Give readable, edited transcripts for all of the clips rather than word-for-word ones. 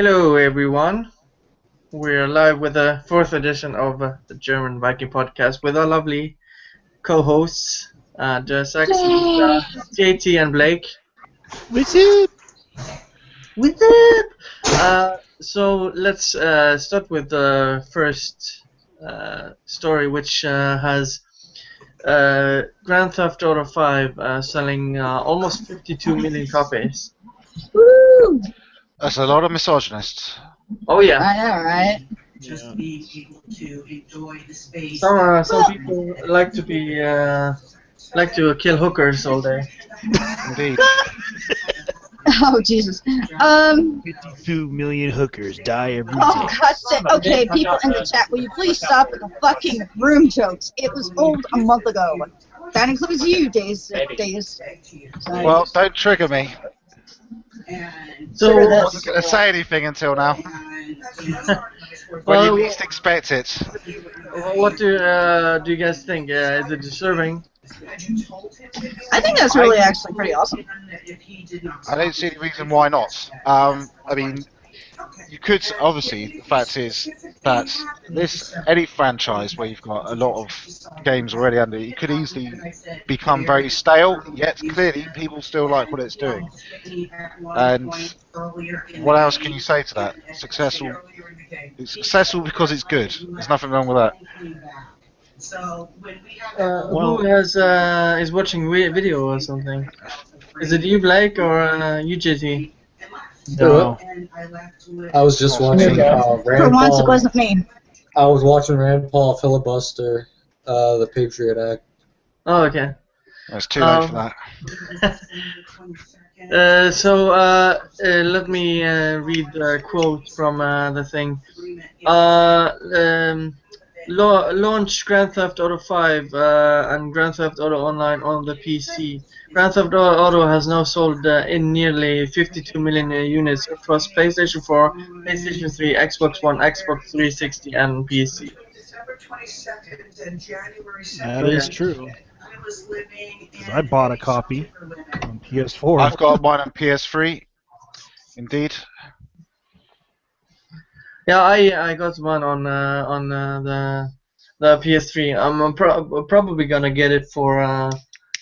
Hello, everyone. We're live with the fourth edition of the German Viking podcast with our lovely co-hosts, just JT and Blake. What's up? What's up? So let's start with the first story, which has Grand Theft Auto 5 selling almost 52 million copies. Woo! That's a lot of misogynists. Oh yeah. I know, right? Just being able to enjoy the space. Some people like to kill hookers all day. Indeed. Oh Jesus. 52 million hookers die every day. Oh God. Okay, people in the chat, will you please stop with the fucking room jokes? It was old a month ago. That includes you, Days. Well, don't trigger me. So I wasn't going to say anything until now. When you least expect it. What do you guys think? Is it deserving? I think that's really actually pretty awesome. I don't see any reason why not. I mean, you could, obviously, the fact is that any franchise where you've got a lot of games already under it, you could easily become very stale, yet clearly people still like what it's doing. And what else can you say to that? Successful. It's successful because it's good. There's nothing wrong with that. Who is watching video or something? Is it you, Blake, or you, JT? No. I was just watching For Rand once, it Paul. wasn't me. I was watching Rand Paul filibuster the Patriot Act. Oh, okay. It's too late for that. Let me read a quote from the thing. Launch Grand Theft Auto 5 and Grand Theft Auto Online on the PC. Grand Theft Auto has now sold in nearly 52 million units across PlayStation 4, PlayStation 3, Xbox One, Xbox 360, and PC. That is true. Because I bought a copy on PS4. I've got mine on PS3. Indeed. Yeah, I got one on the PS3. I'm probably gonna get it for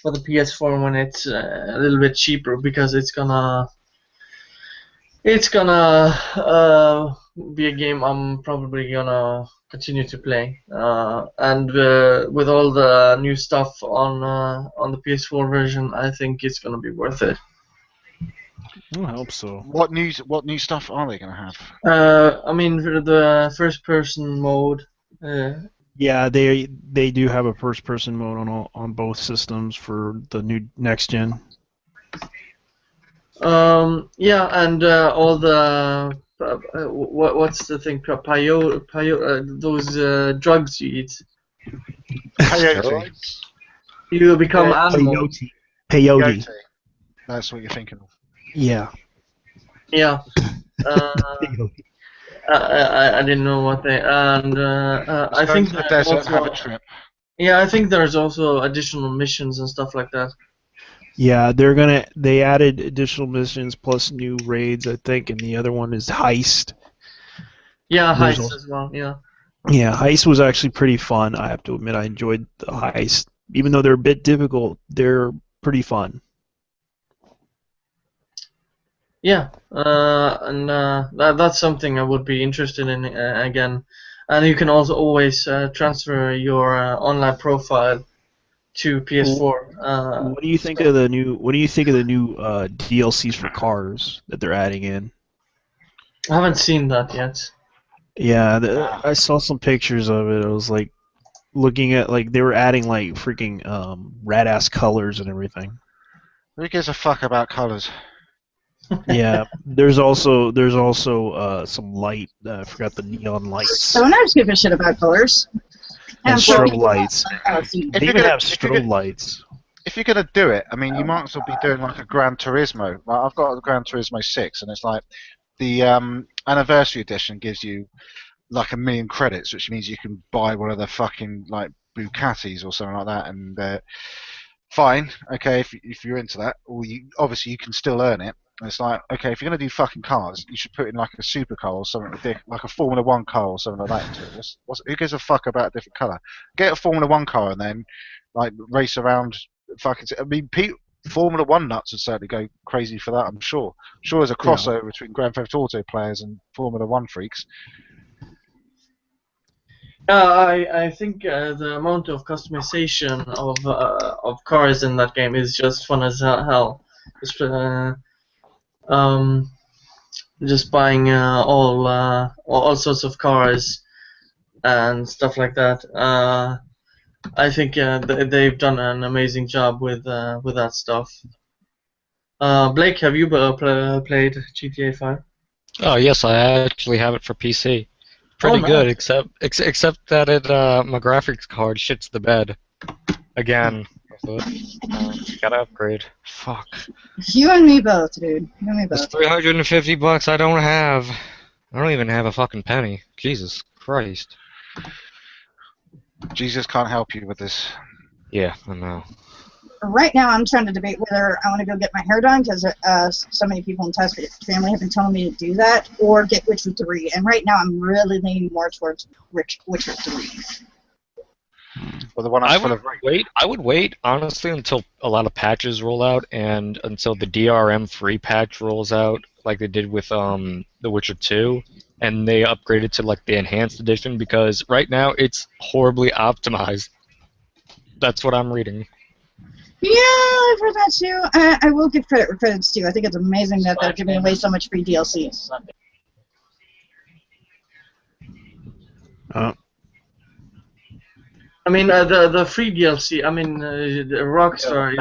the PS4 when it's a little bit cheaper, because it's gonna be a game I'm probably gonna continue to play. And with all the new stuff on the PS4 version, I think it's gonna be worth it. I hope so. What new stuff are they going to have? I mean, for the first-person mode. Yeah, they do have a first-person mode on both systems for the new next gen. Yeah, and all the what's the thing? Those drugs you eat. Peyote. You become animal. Peyote. That's what you're thinking of. Yeah. Yeah. I didn't know what they and I think the desert also, have a trip. Yeah, I think there's also additional missions and stuff like that. Yeah, they added additional missions plus new raids, I think, and the other one is Heist. Yeah, There's Heist as well. Yeah. Yeah, Heist was actually pretty fun. I have to admit, I enjoyed the Heist. Even though they're a bit difficult, they're pretty fun. Yeah, and that's something I would be interested in again. And you can also always transfer your online profile to PS4. What do you think of the new DLCs for cars that they're adding in? I haven't seen that yet. Yeah, I saw some pictures of it. I was like looking at they were adding like freaking rad ass colors and everything. Who gives a fuck about colors? Yeah, there's also some light. I forgot the neon lights. Someone else give a shit about colors. And strobe lights. See, They even have strobe lights. If you're gonna do it, I mean, you might as well be doing like a Gran Turismo. Like, I've got a Gran Turismo 6, and it's like the anniversary edition gives you like 1 million credits, which means you can buy one of the fucking like Bugattis or something like that, and fine, okay, if you're into that, or obviously you can still earn it. And it's like, okay, if you're gonna do fucking cars, you should put in like a supercar or something ridiculous, like a Formula One car or something like that into it. Who gives a fuck about a different color? Get a Formula One car and then like race around. Fucking, I mean, Formula One nuts would certainly go crazy for that. I'm sure. Sure, there's a crossover between Grand Theft Auto players and Formula One freaks. I think the amount of customization of cars in that game is just fun as hell. Just, just buying all sorts of cars and stuff like that. I think they've done an amazing job with that stuff. Blake, have you played GTA 5? Oh yes, I actually have it for PC. Pretty nice. good, except that it my graphics card shits the bed again. Gotta upgrade. Fuck. You and me both, dude. You and me It's both. $350 I don't have. I don't even have a fucking penny. Jesus Christ. Jesus can't help you with this. Yeah, I know. Right now, I'm trying to debate whether I want to go get my hair done because so many people in Tess family have been telling me to do that, or get Witcher 3. And right now, I'm really leaning more towards Witcher 3. Well, the one I would wait honestly until a lot of patches roll out and until the DRM free patch rolls out, like they did with The Witcher 2, and they upgraded to like the enhanced edition because right now it's horribly optimized. That's what I'm reading. Yeah, I've heard that too. I will give credit where credit's due. I think it's amazing that they're giving away so much free DLC. I mean, the free DLC. I mean, Rockstar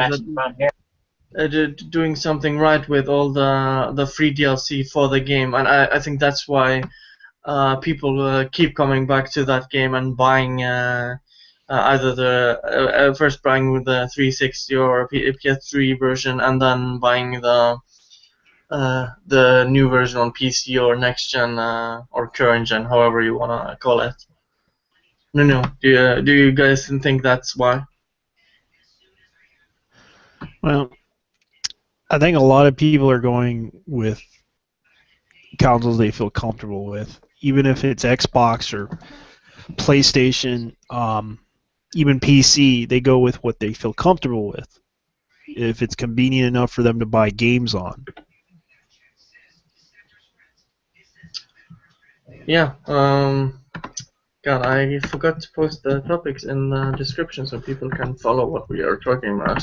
is doing something right with all the free DLC for the game, and I think that's why people keep coming back to that game and buying either the first buying with the 360 or PS3 version, and then buying the new version on PC or next gen or current gen, however you wanna call it. No. Do you guys think that's why? Well, I think a lot of people are going with consoles they feel comfortable with, even if it's Xbox or PlayStation, even PC. They go with what they feel comfortable with. If it's convenient enough for them to buy games on. Yeah. God, I forgot to post the topics in the description so people can follow what we are talking about.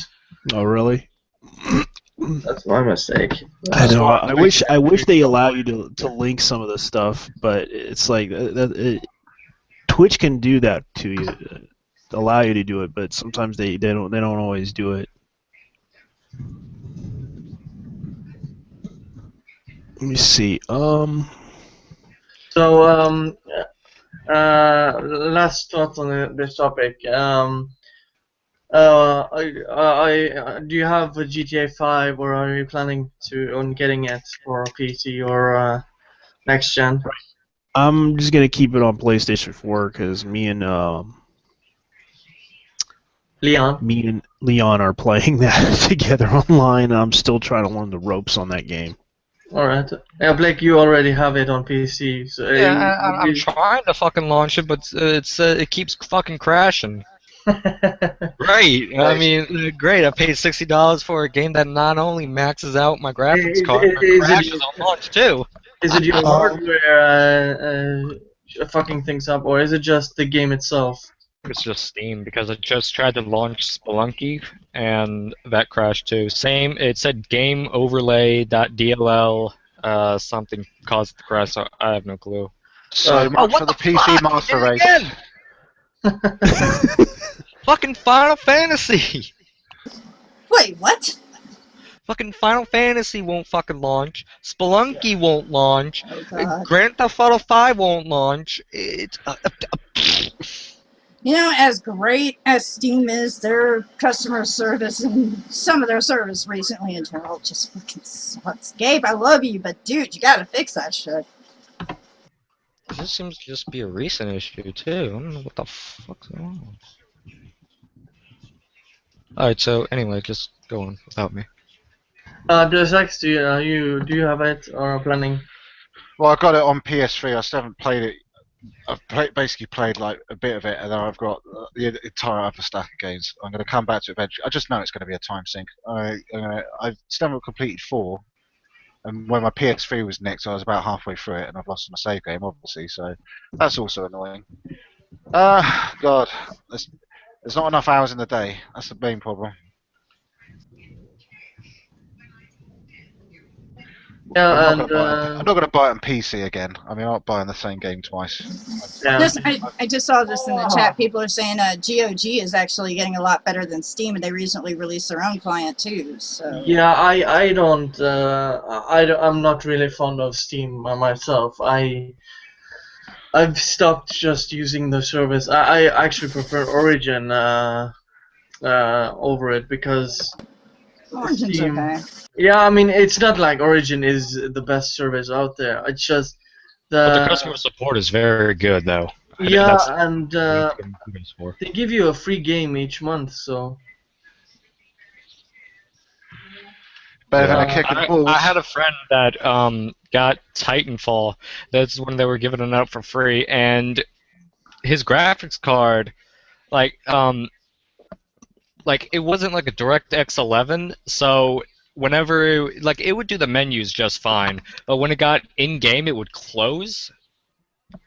Oh, really? That's my mistake. I know. I wish they allow you to link some of the stuff, but it's like Twitch can do that to you, allow you to do it, but sometimes they don't always do it. Let me see. So last thoughts on this topic. Do you have a GTA 5, or are you planning on getting it for PC or next gen? I'm just gonna keep it on PlayStation 4 because me and Leon are playing that together online. I'm still trying to learn the ropes on that game. All right. Yeah, Blake, you already have it on PC. So Yeah, I'm trying to fucking launch it, but it keeps fucking crashing. Great. I mean, great. I paid $60 for a game that not only maxes out my graphics card, but crashes on launch too. Is it your hardware fucking things up, or is it just the game itself? It's just Steam because I just tried to launch Spelunky and that crashed too. Same. It said game overlay.dll something caused it to crash. So I have no clue. So much for the PC Master Race. Fucking Final Fantasy. Wait, what? Fucking Final Fantasy won't fucking launch. Spelunky won't launch. Oh, Grand Theft Auto 5 won't launch. It's You know, as great as Steam is, their customer service and some of their service recently in general just fucking sucks. Gabe, I love you, but dude, you gotta fix that shit. This seems to just be a recent issue too. I don't know what the fuck's going on. Alright, so anyway, just go on without me. Deus Ex, do you have it or are planning? Well, I got it on PS3. I still haven't played it. Basically played like a bit of it, and then I've got the entire upper stack of games. I'm going to come back to it eventually. I just know it's going to be a time sink. I've still haven't completed 4, and when my PS3 was nicked, I was about halfway through it, and I've lost my save game, obviously. So that's also annoying. God, there's not enough hours in the day. That's the main problem. I'm Yeah, not and going to buy. I'm not going to buy it on PC again. I mean, I'm not buying the same game twice. yeah. I just saw this in the chat. People are saying GOG is actually getting a lot better than Steam, and they recently released their own client too. So Yeah, I don't I'm not really fond of Steam myself. I've stopped just using the service. I actually prefer Origin over it because Origin's Steam. okay. Yeah, I mean it's not like Origin is the best service out there. It's just But the the customer support is very good, though. yeah, That's and what I need to give them kudos for. they give you a free game each month, so Better than a uh, kick in the I balls. had a friend that got Titanfall. That's when they were giving it out for free, and his graphics card, like like it wasn't like a DirectX 11, so whenever like it would do the menus just fine, but when it got in game, it would close.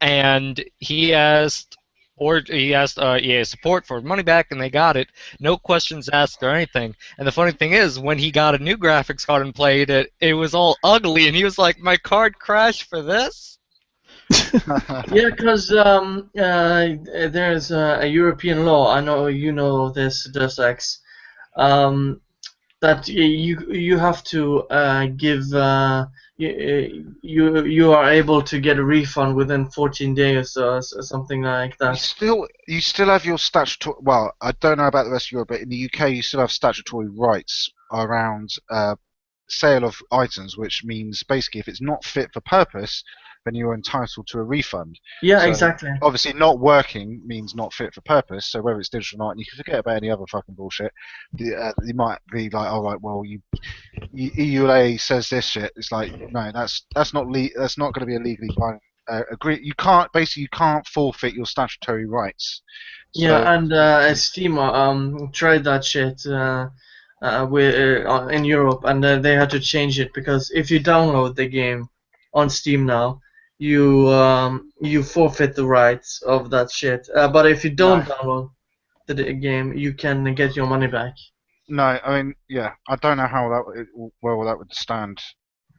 And he asked EA support for money back, and they got it. No questions asked or anything. And the funny thing is, when he got a new graphics card and played it, it was all ugly, and he was like, "My card crashed for this." yeah, because there's a European law. I know you know this, Deus Ex, that you have to give you are able to get a refund within 14 days or something like You that. still have your statutory. Well, I don't know about the rest of Europe, but in the UK, you still have statutory rights around sale of items, which means basically if it's not fit for purpose, then you're entitled to a refund. Yeah, So exactly. obviously, not working means not fit for purpose. So whether it's digital or not, and you can forget about any other fucking bullshit. You might be like, all right, well, EULA says this shit. It's like, no, that's not that's not going to be a legally binding. You can't forfeit your statutory rights. So Yeah, and Steam tried that shit in Europe, and they had to change it because if you download the game on Steam now, you forfeit the rights of that shit. But if you don't no, download the game, you can get your money back. no, I mean, yeah, I don't know how that would stand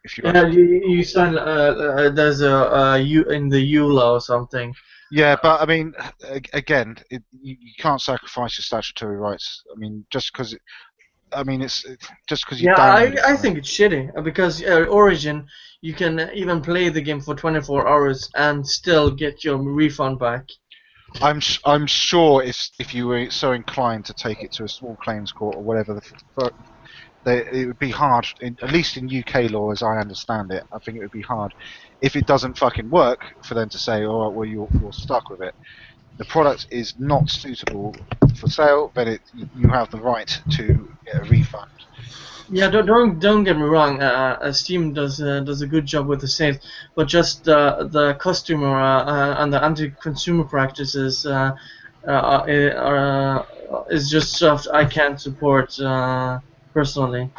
if you Yeah, actually. you sign. There's a U in the EULA or something. Yeah, but I mean, again, you can't sacrifice your statutory rights. I mean, it's just because you Yeah, download it. I think it's shitty because Origin, you can even play the game for 24 hours and still get your refund back. I'm sure if you were so inclined to take it to a small claims court or whatever, it would be hard. At least in UK law, as I understand it, I think it would be hard if it doesn't fucking work for them to say, "All right, well you're stuck with it." The product is not suitable for sale, then you have the right to get a refund. Yeah, don't get me wrong. Steam does a good job with the sales, but just the customer and the anti-consumer practices is just stuff I can't support personally.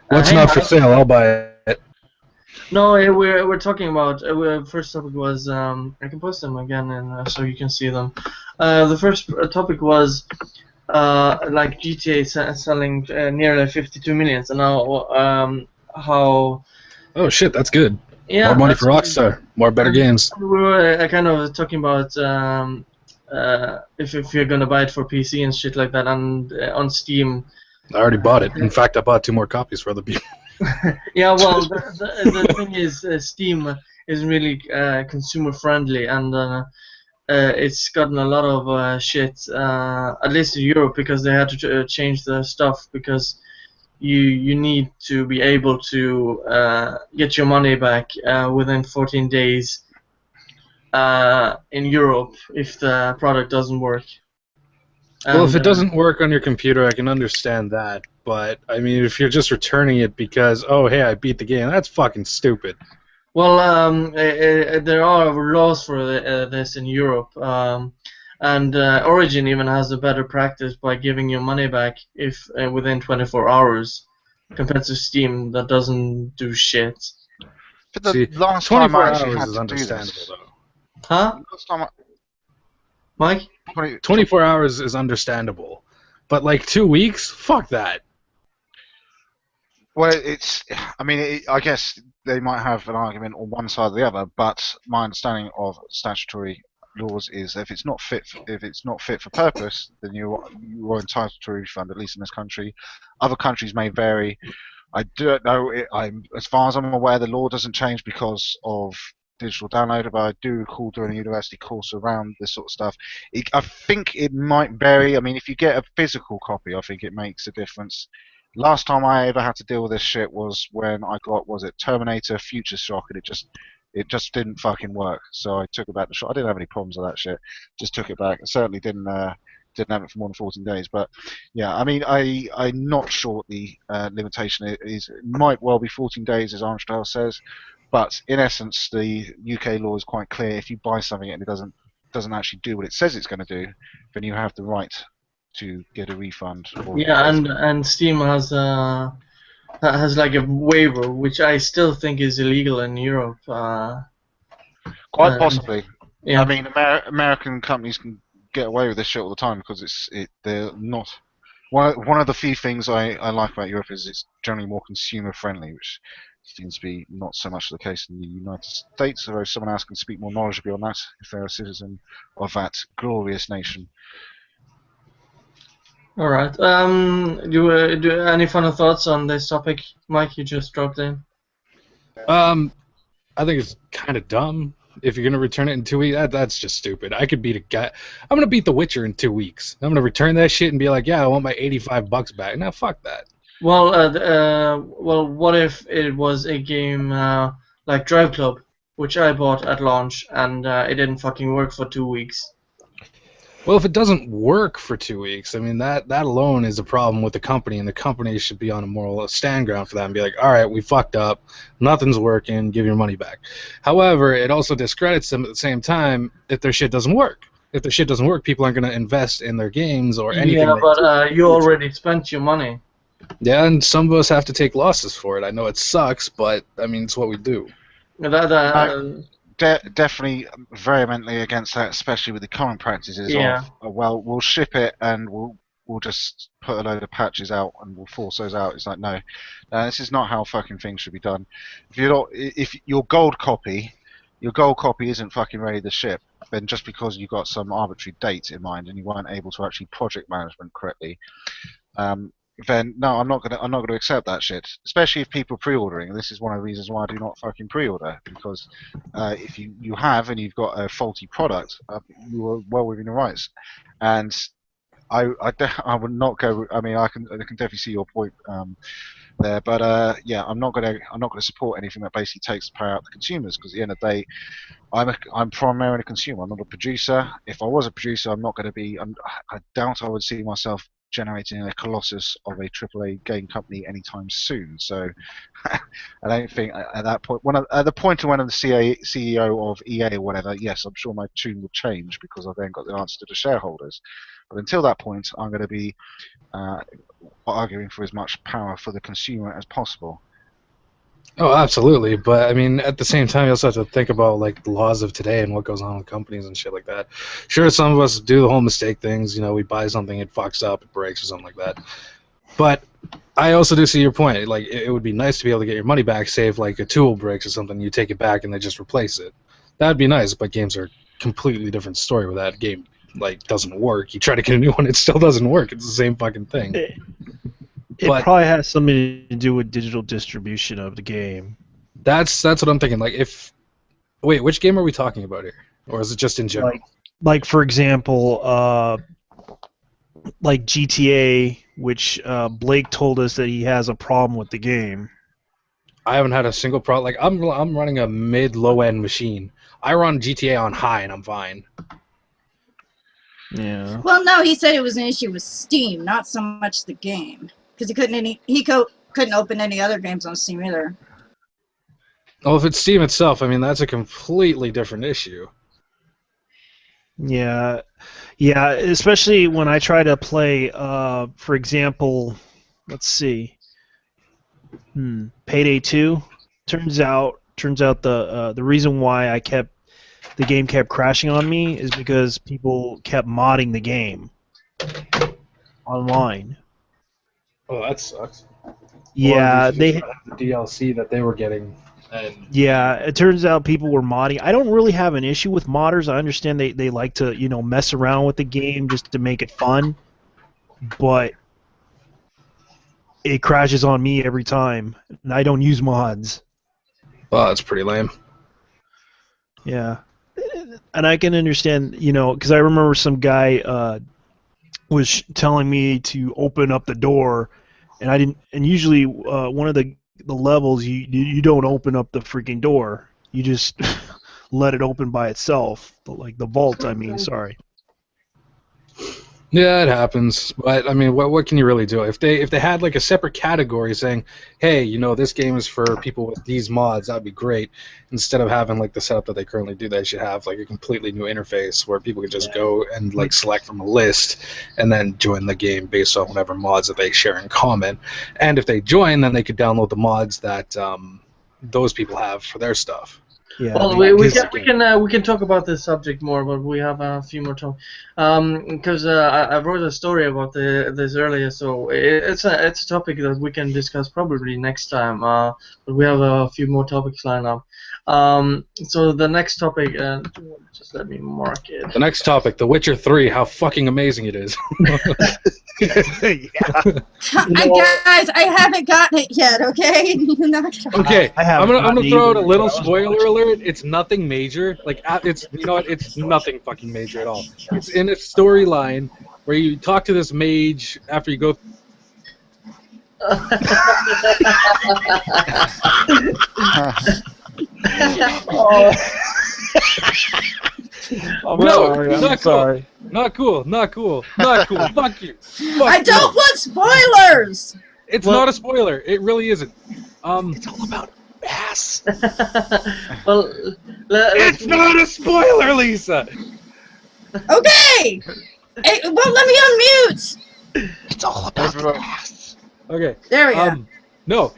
What's Hey, not for Mike. sale? I'll buy it. No, we're talking about first topic was I can post them again and so you can see them. The first topic was like GTA selling nearly 52 million. And now how Oh shit, that's good. yeah, More money that's for Rockstar. More better games. we were kind of talking about if you're gonna buy it for PC and shit like that, and on Steam. I already bought it. In fact, I bought 2 more copies for other people. Yeah, well, the thing is, Steam is really consumer friendly, and it's gotten a lot of shit, at least in Europe, because they had to change the stuff because you need to be able to get your money back within 14 days in Europe if the product doesn't work. Well, if And it doesn't work on your computer, I can understand that. But I mean, if you're just returning it because, oh hey, I beat the game, that's fucking stupid. Well, there are laws for this in Europe, and Origin even has a better practice by giving your money back if within 24 hours, compared to Steam that doesn't do shit. But the See, last time 24 I actually hours had is to do understandable this, though. Huh, last time Mike? 24 hours is understandable, but like 2 weeks, fuck that. Well, it's. I mean, I guess they might have an argument on one side or the other, but my understanding of statutory laws is if it's not fit for purpose, then you are entitled to a refund. At least in this country, other countries may vary. I don't know. As far as I'm aware, the law doesn't change because of digital download, but I do recall doing a university course around this sort of stuff. I think it might vary. I mean, if you get a physical copy, I think it makes a difference. Last time I ever had to deal with this shit was when I got, was it Terminator Future Shock, and it just didn't fucking work. So I took it back. I didn't have any problems with that shit. Just took it back. I certainly didn't have it for more than 14 days. But yeah, I mean, I'm not sure what the limitation is. It might well be 14 days, as Armstrong says. But in essence, the UK law is quite clear. If you buy something and it doesn't actually do what it says it's going to do, then you have the right to get a refund. Or Yeah, and Steam has like a waiver, which I still think is illegal in Europe. Quite possibly. Yeah. I mean, American companies can get away with this shit all the time because they're not. One of the few things I like about Europe is it's generally more consumer friendly, which seems to be not so much the case in the United States. Although someone else can speak more knowledgeably on that if they're a citizen of that glorious nation. All right. Do any final thoughts on this topic, Mike? You just dropped in. I think it's kind of dumb. If you're gonna return it in 2 weeks, that's just stupid. I could beat a guy. I'm gonna beat The Witcher in 2 weeks. I'm gonna return that shit and be like, yeah, I want my $85 back. Now fuck that. Well, what if it was a game like Drive Club, which I bought at launch, and it didn't fucking work for 2 weeks? Well, if it doesn't work for 2 weeks, I mean that alone is a problem with the company, and the company should be on a moral stand ground for that and be like, all right, we fucked up, nothing's working, give your money back. However, it also discredits them at the same time if their shit doesn't work. If their shit doesn't work, people aren't going to invest in their games or anything. Yeah, but you already spent your money. Yeah, and some of us have to take losses for it. I know it sucks, but I mean it's what we do. Definitely vehemently against that, especially with the current practices of, well, we'll ship it and we'll just put a load of patches out and we'll force those out. It's like, no, this is not how fucking things should be done. If your gold copy isn't fucking ready to ship, then just because you got some arbitrary date in mind and you weren't able to actually project management correctly, then no, I'm not gonna accept that shit. Especially if people are pre-ordering. And this is one of the reasons why I do not fucking pre-order, because if you have and you've got a faulty product, you are well within your rights. And I would not go. I mean, I can definitely see your point there, but yeah, I'm not gonna support anything that basically takes the power out of the consumers, because at the end of the day, I'm primarily a consumer. I'm not a producer. If I was a producer, I'm not going to be. I doubt I would see myself generating a colossus of a AAA game company anytime soon. So I don't think at that point, at the point when I'm the CEO of EA or whatever, yes, I'm sure my tune will change because I've then got the answer to the shareholders. But until that point, I'm going to be arguing for as much power for the consumer as possible. Oh, absolutely. But I mean, at the same time, you also have to think about like the laws of today and what goes on with companies and shit like that. Sure, some of us do the whole mistake things. You know, we buy something, it fucks up, it breaks, or something like that. But I also do see your point. Like, it would be nice to be able to get your money back. Say if like a tool breaks or something, you take it back and they just replace it. That'd be nice. But games are a completely different story where that game like doesn't work. You try to get a new one, it still doesn't work. It's the same fucking thing. It probably has something to do with digital distribution of the game. That's what I'm thinking. Like, wait, which game are we talking about here, or is it just in general? Like for example, like GTA, which Blake told us that he has a problem with the game. I haven't had a single problem. Like, I'm running a mid-low end machine. I run GTA on high and I'm fine. Yeah. Well, no, he said it was an issue with Steam, not so much the game. because couldn't open any other games on Steam either. Well, if it's Steam itself, I mean, that's a completely different issue. Yeah, especially when I try to play, for example, let's see, Payday 2. Turns out the reason why the game kept crashing on me is because people kept modding the game online. Oh, that sucks. Yeah, or did you just not have the DLC that they were getting. Yeah, it turns out people were modding. I don't really have an issue with modders. I understand they like to, mess around with the game just to make it fun. But it crashes on me every time, and I don't use mods. Well, that's pretty lame. Yeah. And I can understand, because I remember some guy was telling me to open up the door, and I didn't. And usually, one of the levels, you don't open up the freaking door. You just let it open by itself, like the vault. I mean, sorry. Yeah, it happens. But I mean, what can you really do? If they had like a separate category saying, hey, this game is for people with these mods, that'd be great. Instead of having like the setup that they currently do, they should have like a completely new interface where people can just go and like select from a list and then join the game based on whatever mods that they share in common. And if they join, then they could download the mods that those people have for their stuff. Yeah, well, we can talk about this subject more, but we have a few more time. Because I wrote a story about this earlier, so it's a topic that we can discuss probably next time. But we have a few more topics lined up. So the next topic, just let me mark it. The next topic, The Witcher 3, how fucking amazing it is. Guys, I haven't gotten it yet, okay? Okay, I'm gonna throw out a little spoiler alert. It's nothing major. Like, it's it's nothing fucking major at all. It's in a storyline where you talk to this mage after you go. Not cool. Fuck you. I don't want spoilers. It's not a spoiler. It really isn't. It's all about ass. Well, it's not a spoiler, Lisa. Okay. Hey, well, let me unmute. It's all about ass. Okay. There we go. No,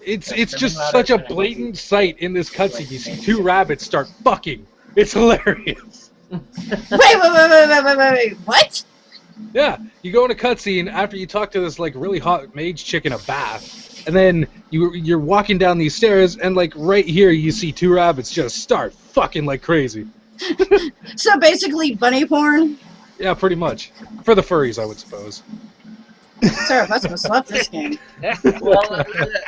it's just such a blatant sight in this cutscene. You see two rabbits start fucking. It's hilarious. Wait. What? Yeah, you go in a cutscene after you talk to this like really hot mage chick in a bath, and then you're walking down these stairs, and like right here you see two rabbits just start fucking like crazy. So basically, bunny porn. Yeah, pretty much. For the furries, I would suppose. Sorry, I must have this game. Well,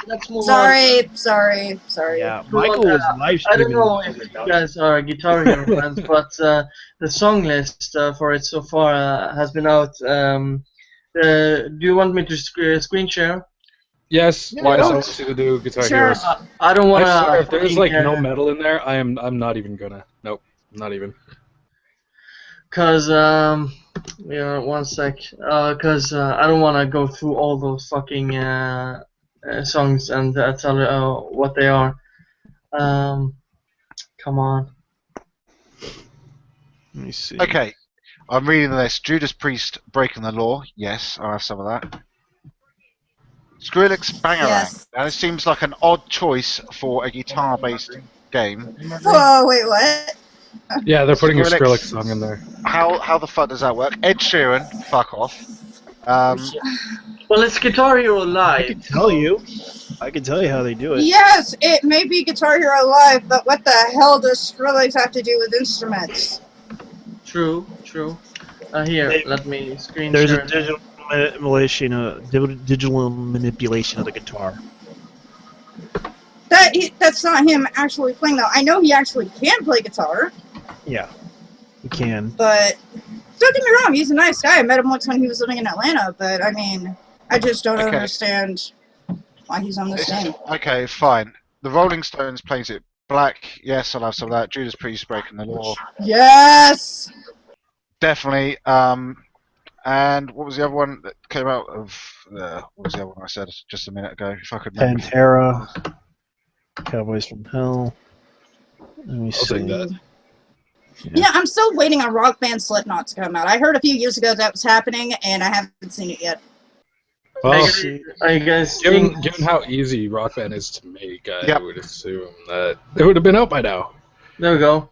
let's move on. Sorry. Yeah, Michael was live I don't streaming. know if you guys are Guitar Hero fans, but the song list for it so far has been out. Do you want me to screen share? Yes. Why not to do Guitar Heroes? I don't want to. I swear, if there's like no metal in there, I'm not even gonna. Nope, not even. Cause one sec. Cause I don't want to go through all those fucking songs and tell you what they are. Come on. Let me see. Okay, I'm reading the list. Judas Priest, Breaking the Law. Yes, I have some of that. Skrillex, Bangarang. Yes. Now this seems like an odd choice for a guitar-based game. Whoa, wait, what? Yeah, they're putting a Skrillex. Skrillex song in there. How the fuck does that work? Ed Sheeran, fuck off. Well, it's Guitar Hero Live. I can tell you how they do it. Yes, it may be Guitar Hero Live, but what the hell does Skrillex have to do with instruments? True. Here, let me screen There's share. a digital manipulation of the guitar. That's not him actually playing, though. I know he actually can play guitar. Yeah, you can. But don't get me wrong, he's a nice guy. I met him once when he was living in Atlanta, but I mean, I just don't understand why he's on this game. Okay, fine. The Rolling Stones plays it black. Yes, I'll have some of that. Judas Priest, Breaking the Law. Yes! Definitely. And what was the other one that came out of? What was the other one I said just a minute ago? If I could remember. Pantera, Cowboys from Hell. Let me I'll see. take that. Yeah, I'm still waiting on Rock Band Slipknot to come out. I heard a few years ago that was happening, and I haven't seen it yet. Well, Are you guys given think? how easy Rock Band is to make, I Yep. would assume that it would have been out by now. There we go.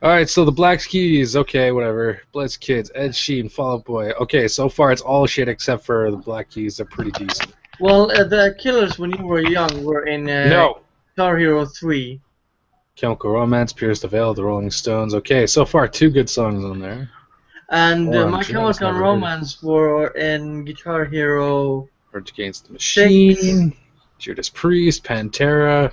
All right, so the Black Keys, okay, whatever. Blitz Kids, Ed Sheeran, Fall Out Boy. Okay, so far it's all shit except for the Black Keys. They're pretty decent. Well, the Killers when you were young were in No. Guitar Hero 3. Chemical Romance, Pierce the Veil, The Rolling Stones. Okay, so far 2 good songs on there. And Oh, My I'm sure Chemical it's never heard. Romance were in Guitar Hero. Rage Against the Machine, Judas Priest, Pantera,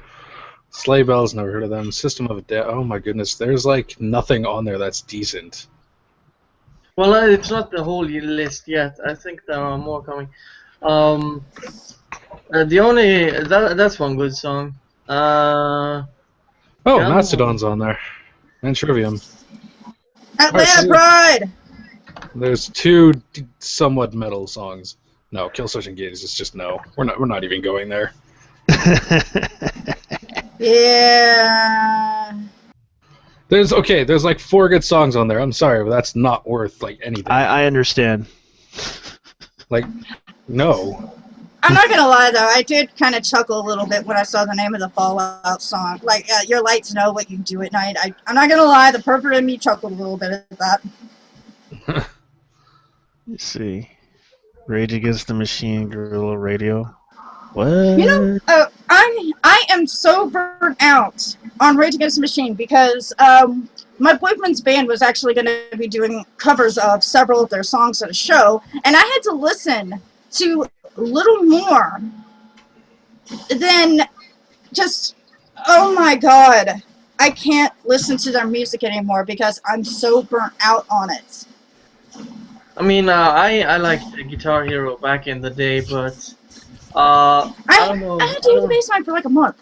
Sleigh Bells, never heard of them. System of a Down. Oh my goodness, there's like nothing on there that's decent. Well, it's not the whole list yet. I think there are more coming. The only that's one good song. Oh, Yeah. Mastodon's on there. And Trivium. Atlanta Pride! There's 2 somewhat metal songs. No, Killswitch Engage is just no. We're not even going there. Yeah. There's like 4 good songs on there. I'm sorry, but that's not worth like anything. I understand. Like, no. I'm not gonna lie though, I did kind of chuckle a little bit when I saw the name of the Fallout song. Like, your lights know what you do at night. I'm not gonna lie, the pervert in me chuckled a little bit at that. Let's see. Rage Against the Machine, Guerrilla Radio. What? You know, I am so burnt out on Rage Against the Machine because my boyfriend's band was actually going to be doing covers of several of their songs at a show, and I had to listen to little more than just, oh my god, I can't listen to their music anymore because I'm so burnt out on it. I mean, I liked the Guitar Hero back in the day, but I don't know. I had to use the bass line for like a month.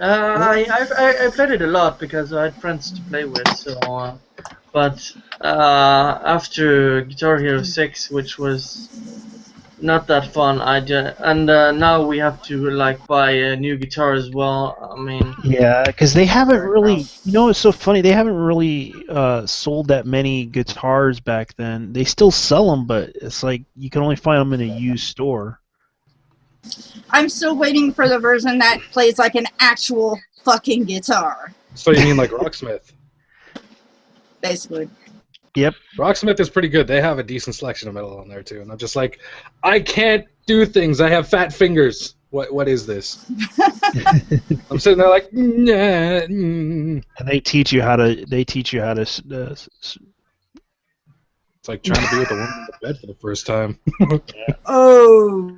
I played it a lot because I had friends to play with. So, but after Guitar Hero 6, which was not that fun, now we have to like buy a new guitar as well. I mean, Yeah, because they haven't really. You know, it's so funny. They haven't really sold that many guitars back then. They still sell them, but it's like you can only find them in a used store. I'm still waiting for the version that plays like an actual fucking guitar. So you mean like Rocksmith? Basically. Yep. Rocksmith is pretty good. They have a decent selection of metal on there too. And I'm just like, I can't do things. I have fat fingers. What is this? I'm sitting there like, nah. And they teach you how to. It's like trying to be with a woman in the bed for the first time. Oh.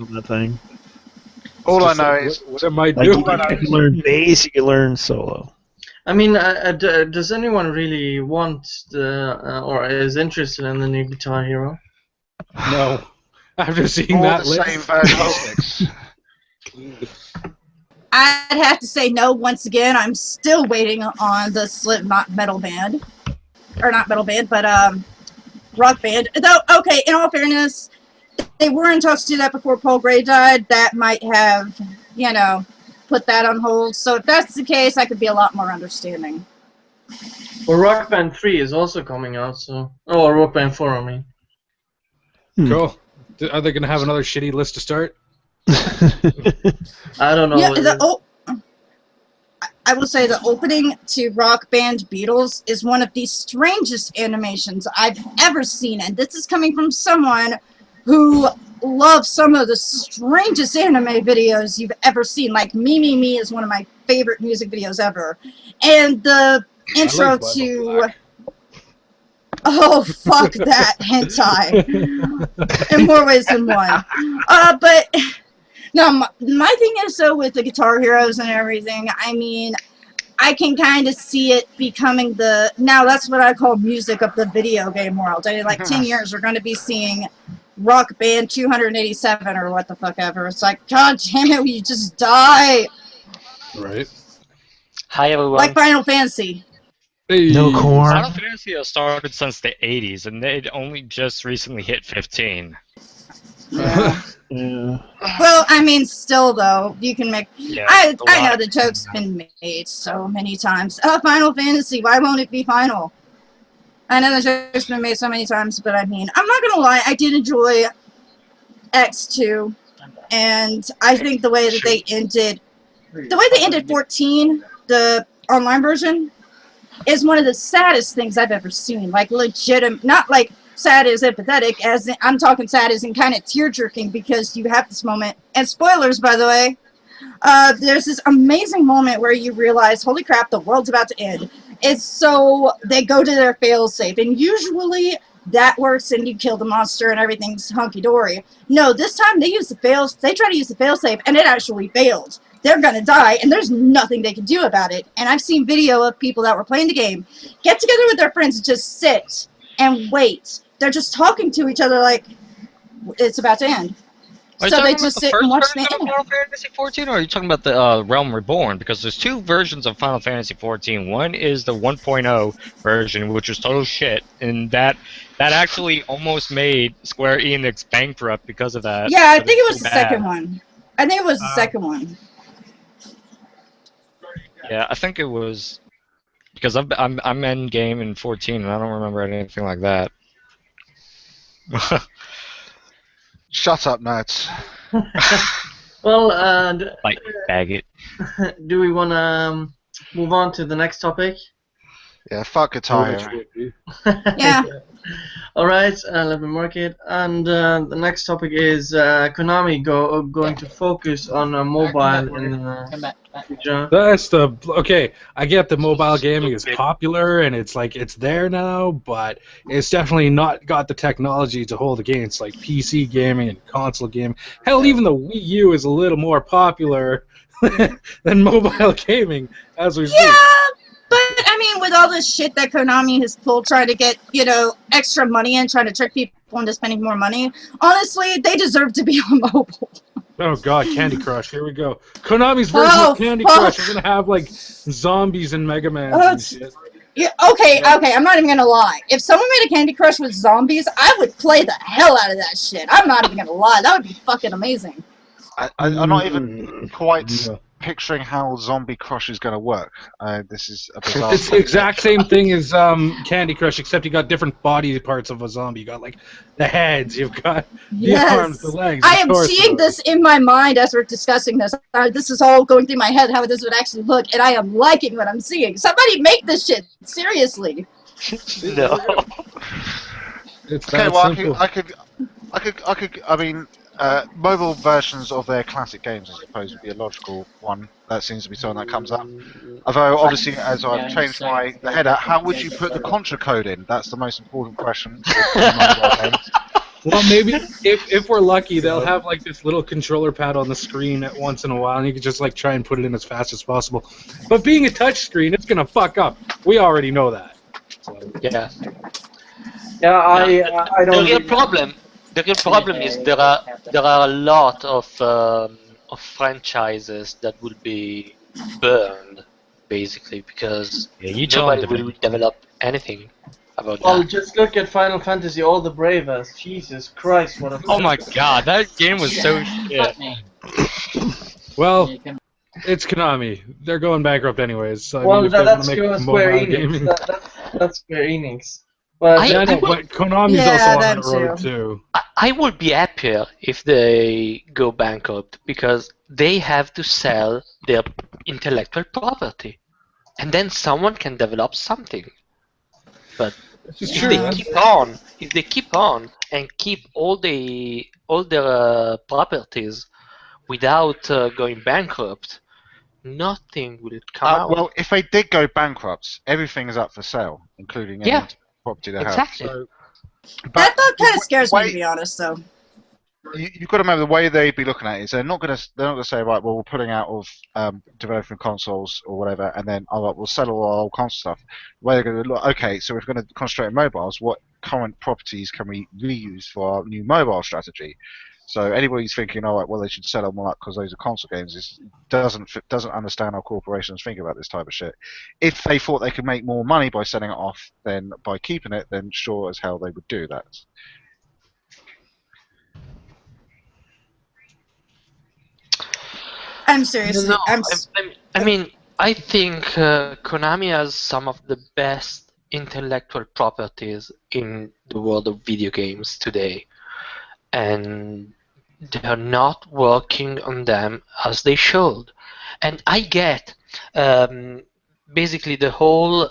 that thing. All I Just know like, is what am I Like, doing? you can learn bass. You can learn solo. I mean, does anyone really want or is interested in the new Guitar Hero? No. After seeing all that the list, same versions. I'd have to say no once again. I'm still waiting on the Slipknot metal band. Or not metal band, but rock band. Though, okay, in all fairness, they were in talks to do that before Paul Gray died. That might have, you know, put that on hold. So if that's the case, I could be a lot more understanding. Well, Rock Band 3 is also coming out, so... Oh, Rock Band 4, I mean. cool. Are they going to have another shitty list to start? I don't know. Yeah, I will say the opening to Rock Band Beatles is one of the strangest animations I've ever seen, and this is coming from someone who loves some of the strangest anime videos you've ever seen. Like Me Me Me is one of my favorite music videos ever, and the intro Blood to Black. oh fuck that hentai in more ways than one. But no, my thing is though with the Guitar Heroes and everything, I mean, I can kind of see it becoming now that's what I call music of the video game world. And in like 10 years, we're going to be seeing Rock Band 287 or what the fuck ever. It's like, god damn it, will you just die? Right. Hi everyone. Like Final Fantasy. No corn. Final Fantasy has started since the 80s, and they'd only just recently hit 15. Yeah. Yeah. Well, I mean, still though, you can make. Yeah, I know the joke's been made so many times. Oh, Final Fantasy, why won't it be Final? I know the joke's been made so many times, but I mean, I'm not gonna lie, I did enjoy X2, and I think the way that they ended 14, the online version, is one of the saddest things I've ever seen. Like legitimate, not like sad as empathetic, as in, I'm talking sad as in kind of tear jerking, because you have this moment, and spoilers by the way, there's this amazing moment where you realize, holy crap, the world's about to end. It's so they go to their failsafe, and usually that works and you kill the monster and everything's hunky-dory. No, this time they try to use the failsafe and it actually failed. They're gonna die and there's nothing they can do about it. And I've seen video of people that were playing the game get together with their friends and just sit and wait. They're just talking to each other like it's about to end. Are you So talking they about just the sit first and watch version the of end. Final Fantasy 14, or are you talking about the Realm Reborn? Because there's two versions of Final Fantasy 14. One is the 1.0 version, which was total shit, and that actually almost made Square Enix bankrupt because of that. Yeah, I because think it was so the bad. second one. I think it was the second one. Yeah, I think it was because I'm in game in 14, and I don't remember anything like that. Shut up, nerds. Well, Like faggot. do we want to move on to the next topic? Yeah, fuck Guitar Hero. Yeah. All right, let me mark it. And the next topic is Konami going to focus on mobile in the future. That's the okay. I get the mobile gaming is popular and it's like it's there now, but it's definitely not got the technology to hold against like PC gaming and console gaming. Hell, even the Wii U is a little more popular than mobile gaming as we speak. Yeah, but I mean, with all this shit that Konami has pulled, trying to get extra money and trying to trick people into spending more money, honestly, they deserve to be on mobile. Oh god, Candy Crush, here we go. Konami's version Oh, of Candy fuck. Crush. We're gonna have like zombies and Mega Man Oh, and shit. Yeah, okay, I'm not even gonna lie. If someone made a Candy Crush with zombies, I would play the hell out of that shit. I'm not even gonna lie. That would be fucking amazing. I'm not even quite Yeah. picturing how Zombie Crush is going to work. This is a bizarre. It's the exact same thing as Candy Crush, except you got different body parts of a zombie. You got like the heads, you've got the arms, the legs. I the am torso. seeing this in my mind as we're discussing this. This is all going through my head how this would actually look, and I am liking what I'm seeing. Somebody make this shit seriously. No. It's Okay, that well, simple. I mean, mobile versions of their classic games, I suppose, would be a logical one. That seems to be something that comes up. Although, obviously, as I've changed the header, how would you put the Contra code in? That's the most important question. For mobile games. Well, maybe if we're lucky, they'll have like this little controller pad on the screen at once in a while, and you can just like try and put it in as fast as possible. But being a touch screen, it's gonna fuck up. We already know that. So. Yeah. Yeah, I don't. The real problem is there are a lot of franchises that will be burned basically because Yeah, you tell them nobody will develop anything about Well, that. just look at Final Fantasy, all the Bravest. Jesus Christ, what a... Oh my god, that game was so shit. Well, it's Konami. They're going bankrupt anyways. So, I Well, mean, if they that's wanna make Square mobile Enix. gaming- That's Square Enix. But Yeah, I know, but Konami's Yeah, also on that that road too. too. I would be happier if they go bankrupt because they have to sell their intellectual property, and then someone can develop something. But This is if true. they man. keep on and keep all their properties without going bankrupt, nothing will come out. Well, if they did go bankrupt, everything is up for sale, including any Yeah, property they exactly. have. So, That thought kind of the scares me, way- to be honest, though. You've got to remember the way they'd be looking at it is they're not going to say, right, well, we're pulling out of developing consoles or whatever, and then we'll sell all our old console stuff. The way they're going to look, okay, so if we're going to concentrate on mobiles, what current properties can we reuse for our new mobile strategy? So anybody who's thinking, all right, well, they should sell them all up because those are console games, doesn't understand how corporations think about this type of shit. If they thought they could make more money by selling it off than by keeping it, then sure as hell they would do that. I'm No, seriously. I mean, I think Konami has some of the best intellectual properties in the world of video games today, and they're not working on them as they should. And I get basically the whole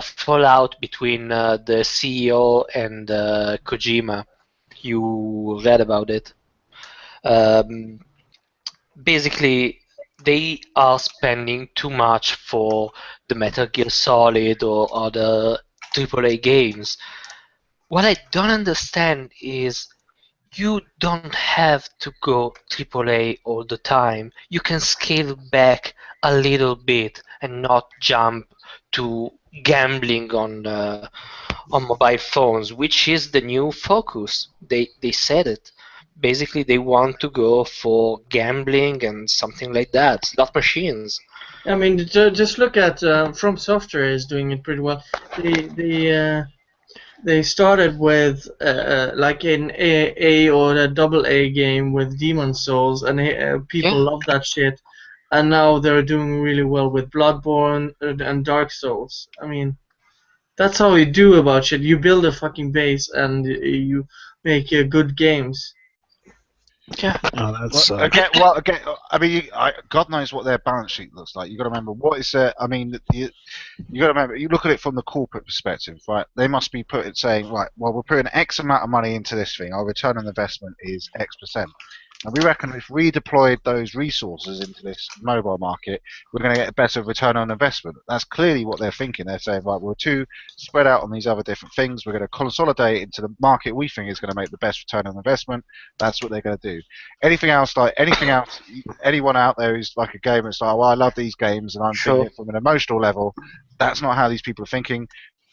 fallout between the CEO and Kojima. You read about it. Um, Basically, they are spending too much for the Metal Gear Solid or other AAA games. What I don't understand is you don't have to go AAA all the time. You can scale back a little bit and not jump to gambling on mobile phones, which is the new focus. They said it. Basically, they want to go for gambling and something like that, slot machines. I mean, just look at From Software is doing it pretty well. They started with like an A or a double A game with Demon Souls, and people Yeah, love that shit. And now they're doing really well with Bloodborne and Dark Souls. I mean, that's how you do about shit. You build a fucking base and you make good games. yeah. Oh, that Well, sucks. again, I mean, God knows what their balance sheet looks like. You got to remember what is there. I mean, you got to remember. You look at it from the corporate perspective, right? They must be saying, right, well, we're putting X amount of money into this thing. Our return on investment is X%. And we reckon if we deployed those resources into this mobile market, we're going to get a better return on investment. That's clearly what they're thinking. They're saying, right, we're too spread out on these other different things. We're going to consolidate into the market we think is going to make the best return on investment. That's what they're going to do. Anything else, anyone out there who's like a gamer, it's like, well, I love these games and I'm thinking Sure. it from an emotional level. That's not how these people are thinking.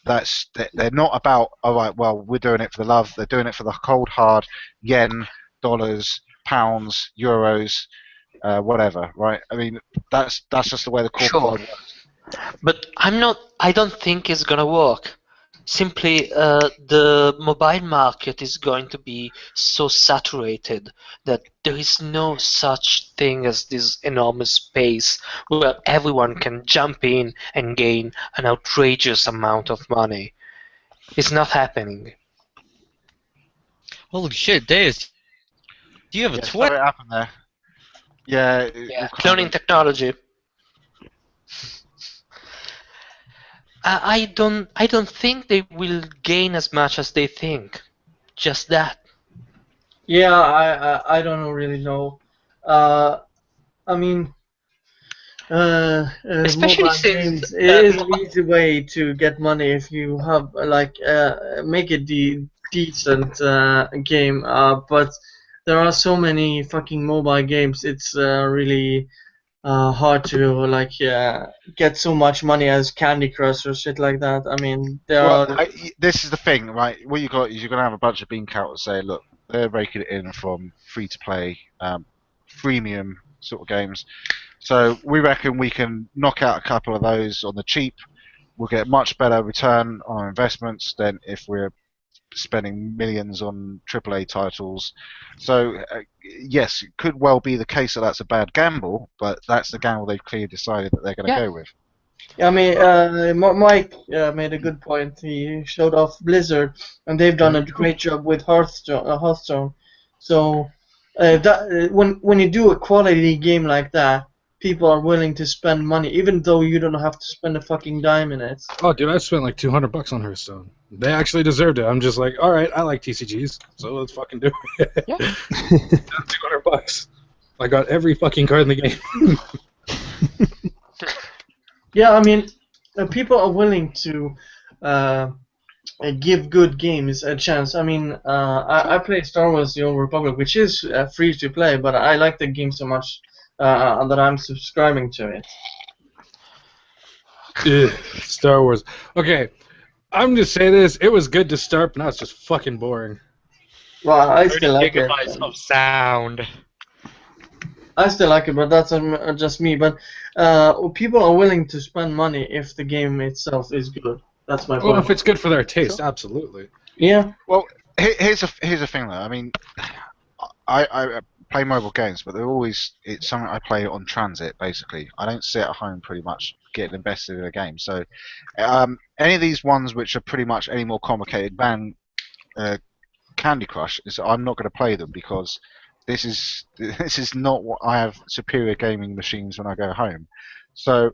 They're not about, all right, well, we're doing it for the love. They're doing it for the cold hard yen, dollars, pounds, euros, whatever, right? I mean, that's just the way the corporate Sure. world works. But I don't think it's gonna work. Simply, the mobile market is going to be so saturated that there is no such thing as this enormous space where everyone can jump in and gain an outrageous amount of money. It's not happening. Holy shit, Deus, do you have a Yeah, Twitter? something happened there. Yeah, Yeah, we've kind cloning of. technology. I don't think they will gain as much as they think. Just that. Yeah, I don't really know. Uh, I mean, Especially mobile since games it is an easy way to get money if you have make a decent game. But there are so many fucking mobile games. It's really hard to get so much money as Candy Crush or shit like that. I mean, there Well, are. this is the thing, right? What you got is you're going to have a bunch of bean counters say, look, they're raking it in from free to play, freemium sort of games. So we reckon we can knock out a couple of those on the cheap. We'll get much better return on our investments than if we're spending millions on AAA titles. So yes, it could well be the case that that's a bad gamble, but that's the gamble they've clearly decided that they're going to yeah, go with. I mean, Mike made a good point. He showed off Blizzard, and they've done a great job with Hearthstone. Hearthstone. So when you do a quality game like that, people are willing to spend money, even though you don't have to spend a fucking dime in it. Oh, dude, I spent like $200 on Hearthstone. They actually deserved it. I'm just like, all right, I like TCGs, so let's fucking do it. Yeah. $200. I got every fucking card in the game. Yeah, I mean, people are willing to give good games a chance. I mean, I play Star Wars: The Old Republic, which is free to play, but I like the game so much that I'm subscribing to it. Ugh, Star Wars. Okay, I'm just saying this. It was good to start, but now it's just fucking boring. Well, I 30 still like it. gigabytes of sound. I still like it, but that's just me. But people are willing to spend money if the game itself is good. That's my Well, point. if it's good for their taste, absolutely. Yeah. Well, here's a thing though. I mean, I play mobile games, but it's something I play on transit basically. I don't sit at home pretty much getting invested in a game. So any of these ones which are pretty much any more complicated than Candy Crush, I'm not going to play them because this is not what I have superior gaming machines when I go home. So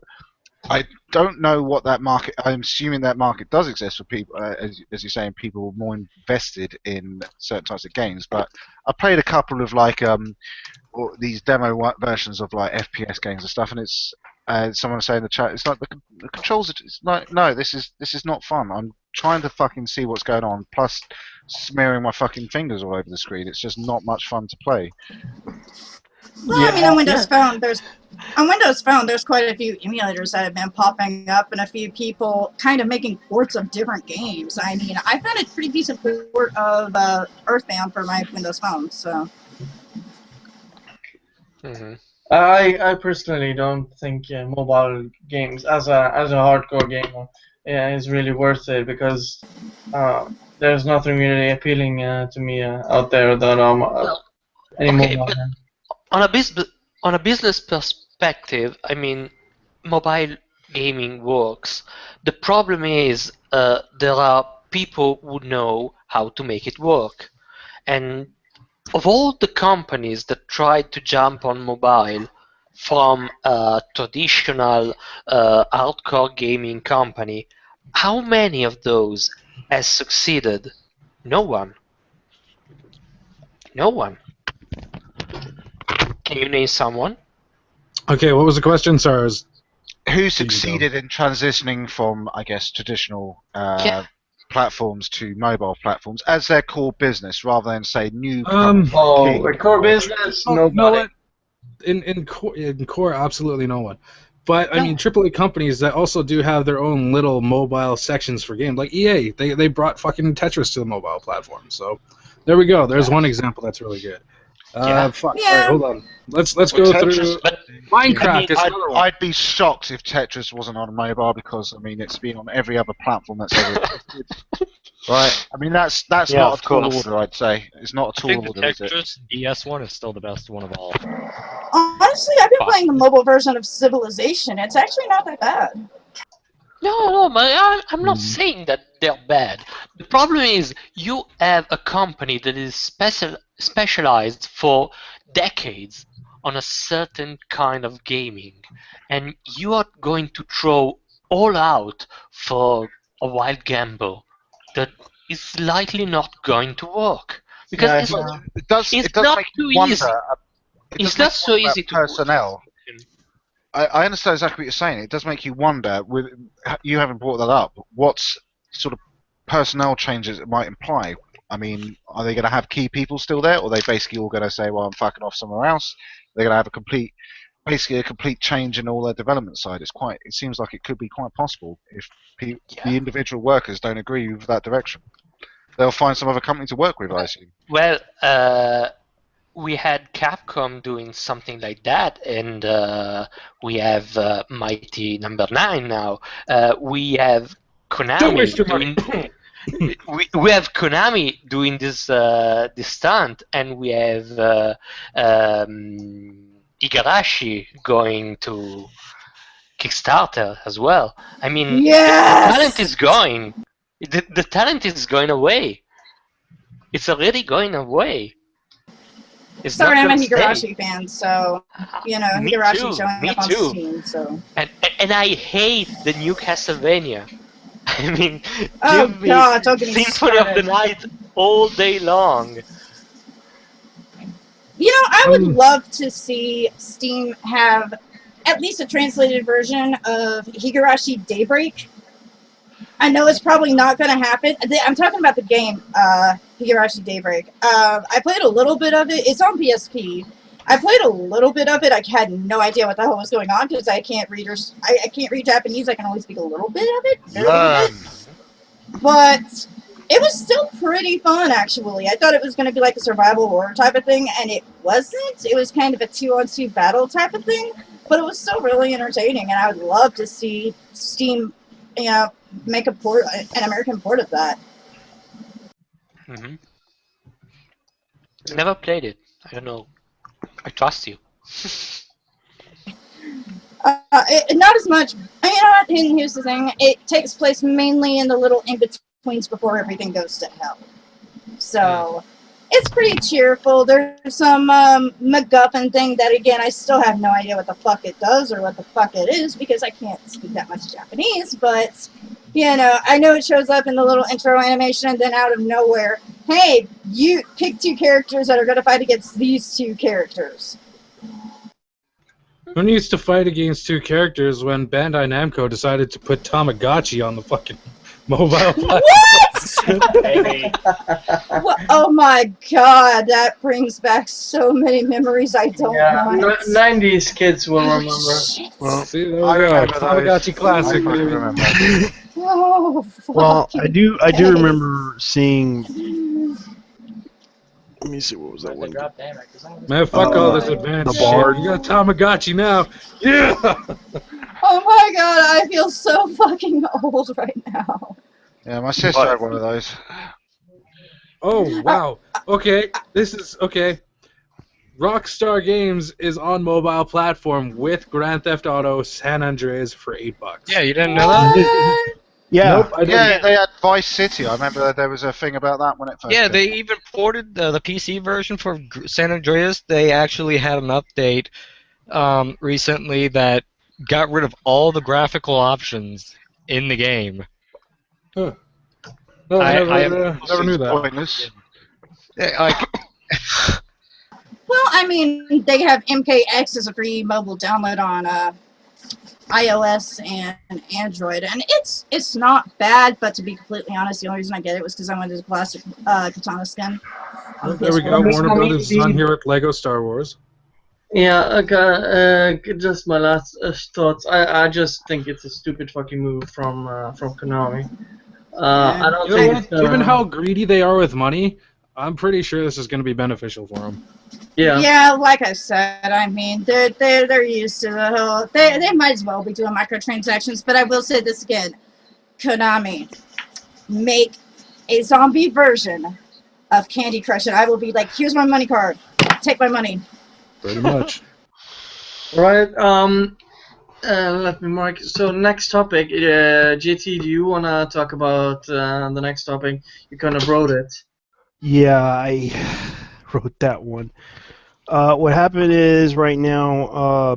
I don't know what that market. I'm assuming that market does exist for people, as you're saying, people more invested in certain types of games. But I played a couple of or these demo versions of like FPS games and stuff, and it's someone was saying in the chat, it's like the controls. It's like no, this is not fun. I'm trying to fucking see what's going on, plus smearing my fucking fingers all over the screen. It's just not much fun to play. Well, I mean, on Windows Phone, there's quite a few emulators that have been popping up, and a few people kind of making ports of different games. I mean, I found a pretty decent port of Earthbound for my Windows Phone. So. I personally don't think mobile games as a hardcore gamer is really worth it because there's nothing really appealing to me out there that Okay, but on a business perspective, I mean, mobile gaming works. The problem is there are people who know how to make it work, and of all the companies that tried to jump on mobile from a traditional hardcore gaming company, how many of those has succeeded? No one. No one. Can you name someone? Okay, what was the question? Sorry, I was... Who succeeded in transitioning from, I guess, traditional platforms to mobile platforms as their core business, rather than say new? Core business. Nobody. In core, absolutely no one. But I mean, AAA companies that also do have their own little mobile sections for games, like EA, they brought fucking Tetris to the mobile platform. So there we go. There's one example that's really good. Fuck. All right, hold on. Let's go through. Minecraft is another one. I'd be shocked if Tetris wasn't on mobile because I mean it's been on every other platform that's ever existed. Right? I mean that's not a tall order. I'd say it's not a tall order. I think the Tetris DS one is still the best one of all. Honestly, I've been playing the mobile version of Civilization. It's actually not that bad. No, I'm not saying that they're bad. The problem is you have a company that is specialized for decades on a certain kind of gaming, and you are going to throw all out for a wild gamble that is likely not going to work because it does not make too you wonder. easy. It's not so easy to personnel. I understand exactly what you're saying. It does make you wonder, with you having brought that up, what sort of personnel changes it might imply. I mean, are they going to have key people still there, or are they basically all going to say, well, I'm fucking off somewhere else? They're going to have basically a complete change in all their development side. It seems like it could be quite possible if the individual workers don't agree with that direction. They'll find some other company to work with, I assume. Well, we had Capcom doing something like that, and we have Mighty Number 9 now. We have Konami doing. we have Konami doing this this stunt, and we have Igarashi going to Kickstarter as well. I mean, the talent is going. The talent is going away. It's already going away. It's Sorry, I'm a not gonna Higurashi fan, so you know Me Higurashi too, showing me up on too. Steam. So. And I hate the new Castlevania. I mean, Oh give me God, don't get me Symphony of the started. Night all day long. You know, I would love to see Steam have at least a translated version of Higurashi Daybreak. I know it's probably not going to happen. I'm talking about the game, Higurashi Daybreak. I played a little bit of it. It's on PSP. I played a little bit of it. I had no idea what the hell was going on because I can't read I can't read Japanese. I can only speak a little bit of it. Learn. But It was still pretty fun, actually. I thought it was going to be like a survival horror type of thing, and it wasn't. It was kind of a 2-on-2 battle type of thing, but it was still really entertaining, and I would love to see Steam, make an American port of that. Mm-hmm. Never played it. I don't know. I trust you. Not as much. You know what? And here's the thing: it takes place mainly in the little in-betweens before everything goes to hell. So it's pretty cheerful. There's some MacGuffin thing that, again, I still have no idea what the fuck it does or what the fuck it is because I can't speak that much Japanese. But I know it shows up in the little intro animation, and then out of nowhere, hey, you pick 2 characters that are going to fight against these 2 characters. Who needs to fight against 2 characters when Bandai Namco decided to put Tamagotchi on the fucking mobile platform? What? Oh my god, that brings back so many memories I don't want. 90s kids will remember. Well, See, there we I go. remember those. Tamagotchi classic. I fucking baby. remember. Oh, well, I fucking do Christ. remember seeing. Let me see, what was that one? Man, fuck all this advanced the Bard. shit. You got Tamagotchi now. Yeah! Oh my god, I feel so fucking old right now. Yeah, my sister had one of those. Oh, wow. Okay, this is... Okay. Rockstar Games is on mobile platform with Grand Theft Auto San Andreas for $8. Yeah, you didn't know that? Yeah. Nope, I didn't. Yeah, they had Vice City. I remember there was a thing about that when it first Yeah, came. they even ported the PC version for San Andreas. They actually had an update recently that got rid of all the graphical options in the game. Huh. No, I never Seems knew that. pointless. Like, Well, I mean, they have MKX as a free mobile download on iOS and Android, and it's not bad, but to be completely honest, the only reason I get it was because I wanted the classic Katana skin. Oh, there we go. Warner Brothers is on here with Lego Star Wars. Yeah, okay, just my last thoughts. I just think it's a stupid fucking move from Konami. I don't You know think what? it's, Given how greedy they are with money, I'm pretty sure this is going to be beneficial for them. Yeah, like I said, I mean, they're used to the whole. They might as well be doing microtransactions, but I will say this again: Konami, make a zombie version of Candy Crush, and I will be like, here's my money card, take my money. Pretty much. Right. Let me mark. So next topic, JT, do you wanna talk about the next topic? You kind of wrote it. Yeah, I wrote that one. What happened is right now,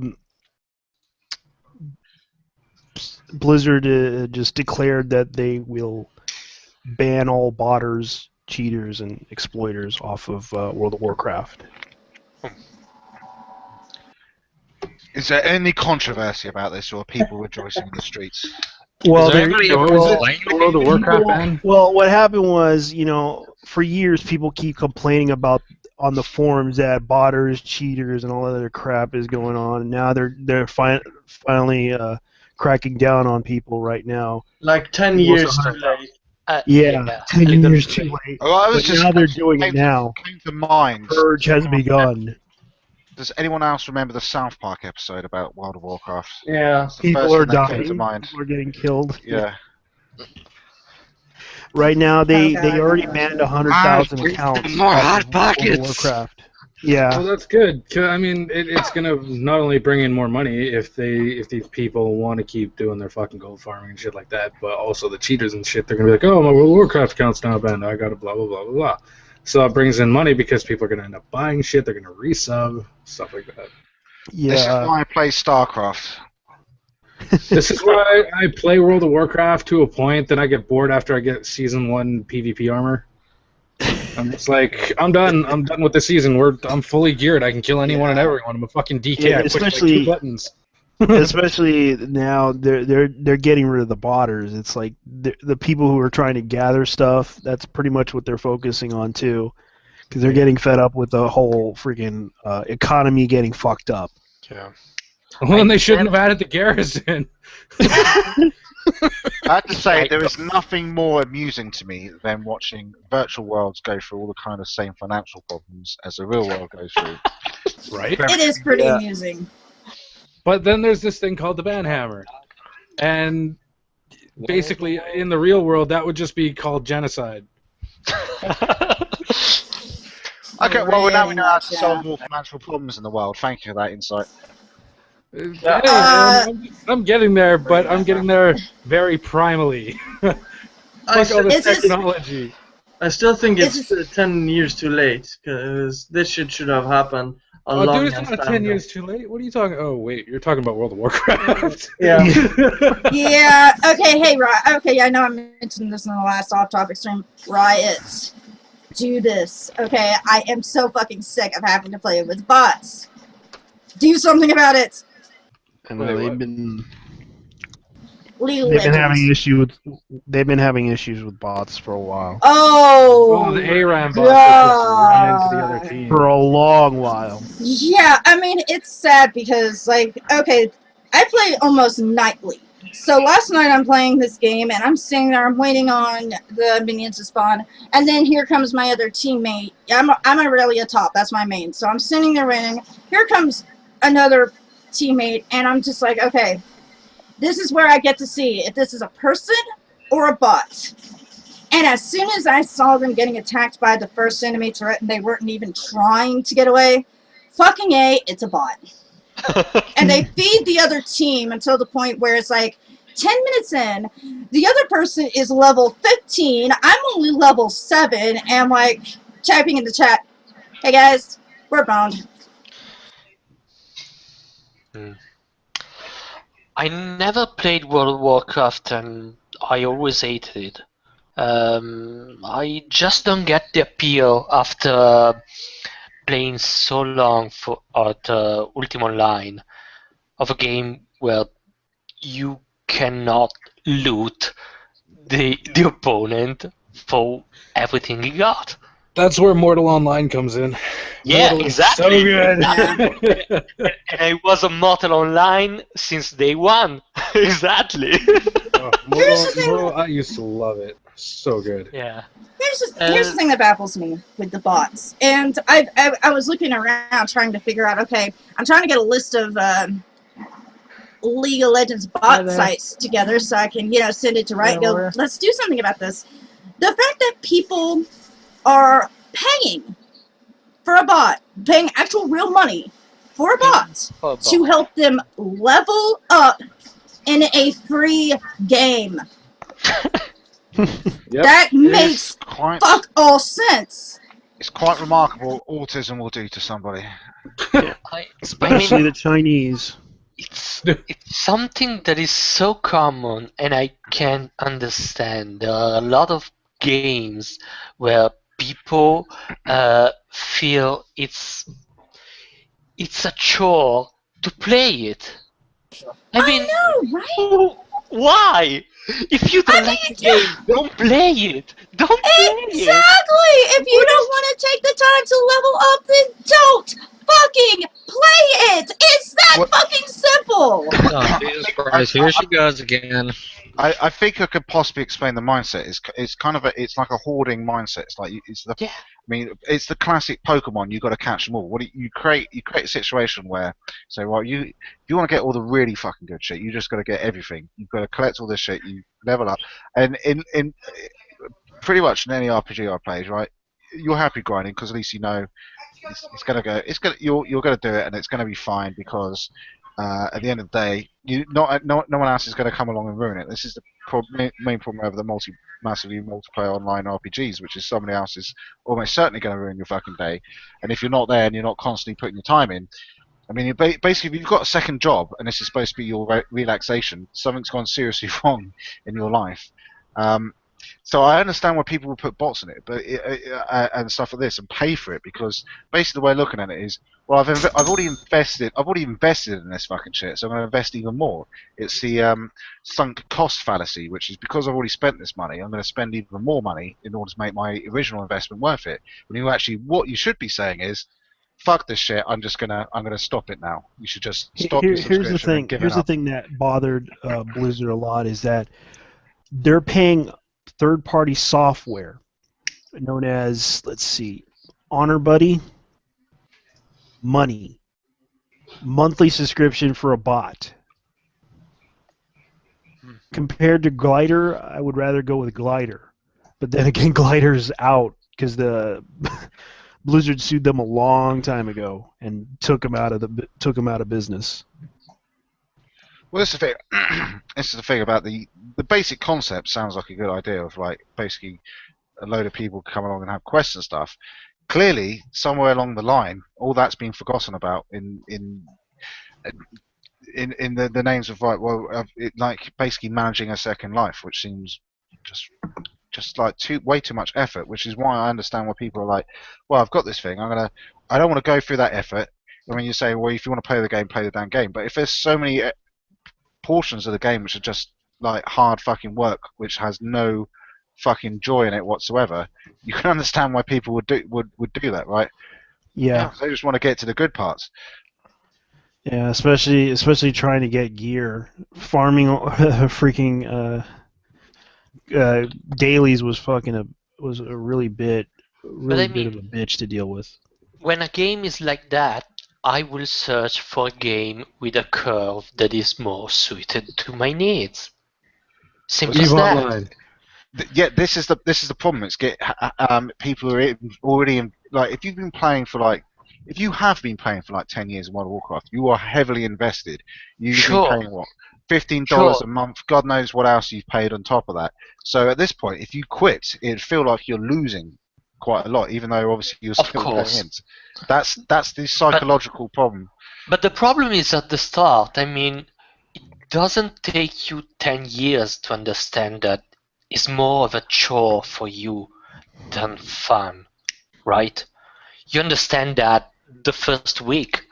Blizzard just declared that they will ban all botters, cheaters, and exploiters off of World of Warcraft. Is there any controversy about this, or are people rejoicing in the streets? Well, Is there anybody ever well, playing the World of game? Warcraft ban? Well, what happened was, for years people keep complaining about on the forums that botters, cheaters, and all that other crap is going on. And now they're finally cracking down on people right now. Like 10 People years also too have- late. Yeah, 10 years too late. Oh, I was But just now they're doing it now. Came to mind. Purge has begun. Does anyone else remember the South Park episode about World of Warcraft? Yeah. That's the People first are thing that came dying. to mind. People are getting killed. Yeah. Right now, they God. already banned 100,000 accounts. More off Hot of Pockets. World of Warcraft. Yeah. Well, that's good. 'Cause, I mean, it's gonna not only bring in more money if these people want to keep doing their fucking gold farming and shit like that, but also the cheaters and shit. They're gonna be like, oh, my World of Warcraft account's now banned. I gotta blah blah blah blah blah. So it brings in money because people are gonna end up buying shit. They're gonna resub stuff like that. This is Yeah. why I play StarCraft. This is why I play World of Warcraft to a point. Then I get bored after I get Season 1 PvP armor. I'm just like, I'm done. I'm done with the season. I'm fully geared. I can kill anyone and everyone. I'm a fucking DK. Yeah, I push like especially- 2 buttons. Especially now, they're getting rid of the botters. It's like the people who are trying to gather stuff. That's pretty much what they're focusing on too, because they're getting fed up with the whole freaking economy getting fucked up. Yeah. Well, then they shouldn't have added the garrison. I have to say, Right. there is nothing more amusing to me than watching virtual worlds go through all the kind of same financial problems as the real world goes through. Right? It is pretty Yeah. amusing. But then there's this thing called the banhammer, and basically in the real world that would just be called genocide. Okay, well, now we Really know how much, to solve yeah. more financial problems in the world. Thank you for that insight. Yeah. Hey, man, I'm getting there, but I'm getting there very primally. I Fuck all this It's just, technology. I still think it's it's just, 10 years too late, because this shit should have happened a Oh, dude, long it's ass not time 10 ago. years too late. What are you talking? Oh, wait, you're talking about World of Warcraft. Yeah. yeah, okay, hey, okay, I know I mentioned this in the last off-topic stream. Riot, do this. Okay, I am so fucking sick of having to play with bots. Do something about it. I know Wait, they've what? been League of they've been having Legends. issues with bots for a while. Oh, the Oh, ARAM bots that just ran to the other God. team. For a long while. Yeah, I mean, it's sad because, like, okay, I play almost nightly. So last night I'm playing this game and I'm sitting there, I'm waiting on the minions to spawn, and then here comes my other teammate. I'm Aurelia top, that's my main. So I'm sitting there waiting. Here comes another teammate, and I'm just like, okay, this is where I get to see if this is a person or a bot. And as soon as I saw them getting attacked by the first enemy turret and they weren't even trying to get away, fucking A, it's a bot. And they feed the other team until the point where it's like 10 minutes in, the other person is level 15, I'm only level 7, and I'm like typing in the chat, hey guys, we're boned. I never played World of Warcraft and I always hated it. I just don't get the appeal after playing so long at Ultima Online of a game where you cannot loot the opponent for everything he got. That's where Mortal Online comes in. Yeah, Mortal is exactly. so good. And I was a Mortal Online since day one. Exactly. Oh, Mortal, I used to love it. So good. Yeah. Here's the thing that baffles me with the bots, and I was looking around trying to figure out, okay, I'm trying to get a list of League of Legends bot sites together so I can, send it to Riot and go, let's do something about this. The fact that people are paying for a bot, paying actual real money for a bot to help them level up in a free game. Yep. That makes fuck all sense. It's quite remarkable what autism will do to somebody. Especially the Chinese. It's something that is so common and I can't understand. There are a lot of games where people feel it's a chore to play it. I know, right? Why? If you don't like the game, don't play it. Don't play Exactly! If you don't want to take the time to level up, then don't fucking play it! It's that fucking simple! Oh, Jesus Christ, here she goes again. I think I could possibly explain the mindset. It's kind of it's like a hoarding mindset. It's like I mean, it's the classic Pokemon. You got to catch them all. What you create a situation where say, well, if you want to get all the really fucking good shit, you just got to get everything. You've got to collect all this shit. You level up, and in pretty much in any RPG I play, right, you're happy grinding because at least you know it's gonna go. You're gonna do it, and it's gonna be fine because at the end of the day, no one else is going to come along and ruin it. This is the main problem over the massively multiplayer online RPGs, which is somebody else is almost certainly going to ruin your fucking day. And if you're not there and you're not constantly putting your time in, I mean, basically, if you've got a second job and this is supposed to be your relaxation, something's gone seriously wrong in your life. So I understand why people will put bots in it, but and stuff like this and pay for it because basically the way of looking at it is, well, I've already invested in this fucking shit, so I'm going to invest even more. It's the sunk cost fallacy, which is because I've already spent this money, I'm going to spend even more money in order to make my original investment worth it. When you actually, what you should be saying is, fuck this shit. I'm gonna stop it now. You should just stop your Here's subscription the thing. and give Here's it the up. thing that bothered Blizzard a lot is that they're paying third-party software known as, let's see, Honor Buddy, money, monthly subscription for a bot. Compared to Glider, I would rather go with Glider. But then again, Glider's out because the Blizzard sued them a long time ago and took them out of business. Well, this is the thing. This is the thing about the basic concept. Sounds like a good idea of like basically a load of people come along and have quests and stuff. Clearly, somewhere along the line, all that's been forgotten about in the names of like basically managing a second life, which seems just like way too much effort. Which is why I understand why people are like, well, I've got this thing. I don't want to go through that effort. I mean, you say, well, if you want to play the game, play the damn game. But if there's so many portions of the game which are just like hard fucking work, which has no fucking joy in it whatsoever, you can understand why people would do that, right? Yeah. They just want to get to the good parts. Yeah, especially trying to get gear. Farming freaking dailies was a really bit of a bitch to deal with. When a game is like that, I will search for a game with a curve that is more suited to my needs. Simple as that. Online. Yeah, this is the problem. It's people are already like if you have been playing for like 10 years in World of Warcraft, you are heavily invested. You've been paying what, $15 a month? God knows what else you've paid on top of that. So at this point, if you quit, it'd feel like you're losing quite a lot, even though obviously you're still paying in. That's the psychological problem. But the problem is at the start. I mean, it doesn't take you 10 years to understand that it's more of a chore for you than fun, right? You understand that the first week.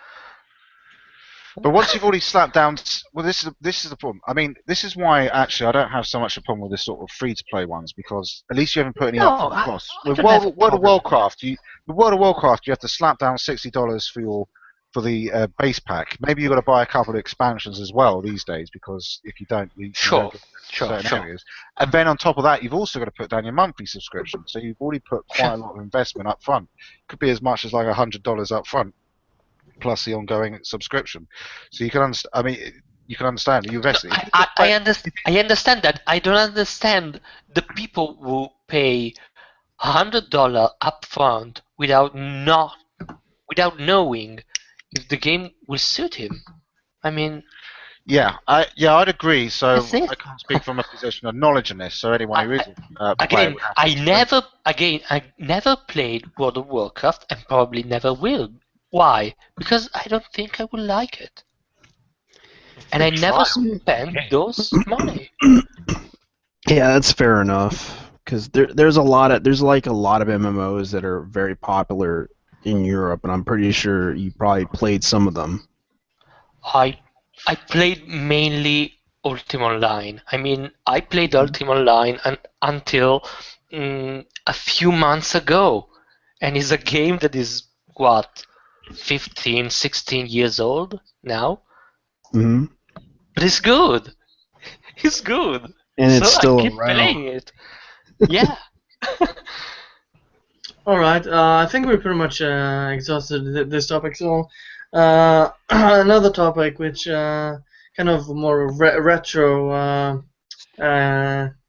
But once you've already slapped down, well, this is the problem. I mean, this is why actually I don't have so much a problem with this sort of free-to-play ones, because at least you haven't put any upfront costs. With World of Warcraft, you have to slap down $60 for the base pack. Maybe you've got to buy a couple of expansions as well these days, because if you don't, you don't get certain areas. And then on top of that, you've also got to put down your monthly subscription. So you've already put quite a lot of investment up front. Could be as much as like $100 up front, plus the ongoing subscription. So you can understand. I mean, you can understand. You invested. I understand that. I don't understand the people who pay $100 up front without knowing if the game will suit him. I mean. Yeah, I'd agree. So I can't speak from a position of knowledge in this. So anyone who isn't I never played World of Warcraft and probably never will. Why? Because I don't think I will like it, and I never spent those money. Yeah, that's fair enough. Because there's a lot of MMOs that are very popular in Europe, and I'm pretty sure you probably played some of them. I played mainly Ultima Online. I mean, I played Ultima Online until a few months ago, and it's a game that is what, 15, 16 years old now. Mm-hmm. But it's good. It's good. And it's still I keep playing it. Yeah. All right. I think we pretty much exhausted this topic. So another topic, which kind of more retro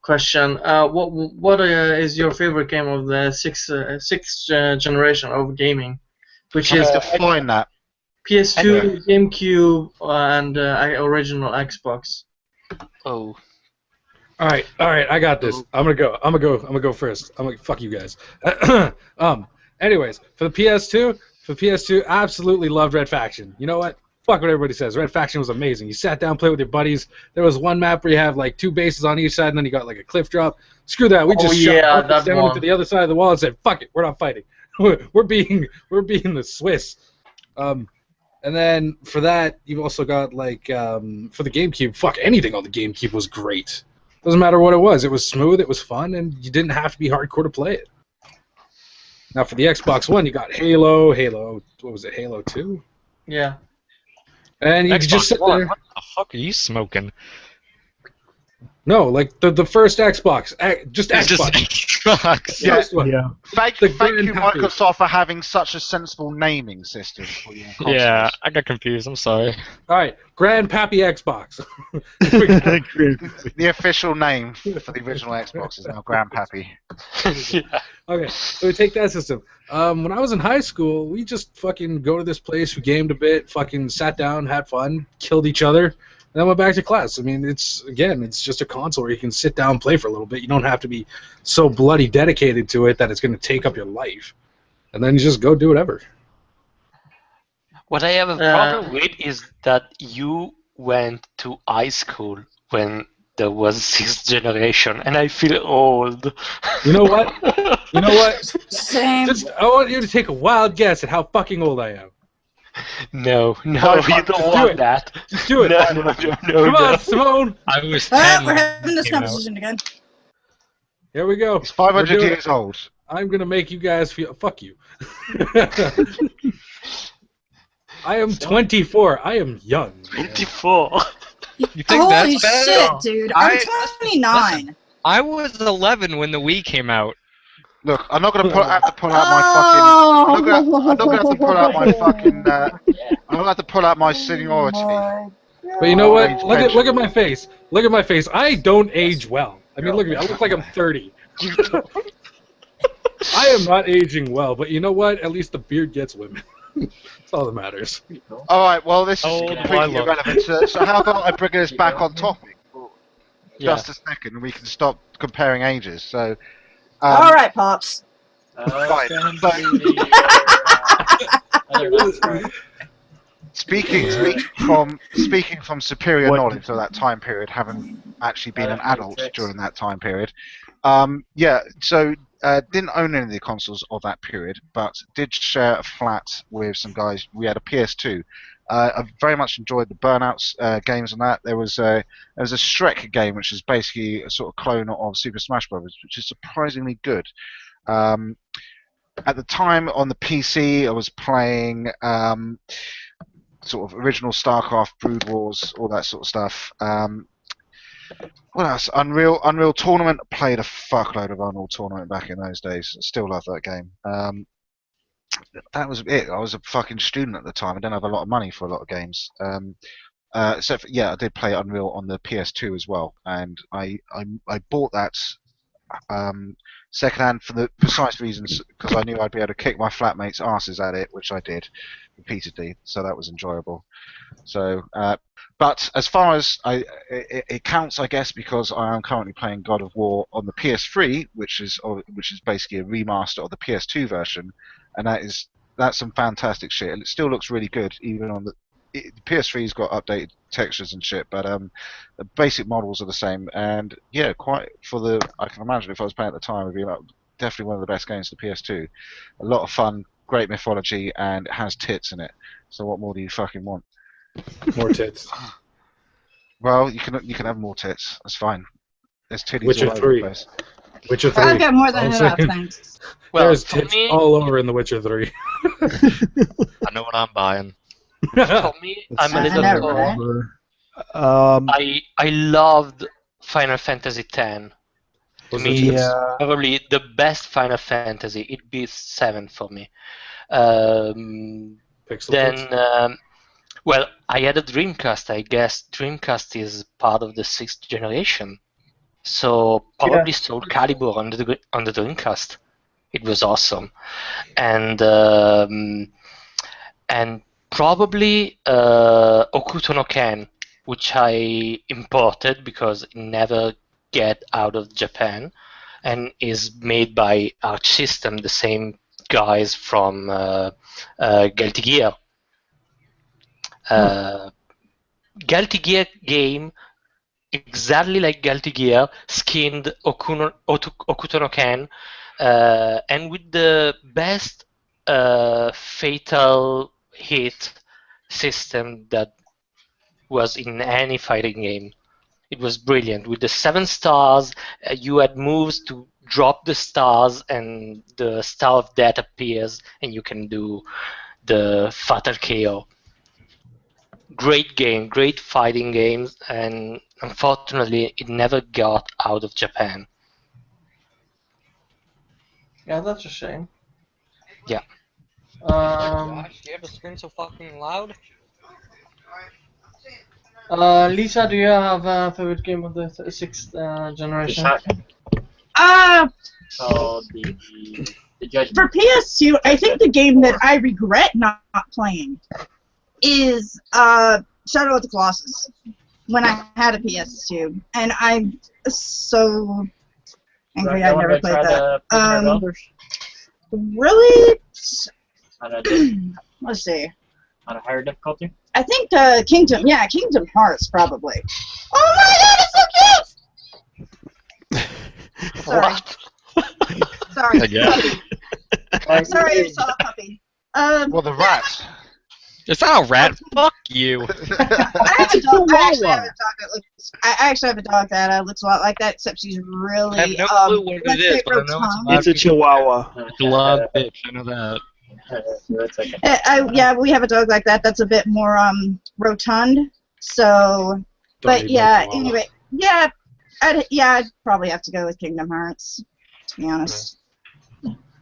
question. What is your favorite game of the sixth generation of gaming? Which is define that. PS2, GameCube, and original Xbox. Oh. All right, I got this. I'm gonna go first. Fuck you guys. Anyways, for the PS2, absolutely loved Red Faction. You know what? Fuck what everybody says. Red Faction was amazing. You sat down, played with your buddies. There was one map where you have like 2 bases on each side, and then you got like a cliff drop. Screw that. We just shot down to the other side of the wall and said, "Fuck it, we're not fighting. we're being the Swiss." And then for that, you've also got like for the GameCube. Fuck, anything on the GameCube was great. Doesn't matter what it was. It was smooth. It was fun, and you didn't have to be hardcore to play it. Now for the Xbox One, you got Halo, what was it, Halo 2? Yeah. And you could just Xbox sit One, there. what the fuck are you smoking? No, like the first Xbox, just It's just Xbox. Xbox. Yeah. First one. Yeah. Thank The you, Grand Happy. Microsoft, for having such a sensible naming system for your consoles. Yeah, I got confused. I'm sorry. All right, Grandpappy Xbox. The official name for the original Xbox is now Grandpappy. Yeah. Okay, so we take that system. When I was in high school, we just fucking go to this place, we gamed a bit, fucking sat down, had fun, killed each other, and then went back to class. I mean, it's just a console where you can sit down and play for a little bit. You don't have to be so bloody dedicated to it that it's going to take up your life. And then you just go do whatever. What I have a problem with is that you went to high school when there was sixth generation, and I feel old. You know what? You know what? Same. I want you to take a wild guess at how fucking old I am. No, you don't do want it. that. Just do it. No. Come on, Simone. I was Ah, 10 we're when having it this came out. conversation again. Here we go. He's 500 We're doing years old. I'm gonna make you guys feel. Fuck you. I am 24. I am young. 24. You think Holy that's bad? shit, dude! I'm I- 29. I was 11 when the Wii came out. Look, I'm not gonna have to pull out my fucking. I'm not gonna have to pull out my fucking. I'm gonna have to pull out my seniority. But you know what? Age Look pension. at my face. Look at my face. I don't age well. I mean, look at me. I look like I'm 30. I am not aging well, but you know what? At least the beard gets women. That's all that matters. All right. Well, this is How old do I completely look? irrelevant. So how about I bring us back on topic? Yeah. Just a second, and we can stop comparing ages. So. All right, pops. Right. Speaking from superior What- knowledge of that time period, having actually been an adult during that time period, didn't own any of the consoles of that period, but did share a flat with some guys. We had a PS2. I very much enjoyed the Burnouts games on that. There was a Shrek game, which is basically a sort of clone of Super Smash Bros., which is surprisingly good. At the time on the PC, I was playing sort of original StarCraft, Brood Wars, all that sort of stuff. What else? Unreal Tournament. Played a fuckload of Unreal Tournament back in those days. Still love that game. That was it. I was a fucking student at the time. I didn't have a lot of money for a lot of games. I did play Unreal on the PS2 as well, and I bought that secondhand for the precise reasons because I knew I'd be able to kick my flatmates' asses at it, which I did repeatedly. So that was enjoyable. So, but as far as it counts, I guess, because I am currently playing God of War on the PS3, which is basically a remaster of the PS2 version, and that's some fantastic shit. And it still looks really good, even on the PS3's got updated textures and shit, but the basic models are the same. And yeah, I can imagine if I was playing at the time, it'd be like definitely one of the best games to the PS2. A lot of fun, great mythology, and it has tits in it. So what more do you fucking want? More tits. Well, you can have more tits. That's fine. There's titties Witcher all over 3. the place. Witcher 3. I've got more than I'm enough, saying. thanks. Well, There's for tits me, all over in The Witcher 3. I know what I'm buying. for me, I'm a I little know, old. right? I loved Final Fantasy X. To Was me, the tits- Yeah. probably the best Final Fantasy. It beats 7 for me. Then, Pixel tits? well, I had a Dreamcast. I guess Dreamcast is part of the 6th generation. So probably Soul Calibur on the Dreamcast. It was awesome, and probably Okuto no Ken, which I imported because it never get out of Japan, and is made by Arch System, the same guys from Guilty Gear. Guilty Gear game, exactly like Guilty Gear, skinned Okuto no Ken, and with the best fatal hit system that was in any fighting game. It was brilliant. With the 7 stars, you had moves to drop the stars and the Star of Death appears and you can do the Fatal KO. Great game, great fighting games, and unfortunately it never got out of Japan. Yeah, that's a shame. Yeah. Josh, do you have the screen so fucking loud? Lisa, do you have a favorite game of the sixth generation? So the judgment. For PS2, I think the game that I regret not playing is Shadow of the Colossus. When I had a PS2, and I'm so angry I never played that. Really? Let's see. On a higher difficulty? I think Kingdom Hearts probably. Oh my god, it's so cute! Sorry. Sorry. Sorry, I saw a puppy. Well, the rat. It's not a rat. Fuck you. I have a dog. I actually have a dog that looks a lot like that, except she's really. I have no clue what it is, but I know it's a Chihuahua. It's a loud bitch. I know that. That's okay. Yeah, we have a dog like that. That's a bit more rotund. So, but yeah. Anyway, yeah, I'd probably have to go with Kingdom Hearts. To be honest.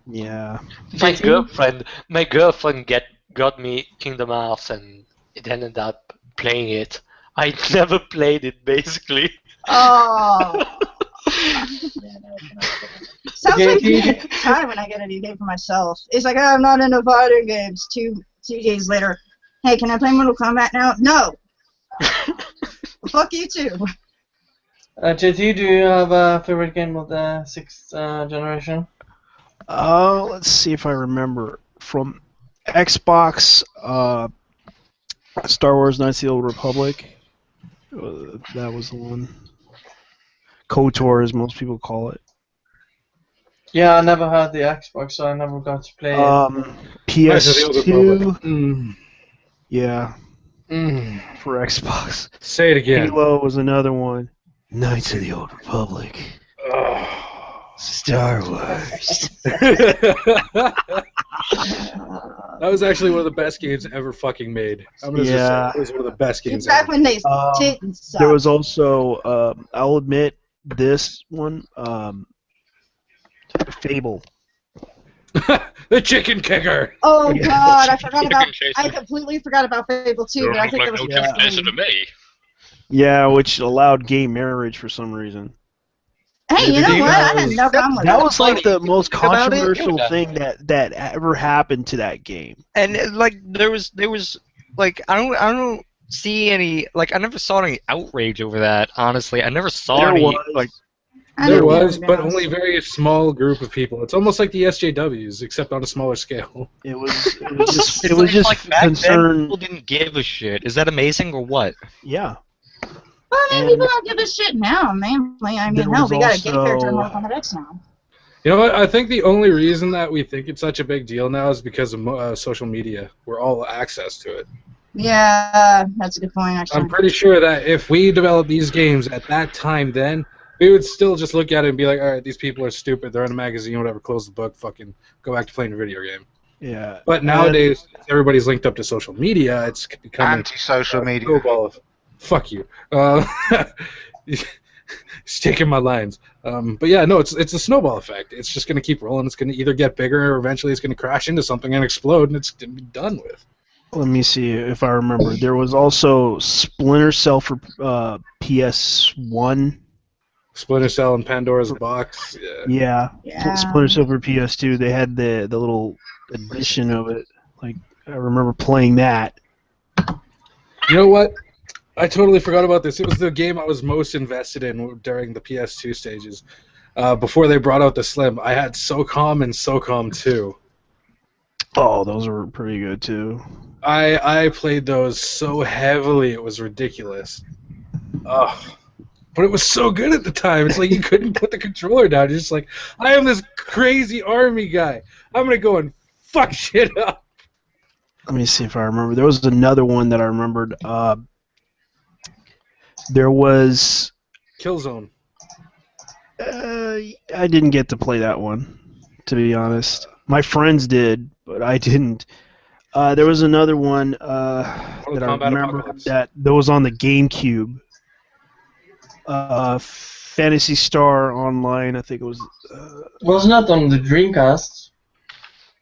Yeah. My girlfriend got me Kingdom Hearts and it ended up playing it. I never played it basically. Oh. Sounds like a time when I get a new game for myself. It's like, I'm not into fighting games. Two days later, hey, can I play Mortal Kombat now? No. Fuck you too. JT, do you have a favorite game of the sixth generation? Let's see if I remember. From Xbox, Star Wars Knights of the Old Republic. That was the one. KOTOR, as most people call it. Yeah, I never had the Xbox, so I never got to play it. PS2. Yeah. For Xbox. Say it again. Halo was another one. Knights of the Old Republic. Star Wars. That was actually one of the best games ever fucking made. I'm gonna just say it was one of the best games Back ever. when they didn't suck. There was also, I'll admit, this one, Fable. The chicken kicker. Oh god, I completely forgot about Fable 2, but I think that was to me. Yeah, which allowed gay marriage for some reason. Hey, you know what? I had no problem with that. That was like the most about it? controversial thing that ever happened to that game. And like there was like I don't see any I never saw any outrage over that. Honestly, I never saw any like. There was, but only a very small group of people. It's almost like the SJWs, except on a smaller scale. It was just like back concern. then, people didn't give a shit. Is that amazing or what? Yeah. Well, I mean, people don't give a shit now, mainly. I mean, hell, we got a gay character in Mortal Kombat X now. You know what? I think the only reason that we think it's such a big deal now is because of social media. We're all access to it. Yeah, that's a good point, actually. I'm pretty sure that if we developed these games at that time then, we would still just look at it and be like, all right, these people are stupid. They're in a magazine, whatever. Close the book. Fucking go back to playing a video game. Yeah. But nowadays, everybody's linked up to social media. It's becoming anti-social media. Fuck you. Sticking my lines. But yeah, no, it's a snowball effect. It's just going to keep rolling. It's going to either get bigger or eventually it's going to crash into something and explode, and it's going to be done with. Let me see if I remember. There was also Splinter Cell for PS1. Splinter Cell and Pandora's Box. Yeah. Splinter Cell for PS2. They had the little edition of it. Like I remember playing that. You know what? I totally forgot about this. It was the game I was most invested in during the PS2 stages. Before they brought out the Slim, I had SOCOM and SOCOM 2. Oh, those were pretty good too. I played those so heavily, it was ridiculous. But it was so good at the time. It's like you couldn't put the controller down. You're just like, I am this crazy army guy. I'm going to go and fuck shit up. Let me see if I remember. There was another one that I remembered. There was... Killzone. I didn't get to play that one, to be honest. My friends did, but I didn't. There was another one that I Combat remember Apocalypse. that was on the GameCube. Fantasy Star Online, I think it was. Was not on the Dreamcast.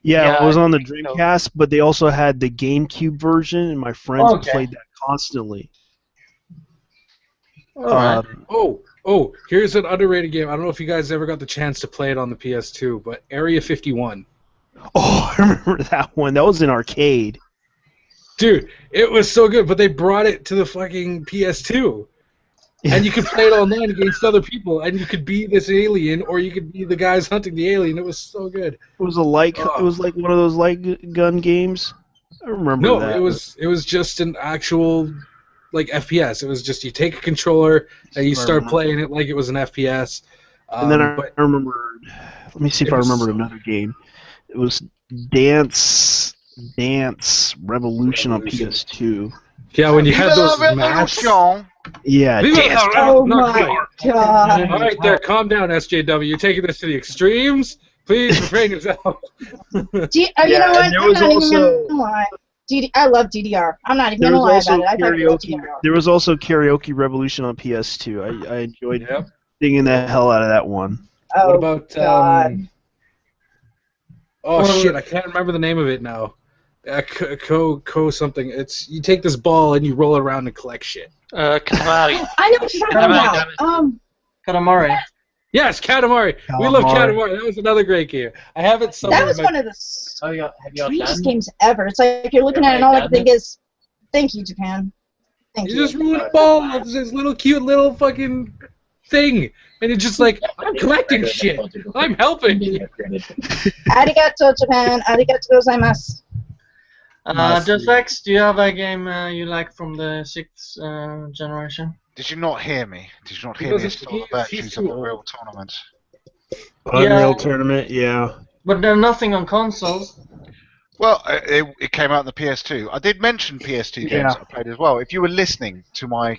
Yeah, Yeah, it was on the I think so. Dreamcast, but they also had the GameCube version, and my friends Okay. played that constantly. Alright. Oh, here's an underrated game. I don't know if you guys ever got the chance to play it on the PS2, but Area 51. Oh, I remember that one. That was an arcade. Dude, it was so good, but they brought it to the fucking PS2. And you could play it online against other people, and you could be this alien, or you could be the guys hunting the alien. It was so good. It was it was like one of those light gun games. I remember No, that. it was just an actual like FPS. It was just you take a controller and you start playing it like it was an FPS. And then I but remembered. Let me see if I remembered another game. It was Dance Revolution on PS2. yeah, when you had those Viva la maps. Revolution! Yeah, Viva Dance. la Oh not my quite. god. All right, there, calm down, SJW. You're taking this to the extremes. Please refrain yourself. You know Yeah, what? and there I'm was not also- even gonna lie. I love DDR. I'm not even There gonna was lie also about it. I fucking love karaoke. DDR. There was also Karaoke Revolution on PS2. I enjoyed Yep. singing the hell out of that one. Oh, What about God. Oh Well- shit! I can't remember the name of it now. Co something. It's you take this ball and you roll it around and collect shit. Katamari. I know what you're talking about. Katamari. Yes, Katamari. We love Katamari. That was another great game. I have it somewhere. That was in my... one of the Oh, have you all strangest done? games ever. It's like you're looking at it and all I can think is, thank you, Japan. Thank You you. just roll a ball. It's this little cute little fucking thing, and you're just like, I'm collecting shit. I'm helping. Arigato, Japan. Arigato gozaimasu. Just X, do you have a game you like from the 6th generation? Did you not hear me? Did you not hear me? It's all the virtues of the real tournament. Unreal Tournament, yeah. But there's nothing on consoles. Well, it came out on the PS2. I did mention PS2 games I played as well. If you were listening to my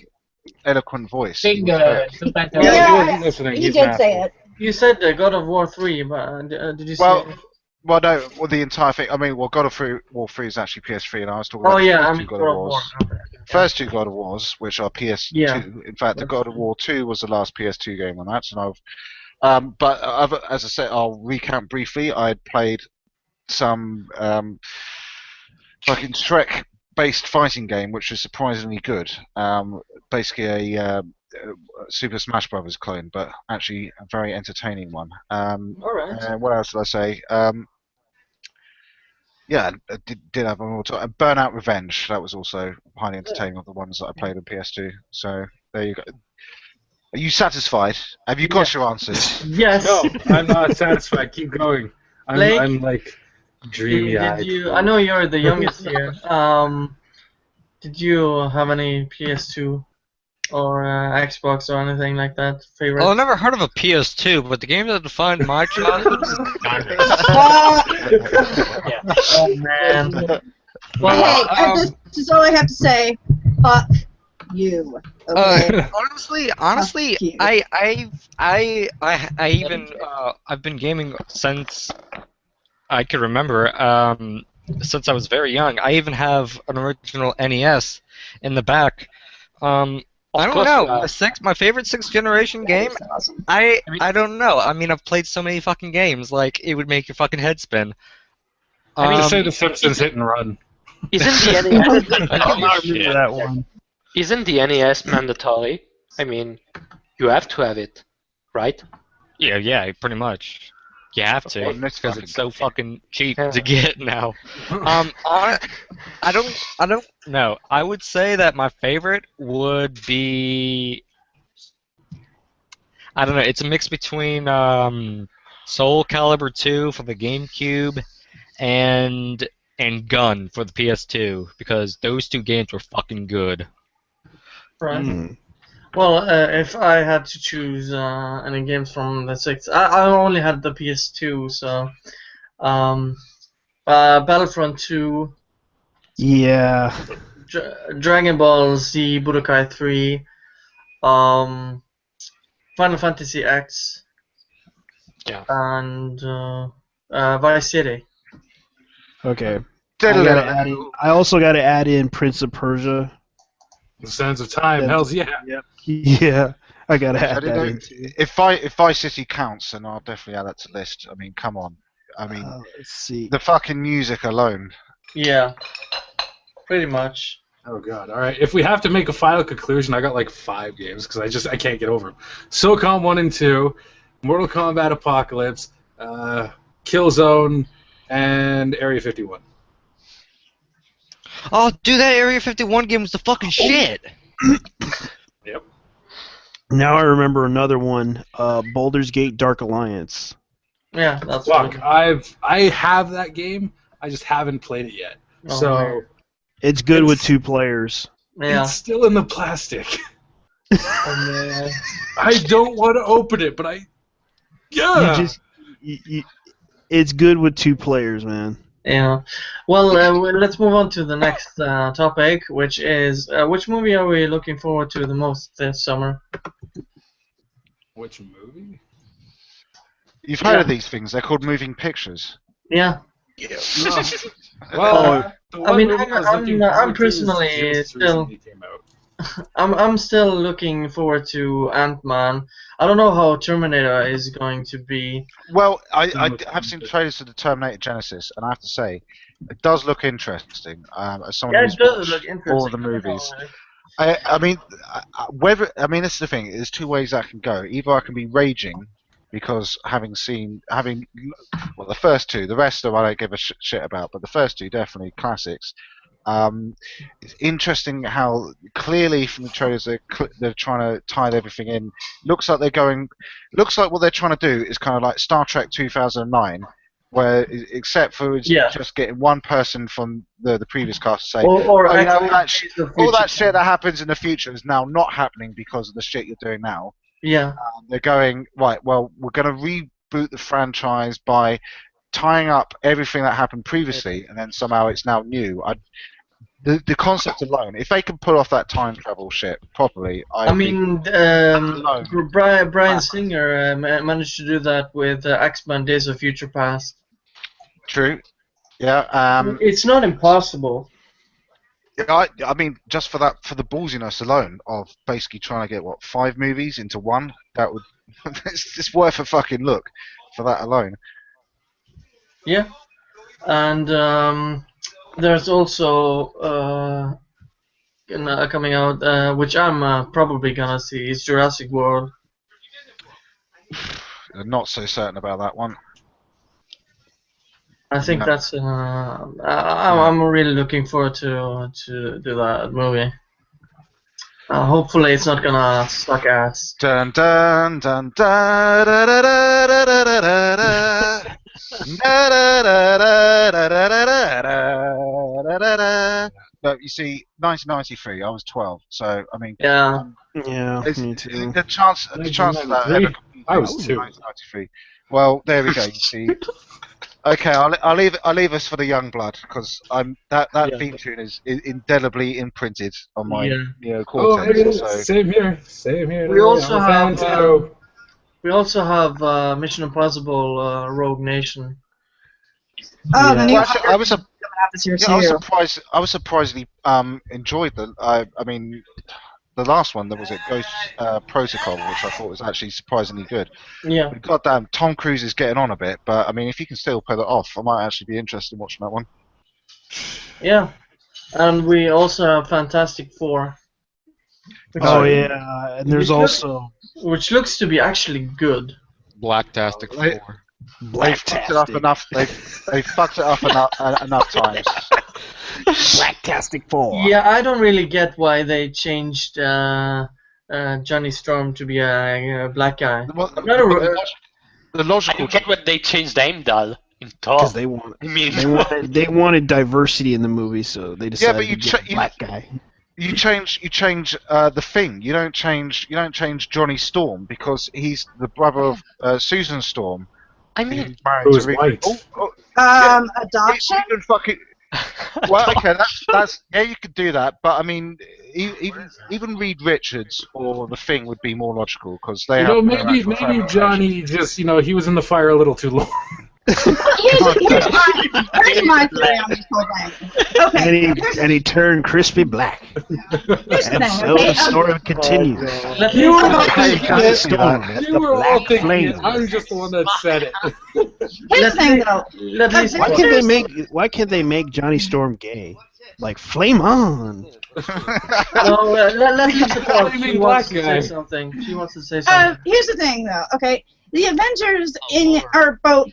eloquent voice, you would have heard. Yeah, he wasn't listening. He He's did an say asshole. it. You said God of War 3, but did you say... Well, no, the entire thing. I mean, God of War 3 is actually PS3, and I was talking Oh about yeah, the I first mean two God God of of War. Wars. Okay. First two God of Wars, which are PS2. Yeah. In fact, the God of War 2 was the last PS2 game on that, and as I said, I'll recount briefly. I played some fucking Shrek-based fighting game, which was surprisingly good. Basically a Super Smash Brothers clone, but actually a very entertaining one. Alright. What else did I say? Yeah, I did have one more time. Burnout Revenge. That was also highly entertaining of the ones that I played on PS2. So there you go. Are you satisfied? Have you got your answers? Yes. No, I'm not satisfied. Keep going. Blake? I'm like dreamy-eyed. Did you? I know you're the youngest here. Did you have any PS2 or Xbox or anything like that? Favorite? Well, I never heard of a PS2, but the game that defined my childhood was Oh man. Hey, this is all I have to say. Fuck you. Okay? honestly, you. I've been gaming since I could remember. Since I was very young, I even have an original NES in the back. I don't know. My favorite 6th generation game. Awesome. I don't know. I mean, I've played so many fucking games. Like it would make your fucking head spin. Just say The Simpsons Hit and Run. Isn't the NES that one. isn't the NES mandatory? I mean, you have to have it, right? Yeah, pretty much. You have to, Well, next because fucking it's so game. fucking cheap to get now. I don't know. I would say that my favorite would be, I don't know. It's a mix between Soul Calibur 2 for the GameCube and Gun for the PS2, because those two games were fucking good. Right. Well, if I had to choose any games from the 6th, I only had the PS2, so Battlefront 2, Yeah. Dragon Ball Z, Budokai 3, Final Fantasy X, Yeah. and Vice City. Okay. I also got to add in Prince of Persia. The Sands of Time. Hell's yeah. Yep. Yeah, I got to I add don't that know, in too. if Vice City counts, then I'll definitely add that to the list. I mean, come on. I mean, Let's see. the fucking music alone. Yeah, pretty much. Oh god! All right, if we have to make a final conclusion, I got like 5 games because I can't get over them. SOCOM 1 and 2, Mortal Kombat Apocalypse, Killzone, and Area 51. Oh, dude, that Area 51 game was the fucking shit. Yep. Now I remember another one, Baldur's Gate Dark Alliance. Yeah, that's Fuck, good. I have that game. I just haven't played it yet. Oh, So man. It's good with 2 players. Yeah. it's still in the plastic. Oh, man. I don't want to open it, but It's good with 2 players, man. Yeah. Well, let's move on to the next topic, which is which movie are we looking forward to the most this summer? Which movie? You've heard of these things? They're called moving pictures. Yeah. Well, I mean, I'm personally still. I'm still looking forward to Ant-Man. I don't know how Terminator is going to be. Well, I have seen trailers for the Terminator Genesis, and I have to say, it does look interesting. As someone who's watched all the movies, I mean, this is the thing. There's 2 ways that can go. Either I can be raging because having the first 2, the rest of I don't give a shit about, but the first 2 definitely classics. It's interesting how clearly from the trailers they're trying to tie everything in. Looks like what they're trying to do is kind of like Star Trek 2009, where except for just getting one person from the previous cast to say, all that shit that happens in the future is now not happening because of the shit you're doing now. Yeah. They're going, right, well, we're going to reboot the franchise by tying up everything that happened previously, and then somehow it's now new. The concept alone, if they can pull off that time travel shit properly, Bryan Singer managed to do that with X-Men: Days of Future Past. True. Yeah. It's not impossible. I mean, just for the ballsiness alone of basically trying to get 5 movies into one, that would it's worth a fucking look for that alone. Yeah, and there's also coming out, which I'm probably gonna see, is Jurassic World. I'm not so certain about that one. I think that's. I'm really looking forward to do that movie. Hopefully, it's not gonna suck ass. Dun dun dun dun da da da da da da da da. No, you see, 1993. I was 12, so I mean. Yeah. Me too. The chance of that. I was 2. 1993. Well, there we go. You see. Okay, I'll leave us for the young blood because that theme tune is indelibly imprinted on my cortex. Same here. We also have Mission Impossible Rogue Nation. Oh, the new I was coming out this year too. I was surprisingly enjoyed the. I mean, the last one, was Ghost Protocol, which I thought was actually surprisingly good. Yeah. But goddamn, Tom Cruise is getting on a bit, but I mean, if he can still pull it off, I might actually be interested in watching that one. Yeah, and we also have Fantastic Four. And there's which looks to be actually good. Blacktastic 4. They fucked it up enough. They fucked it up enough times. Blacktastic 4. Yeah, I don't really get why they changed Johnny Storm to be a black guy. The logical. I get when they changed Heimdall in Thor. Because they wanted diversity in the movie, so they decided to get a black guy. You change the Thing. You don't change Johnny Storm because he's the brother of Susan Storm. I mean, who's white. Adoption. Well, okay, that's yeah, you could do that, but I mean, even Reed Richards or The Thing would be more logical because they You have know, no maybe actual maybe Johnny just he was in the fire a little too long. Here's my theory on this whole thing. Okay. And he turned crispy black. Here's the And thing, so okay? the story continues. You were all Johnny thinking Storm, it. that's You the were all black thinking flame. it. I'm just the one that said it. Here's the thing, though. Why can't they make Johnny Storm gay? Like flame on. No, let Lisa talk. She Flaming wants to black say guy. something. She wants to say something. Here's the thing, though. Okay, the Avengers are both.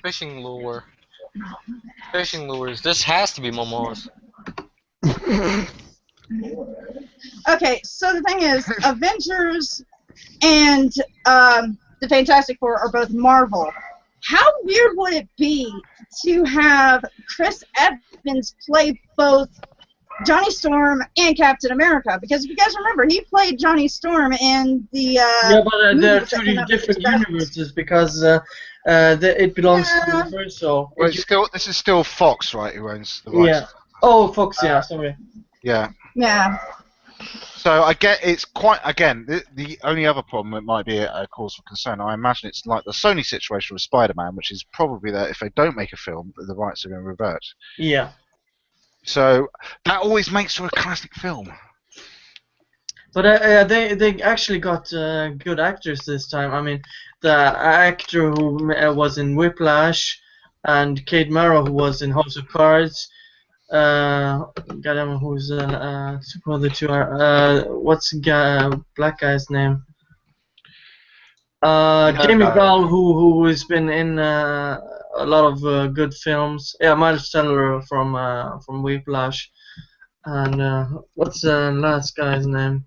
Fishing lure. Fishing lures. This has to be Momo's. Okay, so the thing is, Avengers and the Fantastic Four are both Marvel. How weird would it be to have Chris Evans play both Johnny Storm and Captain America? Because if you guys remember, he played Johnny Storm in the Yeah, but they're movies that two came out different in the 2000s. universes because it belongs to the first. So Well, this is still Fox, right? Who owns the rights? yeah. Oh, Fox. Yeah, sorry. Yeah. Yeah. So I get it's quite again the only other problem it might be a cause for concern. I imagine it's like the Sony situation with Spider-Man, which is probably that if they don't make a film, the rights are going to revert. Yeah. So that always makes for a classic film. But they actually got good actors this time. I mean, the actor who was in Whiplash, and Kate Mara who was in House of Cards. Goddamn, who's super the two are what's the black guy's name? Jamie Bell, who has been in a lot of good films. Yeah, Miles Teller from Whiplash, and what's the last guy's name?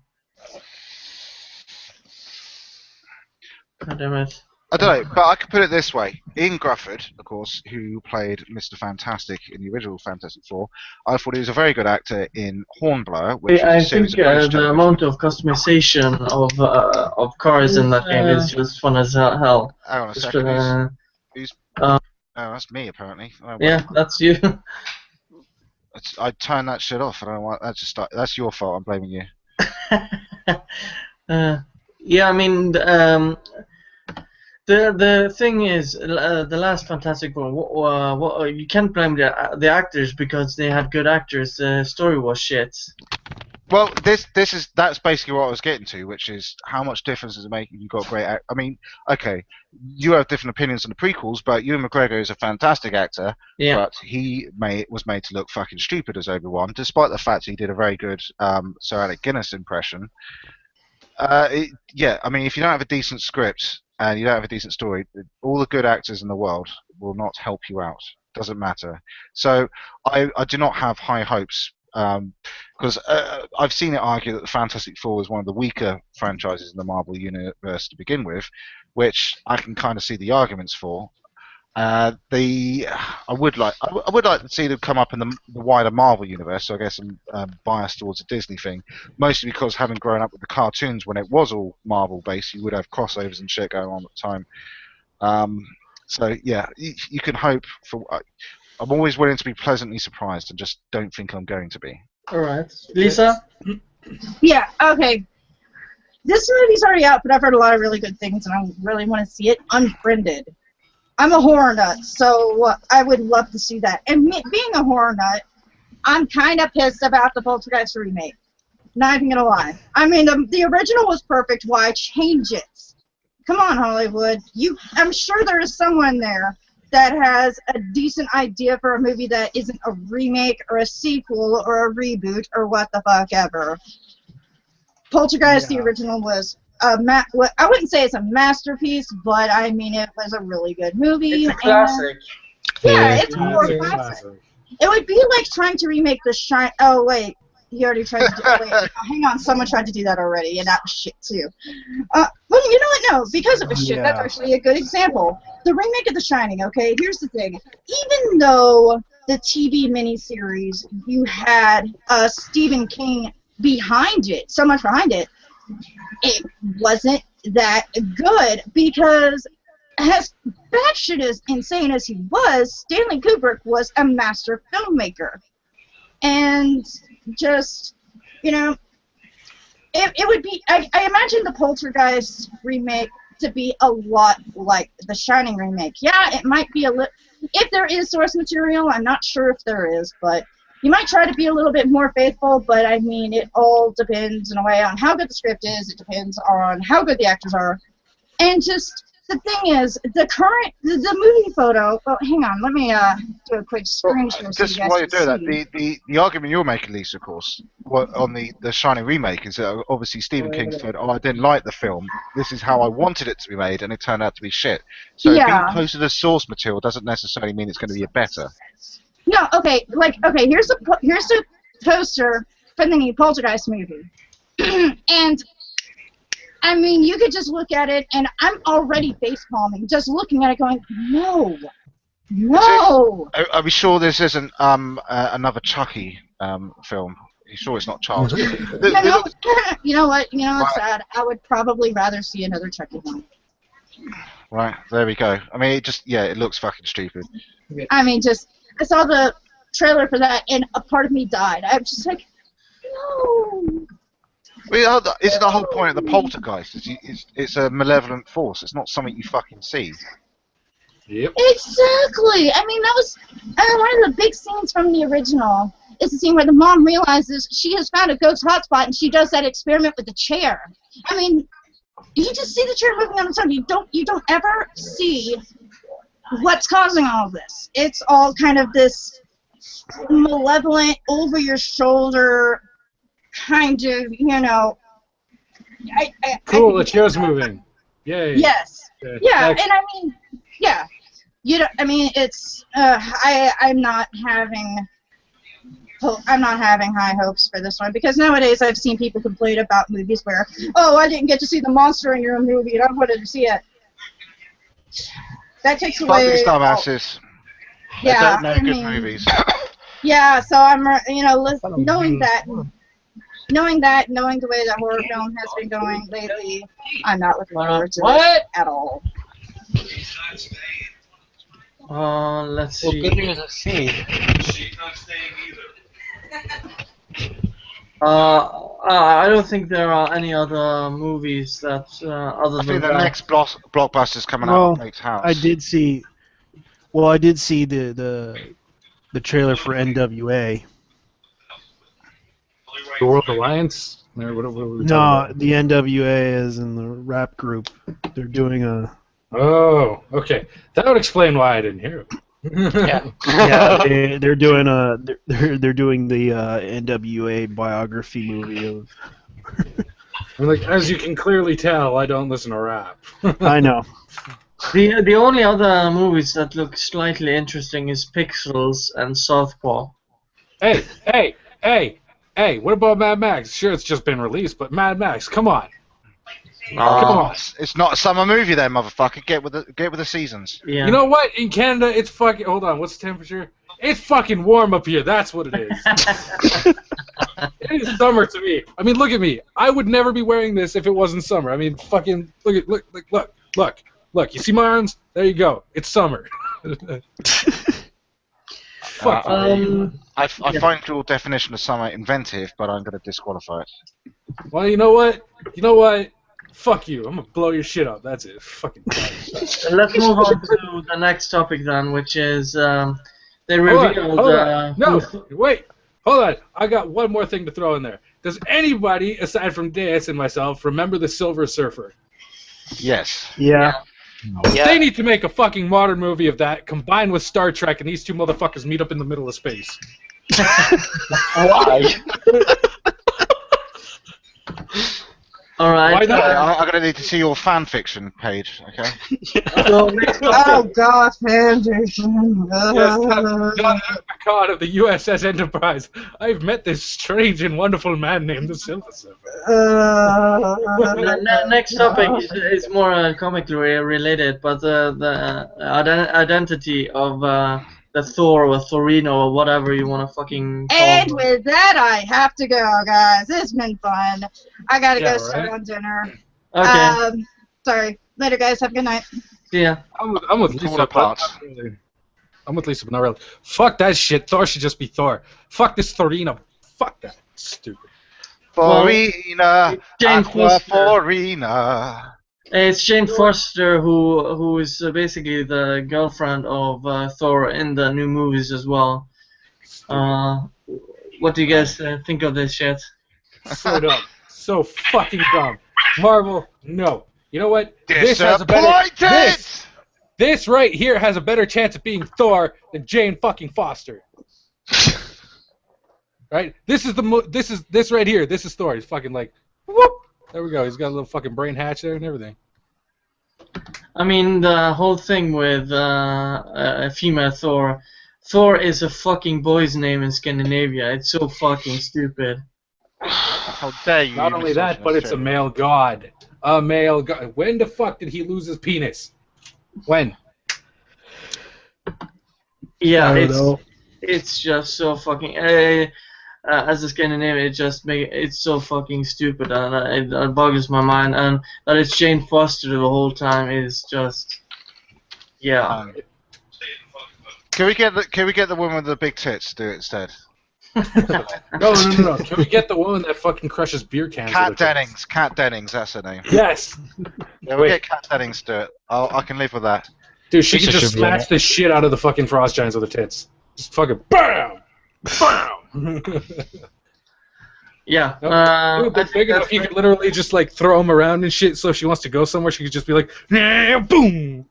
God damn it. I don't know, but I could put it this way. Ian Grufford, of course, who played Mr. Fantastic in the original Fantastic Four, I thought he was a very good actor in Hornblower, which I is a think series of British the television. amount of customization of cars in that game is just fun as hell. Hang on a Just, second. Oh, that's me apparently. Oh, yeah, that's you. I turned that shit off. I don't know why. That's your fault. I'm blaming you. Yeah, I mean, the thing is, the last Fantastic Four. You can't blame the actors because they had good actors. The story was shit. Well, that's basically what I was getting to, which is how much difference does it make if you've got great I mean, okay, you have different opinions on the prequels, but Ewan McGregor is a fantastic actor, yeah. But he was made to look fucking stupid as Obi-Wan, despite the fact he did a very good Sir Alec Guinness impression. Yeah, I mean, if you don't have a decent script and you don't have a decent story, all the good actors in the world will not help you out. Doesn't matter. So I do not have high hopes. Because I've seen it argued that the Fantastic Four is one of the weaker franchises in the Marvel universe to begin with, which I can kind of see the arguments for. I would like to see them come up in the wider Marvel universe. So I guess I'm biased towards a Disney thing, mostly because having grown up with the cartoons when it was all Marvel based, you would have crossovers and shit going on at the time. So yeah, you can hope for. I'm always willing to be pleasantly surprised, and just don't think I'm going to be. All right, Lisa. Yeah. Okay. This movie's already out, but I've heard a lot of really good things, and I really want to see it. Unfriended. I'm a horror nut, so I would love to see that. And being a horror nut, I'm kind of pissed about the Poltergeist remake. Not even gonna lie. I mean, the original was perfect. Why change it? Come on, Hollywood. I'm sure there is someone there that has a decent idea for a movie that isn't a remake or a sequel or a reboot or what the fuck ever. Poltergeist, the original, was I wouldn't say it's a masterpiece, but I mean it was a really good movie. It's a classic. Yeah, it's a horror classic. It would be like trying to remake The Shine. Oh wait, he already tried to do it. Wait, hang on, someone tried to do that already, and that was shit too. Well, you know what? No, because it was shit. That's actually a good example. The remake of The Shining. Okay, here's the thing. Even though the TV miniseries you had Stephen King behind it, so much behind it, it wasn't that good because as batshit as insane as he was, Stanley Kubrick was a master filmmaker. And just, you know, it would be, I imagine the Poltergeist remake to be a lot like the Shining remake. Yeah, it might be a little, if there is source material, I'm not sure if there is, but you might try to be a little bit more faithful, but I mean, it all depends in a way on how good the script is, it depends on how good the actors are, and just, the thing is, the movie photo, well, hang on, let me do a quick screen share so Just you guys while you're can doing see. that, the argument you're making, Lisa, of course, on the Shining remake is that obviously Stephen King said, "Oh, I didn't like the film. This is how I wanted it to be made, and it turned out to be shit." So being Yeah. close to the source material doesn't necessarily mean it's going to be a better. No, okay, here's the poster for the new Poltergeist movie. And I mean, you could just look at it, and I'm already facepalming just looking at it, going, no. Are we sure this isn't another Chucky film? Are you sure it's not Charles? You know what? You know what's sad? I would probably rather see another Chucky one. Right, there we go. I mean, it looks fucking stupid. I mean, I saw the trailer for that, and a part of me died. I was just like, no. Well, isn't the whole point of the Poltergeist? It's a malevolent force. It's not something you fucking see. Yep. Exactly. I mean, one of the big scenes from the original is the scene where the mom realizes she has found a ghost hotspot, and she does that experiment with the chair. I mean, you just see the chair moving on its own. You don't ever see what's causing all of this. It's all kind of this malevolent, over your shoulder kind of, you know. Cool, the chair's moving. Yay. Yes. Yeah, and I mean, yeah. You know, I mean, it's. I'm not having high hopes for this one, because nowadays I've seen people complain about movies where, oh, I didn't get to see the monster in your movie, and I wanted to see it. That takes away. Fuck these dumbasses. Yeah, They don't know good movies. Yeah, so I'm, you know, knowing the way that horror film has been going lately, I'm not looking forward to it at all. Let's see. Good news I see. I don't think there are any other movies that other I than think the that. next blockbuster's coming out next house. I did see the trailer for NWA. The World Alliance? Or what are we talking No, about? the NWA is in the rap group. They're doing a. Oh, okay. That would explain why I didn't hear it. Yeah, they're doing the NWA biography movie of. I'm like, as you can clearly tell, I don't listen to rap. I know. The only other movies that look slightly interesting is Pixels and Southpaw. Hey! What about Mad Max? Sure, it's just been released, but Mad Max, come on. Come on. It's not a summer movie, then, motherfucker. Get with the seasons. Yeah. You know what? In Canada, it's fucking. Hold on, what's the temperature? It's fucking warm up here. That's what it is. It is summer to me. I mean, look at me. I would never be wearing this if it wasn't summer. I mean, fucking look. You see my arms? There you go. It's summer. Fuck. I find your definition of summer inventive, but I'm going to disqualify it. Well, you know what? Fuck you. I'm gonna blow your shit up. That's it. Fucking. Let's move on to the next topic then, which is they revealed. Hold on. No, wait. Hold on. I got one more thing to throw in there. Does anybody, aside from Deus and myself, remember the Silver Surfer? Yes. Yeah. They need to make a fucking modern movie of that, combined with Star Trek, and these two motherfuckers meet up in the middle of space. Why? All right. I'm going to need to see your fan fiction page, okay? Oh God, fanfiction. John Picard of the USS Enterprise. I've met this strange and wonderful man named the Silver Surfer. Next topic is more comically related, but the identity of the Thor or Thorina or whatever you want to fucking call And him. with that, I have to go, guys. It's been fun. I gotta go Yeah, start right? on dinner. Okay. Sorry. Later, guys. Have a good night. Yeah. I'm with Lisa, but apart. not really. I'm with Lisa, but not really. Fuck that shit. Thor should just be Thor. Fuck this Thorina. Fuck that. Stupid. Thorina, Jane Aqua Foster. Thorina. It's Jane Foster who is basically the girlfriend of Thor in the new movies as well. What do you guys think of this shit? So dumb. So fucking dumb. Marvel, no. You know what? This has a better. This right here has a better chance of being Thor than Jane fucking Foster. Right? This is this right here. This is Thor. He's fucking like, whoop. There we go. He's got a little fucking brain hatch there and everything. I mean, the whole thing with a female Thor. Thor is a fucking boy's name in Scandinavia. It's so fucking stupid. How dare you? Not only that, but it's a male god. A male god. When the fuck did he lose his penis? When? Yeah, I don't know. it's just so fucking. As a Scandinavian, it's so fucking stupid, and it boggles my mind. And that it's Jane Foster the whole time is just, yeah. Can we get the woman with the big tits to do it instead? No. Can we get the woman that fucking crushes beer cans? Kat Dennings, that's her name. Yes. Yeah, we'll get Kat Dennings to do it. I can live with that. Dude, she can just smash the shit out of the fucking frost giants with her tits. Just fucking BAM! BAM! Yeah. They're big enough you could literally just like throw them around and shit, so if she wants to go somewhere, she could just be like, nah, boom!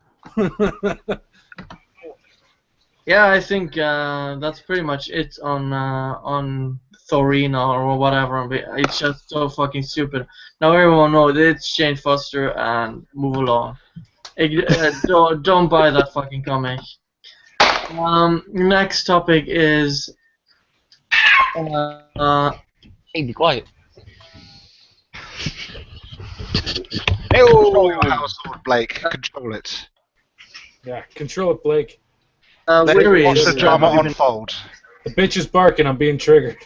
Yeah, I think that's pretty much it on Thorina or whatever. It's just so fucking stupid. Now everyone knows it's Jane Foster and move along. Don't buy that fucking comic. Next topic is. Hey, be quiet. Control your household, Blake. Control it. Yeah, control it, Blake. Watch the drama unfold. The bitch is barking, I'm being triggered.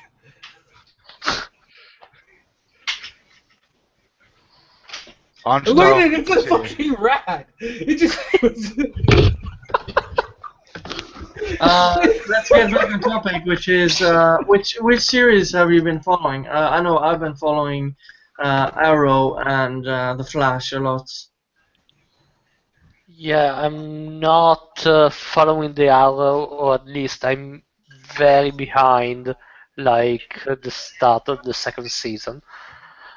Look at it, it's a fucking rat! It just... Let's get back on topic, which is which series have you been following? I know I've been following Arrow and The Flash a lot. Yeah, I'm not following the Arrow, or at least I'm very behind, like the start of the second season.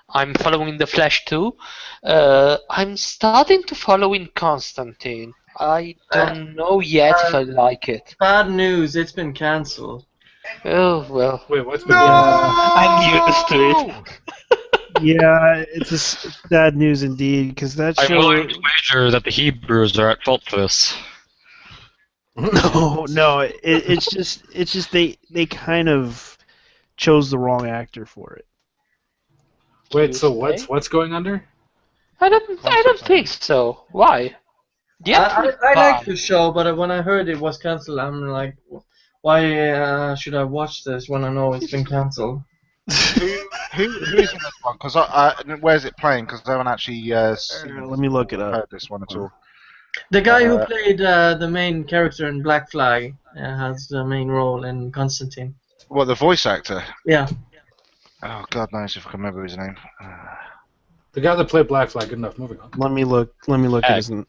I'm following The Flash too. I'm starting to follow in Constantine. I don't know yet if I like it. Bad news, it's been cancelled. Oh, well. Wait, what's been I'm used to it. Yeah, it's sad news indeed, because that I'm show... willing to wager that the Hebrews are at fault for this. No, it's just they kind of chose the wrong actor for it. Wait, so what's going under? I don't think so. Why? I like the show, but when I heard it was cancelled, I'm like, why should I watch this when I know it's been cancelled? Who's in this one? Because where's it playing? Because I haven't actually let me look it up. heard this one at all. The guy who played the main character in Black Flag has the main role in Constantine. What, the voice actor? Yeah. Oh, God knows if I can remember his name. The guy that played Black Flag. Good enough. Moving on. Let me look at his name.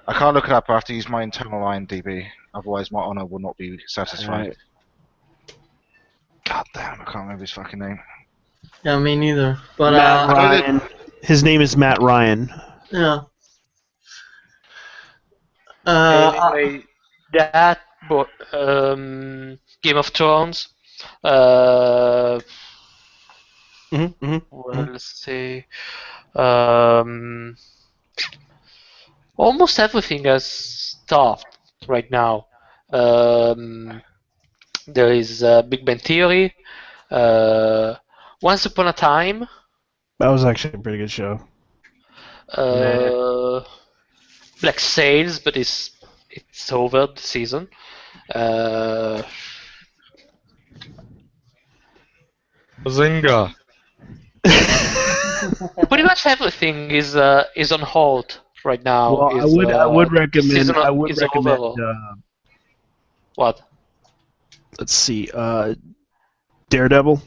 I can't look it up. I have to use my internal IMDb. Otherwise, my honor will not be satisfied. Right. God damn, I can't remember his fucking name. Yeah, me neither. But Matt Ryan. His name is Matt Ryan. Yeah. Anyway, that book, Game of Thrones. Well, let's see. Almost everything has stopped right now. There is Big Bang Theory. Once Upon a Time. That was actually a pretty good show. Black Sails, but it's over the season. Bazinga! Pretty much everything is on hold right now. Well, I would recommend Is over. What? Let's see, Daredevil.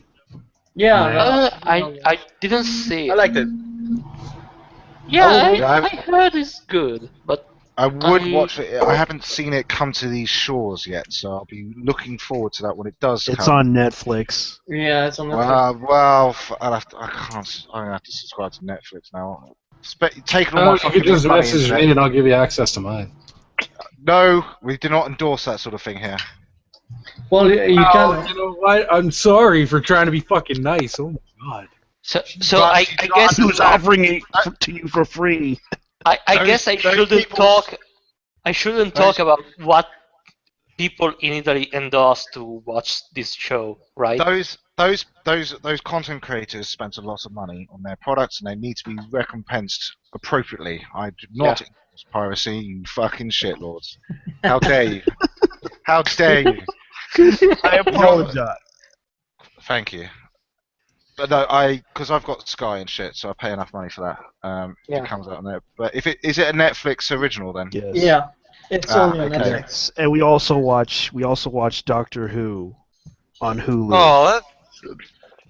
Yeah, I didn't see it. I liked it. Yeah, Yeah, I heard it's good, but I would watch it. I haven't seen it come to these shores yet, so I'll be looking forward to that when it does It's come. on Netflix. Yeah, it's on Netflix. I can't. I'm gonna have to subscribe to Netflix now. Taking all my You fucking can just money message into me it. and I'll give you access to mine. No, we do not endorse that sort of thing here. Well, you can. You know what? I'm sorry for trying to be fucking nice. Oh my god. So I guess Who's offering it to you for free? I guess I shouldn't talk. I shouldn't talk about what people in Italy endorse to watch this show, right? Those content creators spent a lot of money on their products, and they need to be recompensed appropriately. I do not endorse piracy, you fucking shitlords. How dare you? How dare you? I apologize. Thank you. But no, because I've got Sky and shit, so I pay enough money for that. It comes out on there. But is it a Netflix original then? Yes. Yeah, it's only on Netflix. Yes. And we also watch Doctor Who on Hulu. Oh,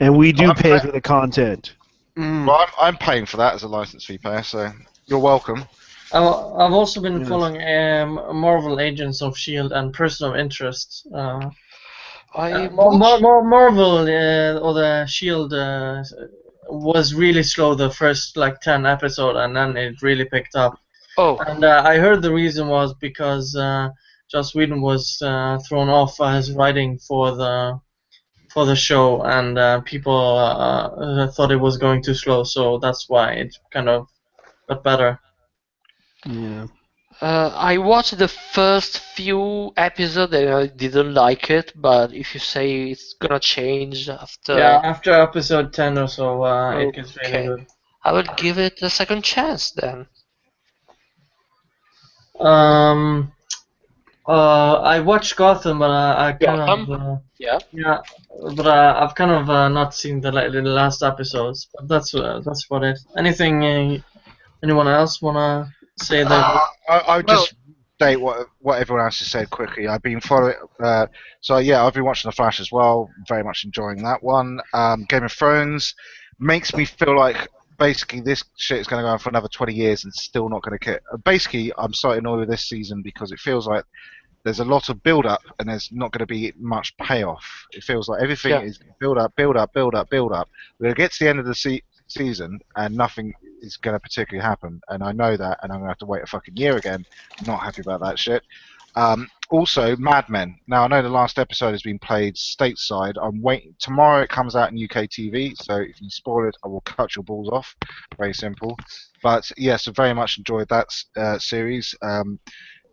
and we do pay for the content. Well, I'm paying for that as a license fee payer, so you're welcome. I've also been following Marvel Agents of S.H.I.E.L.D. and Person of Interest. Marvel or the S.H.I.E.L.D. Was really slow the first like 10 episodes, and then it really picked up. Oh. And I heard the reason was because Joss Whedon was thrown off his writing for the show, and people thought it was going too slow, so that's why it kind of got better. Yeah. I watched the first few episodes and I didn't like it, but if you say it's gonna change after... Yeah, after episode 10 or so, it gets really good. I will give it a second chance then. I watched Gotham, but I kind of but I've kind of not seen the last episodes. But that's what it. Anything anyone else wanna say that? I would just state what everyone else has said quickly. I've been following. So yeah, I've been watching The Flash as well. Very much enjoying that one. Game of Thrones makes me feel like basically this shit is going to go on for another 20 years and still not going to get. Basically, I'm starting over this season because it feels like there's a lot of build up and there's not going to be much payoff. It feels like everything is build up, build up, build up, build up. We're going to get to the end of the season and nothing is going to particularly happen, and I know that, and I'm going to have to wait a fucking year again. Not happy about that shit. Also, Mad Men. Now I know the last episode has been played stateside. I'm waiting. Tomorrow it comes out in UK TV, so if you spoil it, I will cut your balls off. Very simple. But yes, I very much enjoyed that series.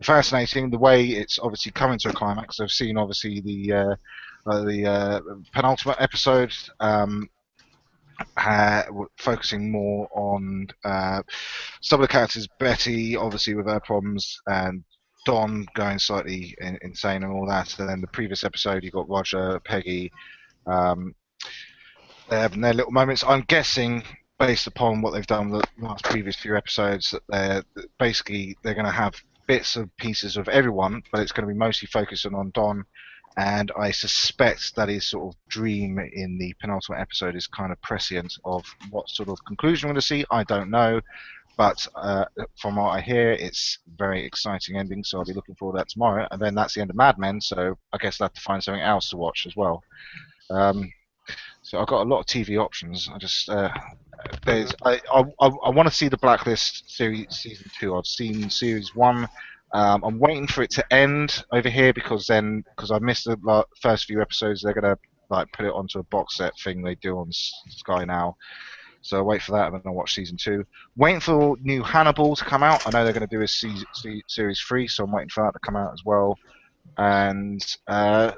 Fascinating the way it's obviously coming to a climax. I've seen obviously the penultimate episode. Focusing more on some of the characters, Betty obviously with her problems and Don going slightly insane and all that, and then the previous episode you got Roger, Peggy, they're having their little moments. I'm guessing based upon what they've done the last previous few episodes that they're going to have bits and pieces of everyone, but it's going to be mostly focusing on Don. And I suspect that his sort of dream in the penultimate episode is kind of prescient of what sort of conclusion we're going to see. I don't know, but from what I hear, it's a very exciting ending, so I'll be looking forward to that tomorrow. And then that's the end of Mad Men, so I guess I'll have to find something else to watch as well. So I've got a lot of TV options. I just I want to see the Blacklist series season 2. I've seen series 1. I'm waiting for it to end over here because I missed the first few episodes, they're gonna like put it onto a box set thing they do on Sky now. So I'll wait for that and then I'll watch season 2. Waiting for new Hannibal to come out. I know they're going to do a series 3, so I'm waiting for that to come out as well. And I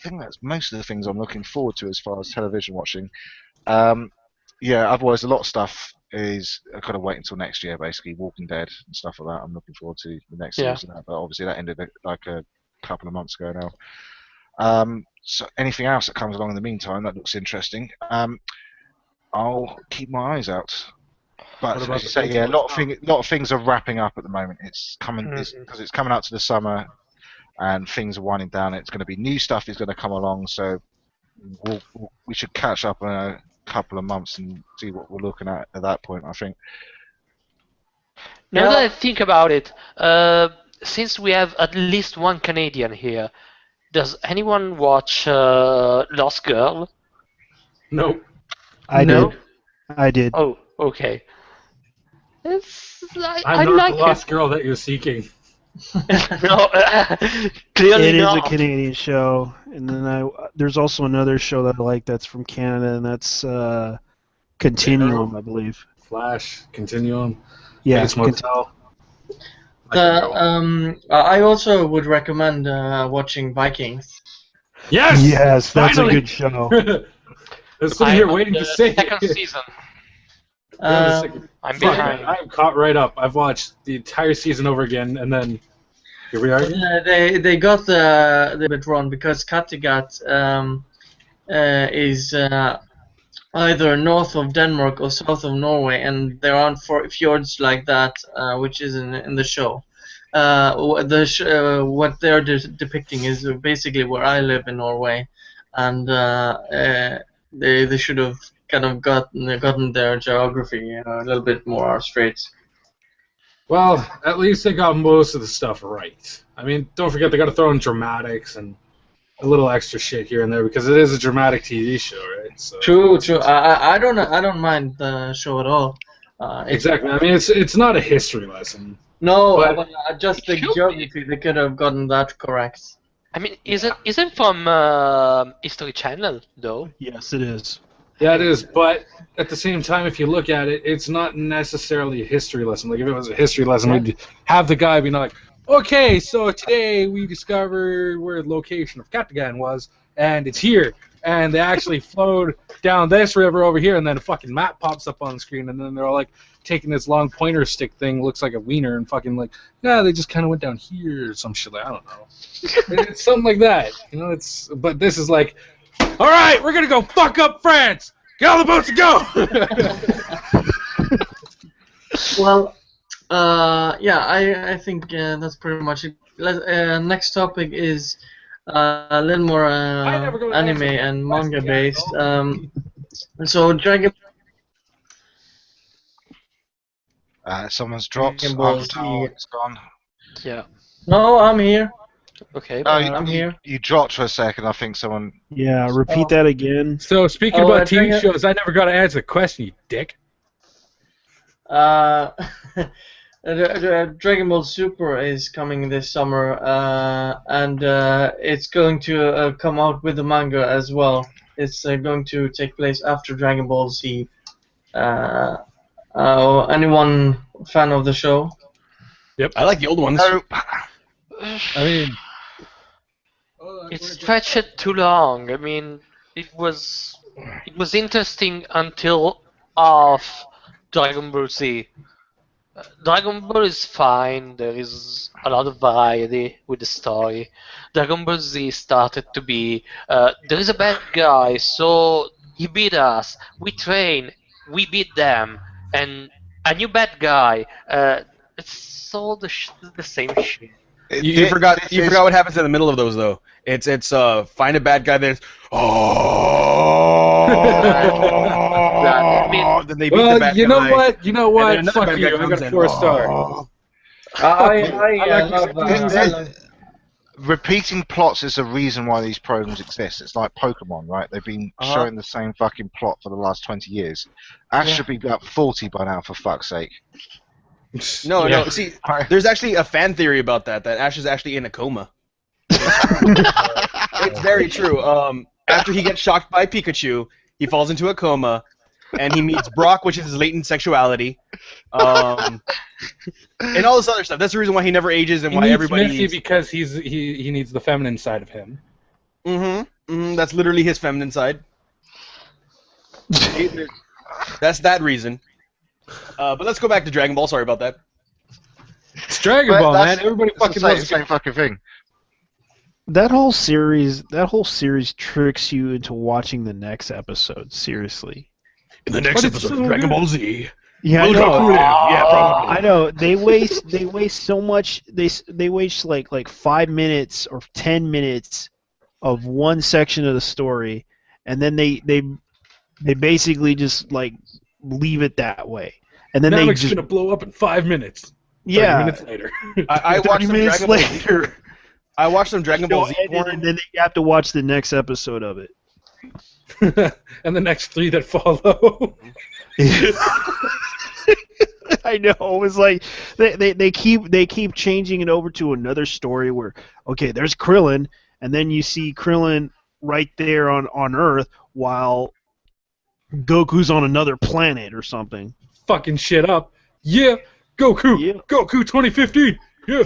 think that's most of the things I'm looking forward to as far as television watching. Otherwise a lot of stuff is I've got to wait until next year, basically. Walking Dead and stuff like that. I'm looking forward to the next series of that, but obviously that ended like a couple of months ago now. So anything else that comes along in the meantime that looks interesting. I'll keep my eyes out. But What as about you the say, things yeah, a that lot of things are wrapping up at the moment. It's coming because it's coming out to the summer, and things are winding down. It's going to be new stuff is going to come along, so we should catch up in a couple of months and see what we're looking at that point. I think. Now that I think about it, since we have at least one Canadian here, does anyone watch Lost Girl? Nope. I No? did. I did. Oh, okay. I'm I not like the lost it. girl that you're seeking. No, clearly It is a not. Canadian show, and then there's also another show that I like that's from Canada, and that's Continuum, I believe. Flash, Continuum, Yeah, Bates Motel. I also would recommend watching Vikings. Yes! Yes, that's Finally! a good show. I was sitting here waiting to say second it. season. I'm Fuck, behind. I'm caught right up. I've watched the entire season over again, and then here we are again. They got the bit wrong because Kattegat is either north of Denmark or south of Norway, and there aren't fjords like that, which is in the show. What they're depicting is basically where I live in Norway, and they should have kind of gotten their geography a little bit more straight. Well, at least they got most of the stuff right. I mean, don't forget they got to throw in dramatics and a little extra shit here and there because it is a dramatic TV show, right? So True. I don't mind the show at all. Exactly. I mean, it's not a history lesson. No, but just the geography. They could have gotten that correct. I mean, isn't from History Channel though? Yes, it is. Yeah, it is. But at the same time, if you look at it, it's not necessarily a history lesson. Like if it was a history lesson, we'd have the guy be like, "Okay, so today we discovered where the location of Kattegat was, and it's here." And they actually flowed down this river over here, and then a fucking map pops up on the screen, and then they're all like taking this long pointer stick thing, looks like a wiener, and fucking like, yeah, they just kind of went down here or some shit. Like, I don't know. It's something like that, you know. But this is like, all right, we're gonna go fuck up France. Get all the boats and go. Well, yeah, I think that's pretty much it. Next topic is a little more anime and manga based. So Dragon. Someone's dropped. Dragon Ball Z. It's gone. Yeah. No, I'm here. Okay. I'm here. You dropped for a second. I think someone. Yeah, repeat that again. So speaking about TV shows, I never got to answer the question, you dick. Dragon Ball Super is coming this summer, and it's going to come out with the manga as well. It's going to take place after Dragon Ball Z. Anyone fan of the show? Yep. I like the old ones. No. I mean, It stretched it too long. I mean, it was interesting until of Dragon Ball Z. Dragon Ball is fine. There is a lot of variety with the story. Dragon Ball Z started to be there is a bad guy, so he beat us. We train, we beat them, and a new bad guy. It's all the same shit. You forgot what happens in the middle of those though. It's find a bad guy. There's then they beat the bad guy. You know what? Fuck bad you. guy I comes got a in. 4-star. Repeating plots is the reason why these programs exist. It's like Pokemon, right? They've been showing the same fucking plot for the last 20 years. Ash should be about 40 by now, for fuck's sake. No. See, there's actually a fan theory about that Ash is actually in a coma. It's very true. After he gets shocked by Pikachu, he falls into a coma, and he meets Brock, which is his latent sexuality, and all this other stuff. That's the reason why he never ages and why everybody. Missy because he needs the feminine side of him. That's literally his feminine side. That's that reason. But let's go back to Dragon Ball. Sorry about that. It's Dragon Ball, man. Everybody fucking loves the same fucking thing. That whole series tricks you into watching the next episode. Seriously, In the next But it's episode so of Dragon good. Ball Z. Yeah, I Will know. Goku live? Yeah, probably. I know. They waste so much. They waste like 5 minutes or 10 minutes of one section of the story, and then they basically just like leave it that way, and then they Namek's just gonna blow up in 5 minutes. 30 yeah. minutes later. I 30 watched some minutes Dragon Ball Z. later. I watched some Dragon Ball Z show ended, porn. and then you have to watch the next episode of it. And the next 3 that follow. I know. It's like they keep changing it over to another story where okay, there's Krillin, and then you see Krillin right there on Earth while Goku's on another planet or something. Fucking shit up. Yeah, Goku. Yeah. Goku 2015. Yeah.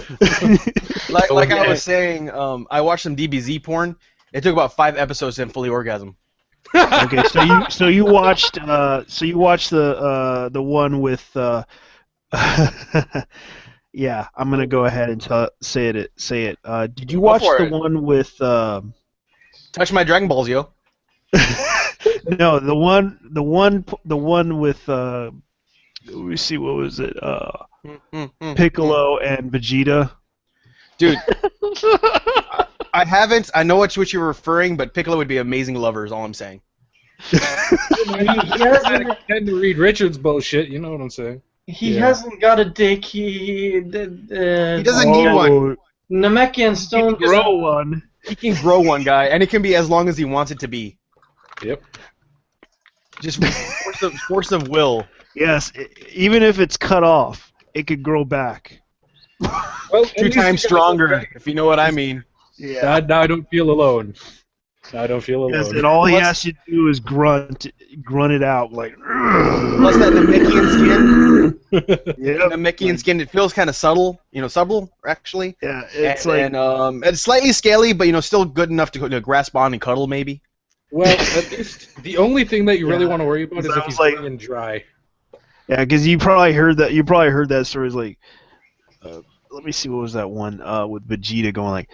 Like I was saying, I watched some DBZ porn. It took about 5 episodes to fully orgasm. Okay, so you watched the one with yeah, I'm gonna go ahead and say it. Did you Go watch for the it. one with Touch my Dragon Balls, yo. no, the one with let me see, what was it? Piccolo and Vegeta. Dude, I haven't. I know what you're referring, but Piccolo would be amazing lover. Is all I'm saying. He hasn't, Tend to read Richard's bullshit. You know what I'm saying? he hasn't got a dick. He doesn't need one. Namekian Stone Grow one. He can grow one, guy, and it can be as long as he wants it to be. Yep. Just force of will. Yes, even if it's cut off, it could grow back. Well, 2 times stronger, if you know what I mean. Yeah. Now I don't feel alone. I don't feel alone. Yes, and all he has to do is grunt it out like. Plus that Namekian skin. Yeah. Namekian skin. It feels kind of subtle. Subtle actually. Yeah, it's like. It's slightly scaly, but still good enough to grasp on and cuddle maybe. Well, at least the only thing that you really want to worry about is I if was he's like- hanging dry. Yeah, because you probably heard that. You probably heard that story. Is like, let me see, what was that one with Vegeta going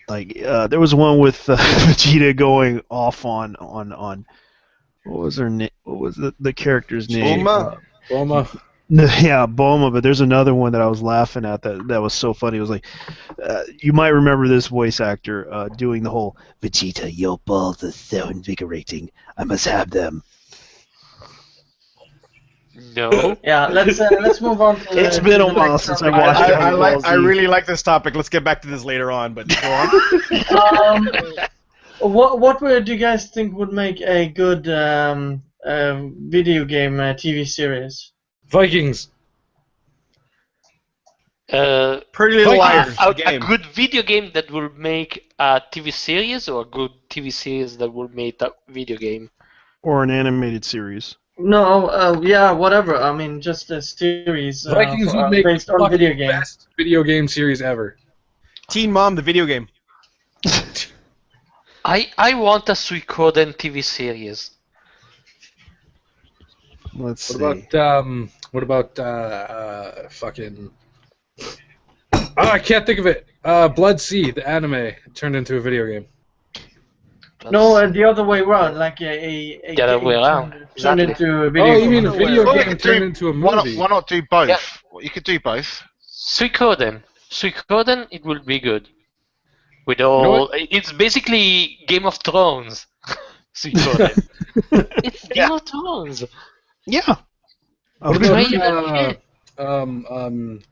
like there was one with Vegeta going off on what was her name? What was the character's name? Bulma. Yeah, Bulma. But there's another one that I was laughing at that was so funny. It was like, you might remember this voice actor doing the whole Vegeta, your balls are so invigorating. I must have them. No. Yeah, let's move on to It's been a while since I watched Dragon Ball Z. I really like this topic. Let's get back to this later on, but go on. What do you guys think would make a good video game TV series? Vikings. Pretty Little Liars. A good video game that will make a TV series, or a good TV series that will make a video game? Or an animated series. No, yeah, whatever. I mean, just a series Vikings would make based on fucking video games. best video game series ever. Teen Mom, the video game. I want a Suikoden TV series. Let's see. What about fucking? Oh, I can't think of it. Blood Sea, the anime, turned into a video game. No, the other way around, like a The other game way around. turned Exactly. into a video Oh, game. you mean a video Well, you game could turned do- into a Why movie? not do both? Yeah. You could do both. Suikoden, it will be good. With know all, it's basically Game of Thrones. Suikoden. It's Game of Thrones. Yeah. What Okay. about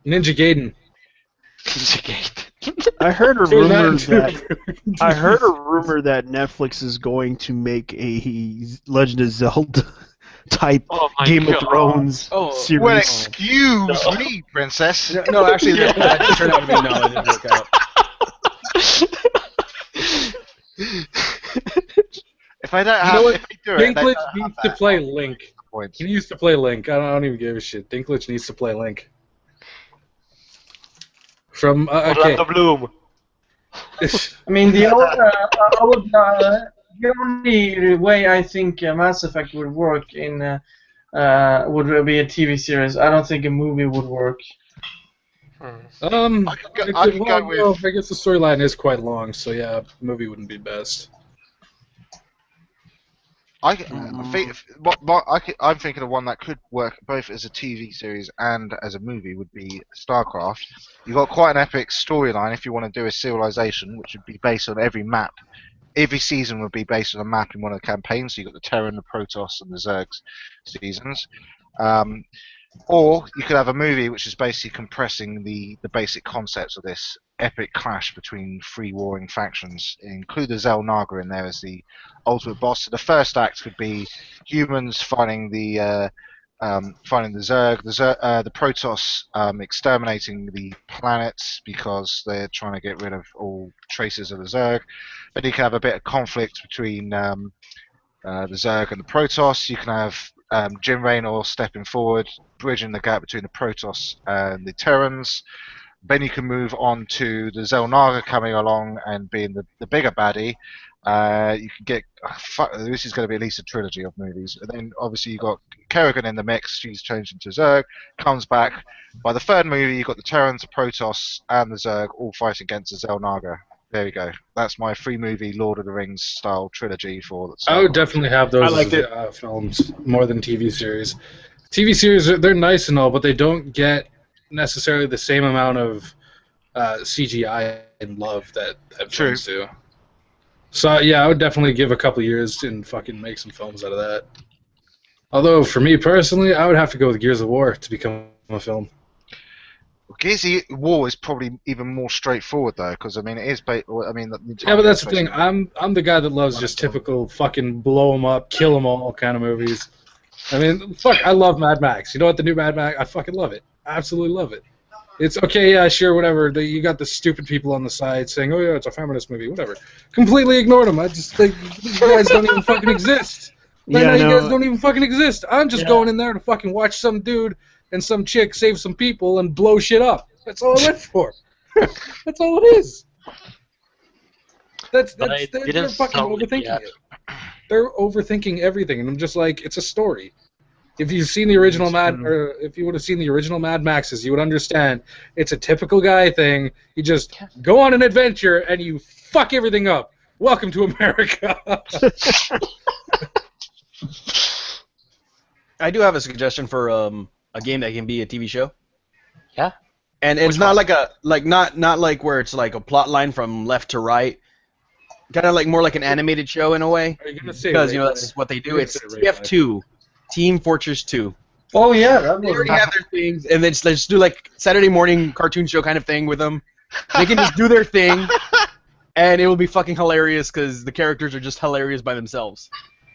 Ninja Gaiden? I heard a Turn that rumor into- that Netflix is going to make a Legend of Zelda type Oh my Game God. of Thrones Oh, series. Well, excuse me, princess. No, actually, that didn't turn out to be no. It didn't work out. If I don't You have, know what? if I do it, they Dinklage don't needs have to that play Link. points. He needs to play Link. I don't even give a shit. Dinklage needs to play Link. From okay. Orlando Bloom. I mean, the only way I think Mass Effect would work in would be a TV series. I don't think a movie would work. I could go with- well, I guess the storyline is quite long, so yeah, movie wouldn't be best. I think I'm thinking of one that could work both as a TV series and as a movie would be StarCraft. You've got quite an epic storyline if you want to do a civilization, which would be based on every map. Every season would be based on a map in one of the campaigns. So you've got the Terran, the Protoss, and the Zerg seasons. Or you could have a movie which is basically compressing the basic concepts of this epic clash between three warring factions. Include the Xel'Naga in there as the ultimate boss. So the first act could be humans fighting the Zerg, the Protoss exterminating the planets because they're trying to get rid of all traces of the Zerg. Then you can have a bit of conflict between the Zerg and the Protoss. You can have Jim Raynor stepping forward, bridging the gap between the Protoss and the Terrans. Then you can move on to the Xel'Naga coming along and being the bigger baddie. You can get this is going to be at least a trilogy of movies. And then obviously you've got Kerrigan in the mix. She's changed into Zerg, comes back. By the third movie, you've got the Terrans, the Protoss, and the Zerg all fighting against the Xel'Naga. There we go. That's my 3-movie Lord of the Rings style trilogy for the I would definitely have those as films more than TV series. TV series, they're nice and all, but they don't get necessarily the same amount of CGI and love that films do. So yeah, I would definitely give a couple years and fucking make some films out of that. Although for me personally, I would have to go with Gears of War to become a film. Gears of War is probably even more straightforward though, because I mean it is. Yeah, but that's the thing. I'm the guy that loves just typical fucking blow them up, kill them all kind of movies. I mean, fuck, I love Mad Max. You know what? The new Mad Max, I fucking love it. I absolutely love it. It's okay, yeah, sure, whatever. You got the stupid people on the side saying, "Oh yeah, it's a feminist movie," whatever. Completely ignored them. I just think you guys don't even fucking exist. You guys don't even fucking exist. I'm just going in there to fucking watch some dude and some chick save some people and blow shit up. That's all I went for. That's all it is. They're fucking overthinking it. They're overthinking everything, and I'm just like, it's a story. If you've seen the original if you would have seen the original Mad Maxes, you would understand it's a typical guy thing. You just go on an adventure and you fuck everything up. Welcome to America. I do have a suggestion for a game that can be a TV show. Yeah. And it's not like not like where it's like a plot line from left to right. Kind of like more like an animated show in a way. Are you gonna say because that's what they do. It's TF2, Team Fortress 2. Oh yeah, they already have their things, and then just do like Saturday morning cartoon show kind of thing with them. They can just do their thing, and it will be fucking hilarious because the characters are just hilarious by themselves.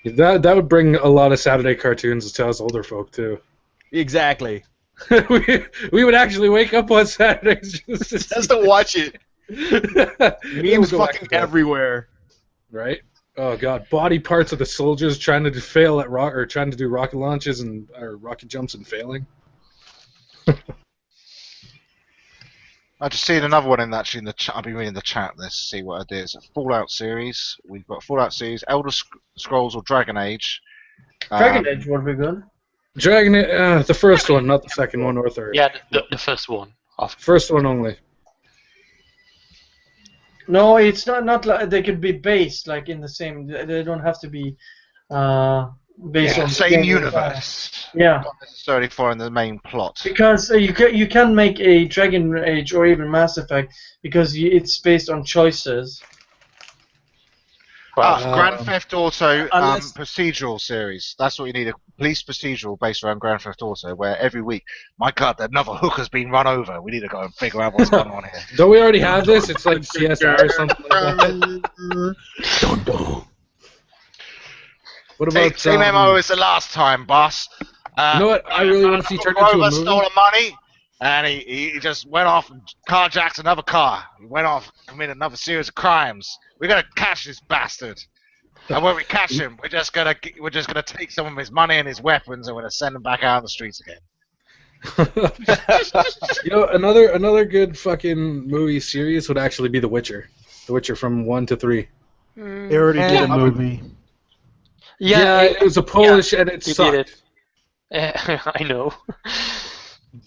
That would bring a lot of Saturday cartoons to us older folk too. Exactly. we would actually wake up on Saturdays just to watch it. Memes fucking everywhere. Right? Oh god, body parts of the soldiers trying to fail at trying to do rocket launches or rocket jumps and failing. I just seen another one actually in the chat. I've been reading the chat. Let's see what it is. Fallout series. We've got Fallout series, Elder Scrolls or Dragon Age. Dragon Age would be good. The first one, not the second one or third. Yeah, the first one. First one only. No, it's not like they could be based like in the same. They don't have to be based on the same universe. Yeah. Not necessarily following the main plot. Because you can make a Dragon Age or even Mass Effect because it's based on choices. Grand Theft Auto procedural series. That's what you need, a police procedural based around Grand Theft Auto, where every week, my god, another hooker's been run over. We need to go and figure out what's going on here. Don't we already have this? It's like CSR or something like that. What about Team MO is the last time, boss. You know what? I really want to see turned into a movie. Stole the money, and he just went off and carjacked another car. He went off and committed another series of crimes. We gotta catch this bastard. And when we catch him, we're just gonna take some of his money and his weapons, and we're gonna send him back out on the streets again. You know, another good fucking movie series would actually be The Witcher. The Witcher from 1 to 3. They already did a movie. Yeah, it was a Polish and it sucked. I know.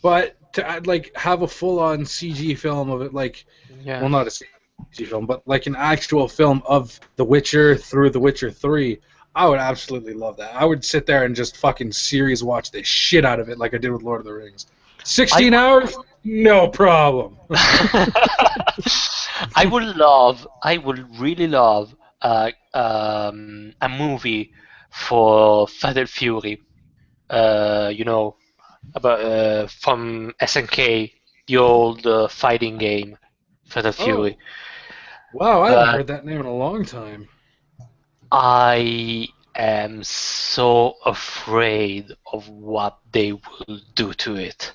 But to like have a full-on CG film of it, like, well, not a CG film, but like an actual film of The Witcher through The Witcher 3, I would absolutely love that. I would sit there and just fucking series watch the shit out of it like I did with Lord of the Rings. 16 hours? No problem. I would really love a movie for Fatal Fury. You know, about from SNK, the old fighting game, Fatal Fury. Wow, I haven't But heard that name in a long time. I am so afraid of what they will do to it,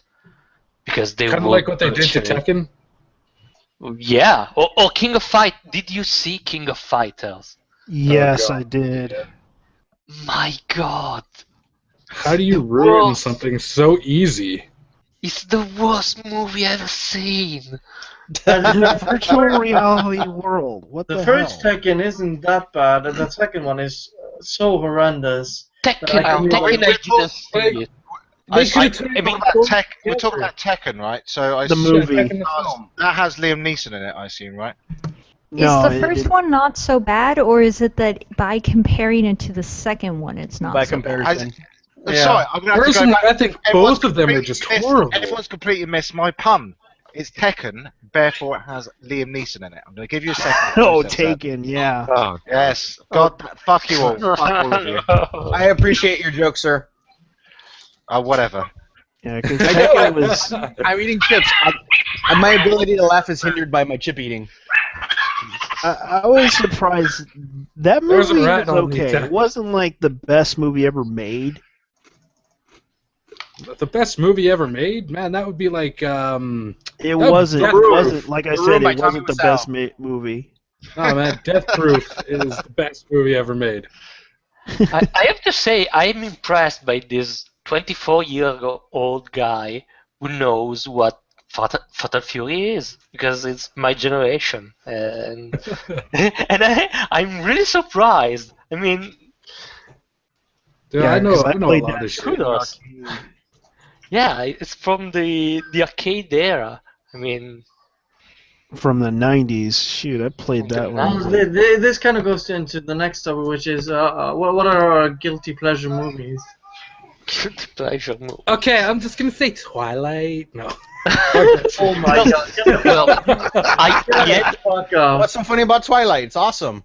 because they Kind of will like what they did to butcher it. Tekken. Yeah, or King of Fight. Did you see King of Fighters? Yes, God. I did. My God, How do you the ruin worst. something so easy? It's the worst movie I've ever seen. Virtual reality world. What the, The first hell? Tekken isn't that bad, and the second one is so horrendous. Tekken, I Tekken, I didn't see it. They could have I mean, we're talking about Tekken, right? So I The assume movie. that has Liam Neeson in it, I assume, right? No, is the first one not so bad, or is it that by comparing it to the second one, it's not By so comparison. I'm sorry, I'm going to have to go Personally, back. I think Everyone's both of them are completely just missed- horrible. Everyone's completely missed my pun. It's Tekken, therefore it has Liam Neeson in it. I'm going to give you a second. to Oh, process that. Taken, yeah. Oh, Yes. God, fuck you all. Fuck all of you. I appreciate your joke, sir. Whatever. Yeah, because Taken was. I'm eating chips. My ability to laugh is hindered by my chip eating. I was surprised. That There's a movie rat was on the okay. attack. It wasn't like the best movie ever made. The best movie ever made? Man, that would be like, It Death wasn't. It Proof. wasn't like I The said. Room by It Tommy wasn't the Wiseau. best movie. No, man, Death Proof is the best movie ever made. I have to say, I'm impressed by this 24-year-old guy who knows what Fatal Fury is, because it's my generation, and I'm really surprised. I mean, Dude, Yeah, I know 'cause I a played lot that of shit. kudos. Yeah, it's from the arcade era. I mean, From the '90s. Shoot, I played that when I was like, This kind of goes into the next topic, which is what are our guilty pleasure movies? guilty pleasure movie. Okay, I'm just gonna say Twilight. No. Oh my god! Well, Fuck off. What's so funny about Twilight? It's awesome.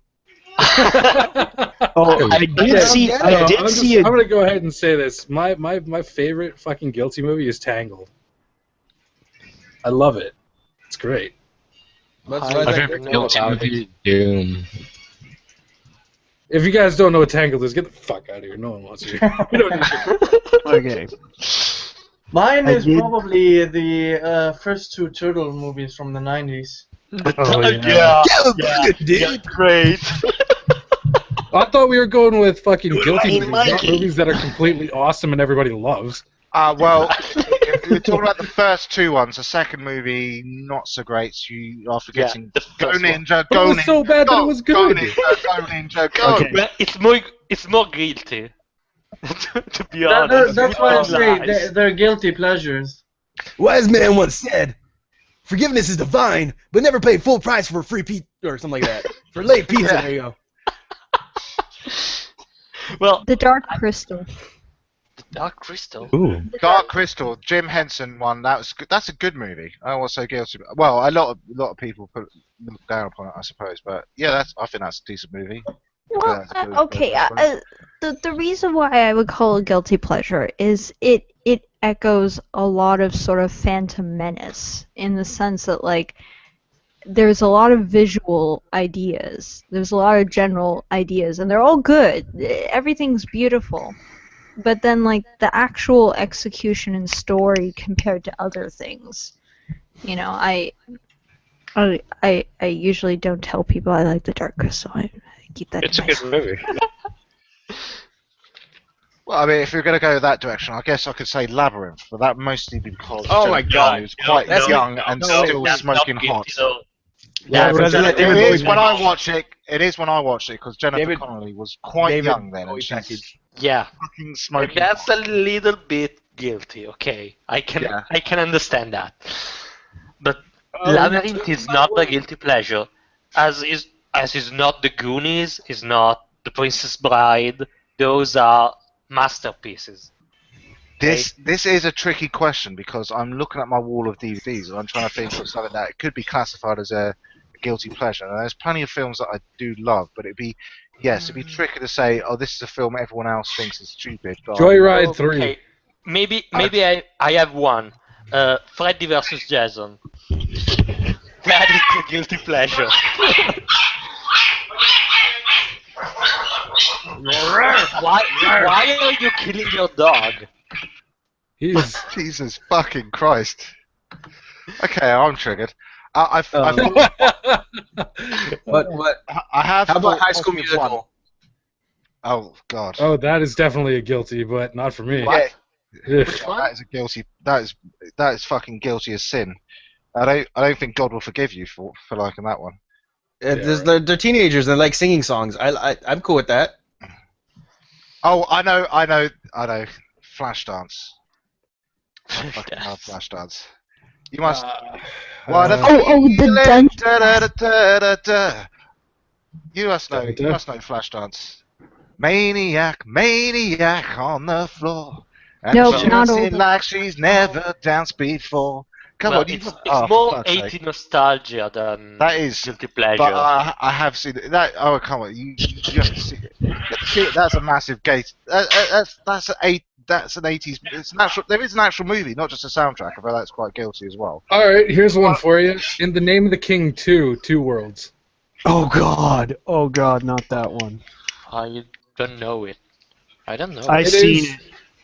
oh, I did see. I did see I'm a. gonna go ahead and say this. My favorite fucking guilty movie is Tangled. I love it. It's great. my favorite guilty movie is Doom. If you guys don't know what Tangled is, get the fuck out of here. No one wants you. We don't need you. Okay. Mine I is did- probably the first two Turtle movies from the 90s. Oh, Yeah, great. I thought we were going with fucking guilty movies, not Mikey. movies that are completely awesome and everybody loves. Well, if we're talking about the first two ones, the second movie, not so great. So you are forgetting the Go first one. Ninja, But Go it was Ninja, so bad that go, it was Go good. Ninja, Go Ninja, Go! Okay. Well, it's more guilty. To be That- honest, that's why I say Lies. they're guilty pleasures. Wise man once said, "Forgiveness is divine, but never pay full price for free pizza or something like that. For late pizza." There you go. Well, The Dark Crystal. Dark Crystal. Ooh. Dark Crystal, Jim Henson one. That's a good movie. I also guilty. Well, a lot of people look down upon it, I suppose. But yeah, I think that's a decent movie. Well, That's a good- okay. that's funny. The reason why I would call it guilty pleasure is it echoes a lot of sort of Phantom Menace in the sense that like there's a lot of visual ideas, there's a lot of general ideas, and they're all good. Everything's beautiful, but then like the actual execution and story compared to other things, you know, I usually don't tell people I like the Dark Crystal. I keep that It's to a good myself. movie. Well, I mean, if you're going to go that direction, I guess I could say Labyrinth, but that mostly because Oh my Jennifer God. Connelly was quite That's- young and still that's smoking not hot. guilty, though. Yeah, but doesn't let David It Bowie is when package. I watch it. It is when I watch it because Jennifer David- Connelly was quite David young then, Bowie and she's package. Yeah, fucking and smoking. that's hot. a little bit guilty. Okay, I Yeah. can understand that, but Labyrinth is not a guilty pleasure, as is not the Goonies, is not The Princess Bride, those are masterpieces. This is a tricky question because I'm looking at my wall of DVDs and I'm trying to think of something that could be classified as a guilty pleasure. And there's plenty of films that I do love, but it'd be tricky to say, oh, this is a film everyone else thinks is stupid. But Joyride 3. Okay, maybe I have one. Freddy versus Jason. That is a guilty pleasure. Why are you killing your dog? Jesus fucking Christ. Okay, I'm triggered. What? I have. How about High thought School possibly of Musical? one. Oh God. Oh, that is definitely a guilty, but not for me. What? Yeah. That is a guilty. That is fucking guilty as sin. I don't think God will forgive you for liking that one. They're teenagers and they like singing songs. I'm cool with that. Oh, I know. Flashdance. I fucking love Flashdance. You must. What a the feeling, dungeon. da-da-da-da-da-da. You must know Flashdance. Maniac on the floor. And Nope, she not dancing old. like she's never danced before. Come Well, on, it's for more fuck's sake. 80 nostalgia than That is guilty pleasure. But I have seen it. That. Oh, come on, you have to see it. You have to see it. That's a massive gate. That's an 80s. It's natural. There is an actual movie, not just a soundtrack. I feel that's quite guilty as well. All right, here's one for you. In the Name of the King 2, Two Worlds. Oh God, not that one. I don't know it. I don't know. I've seen it.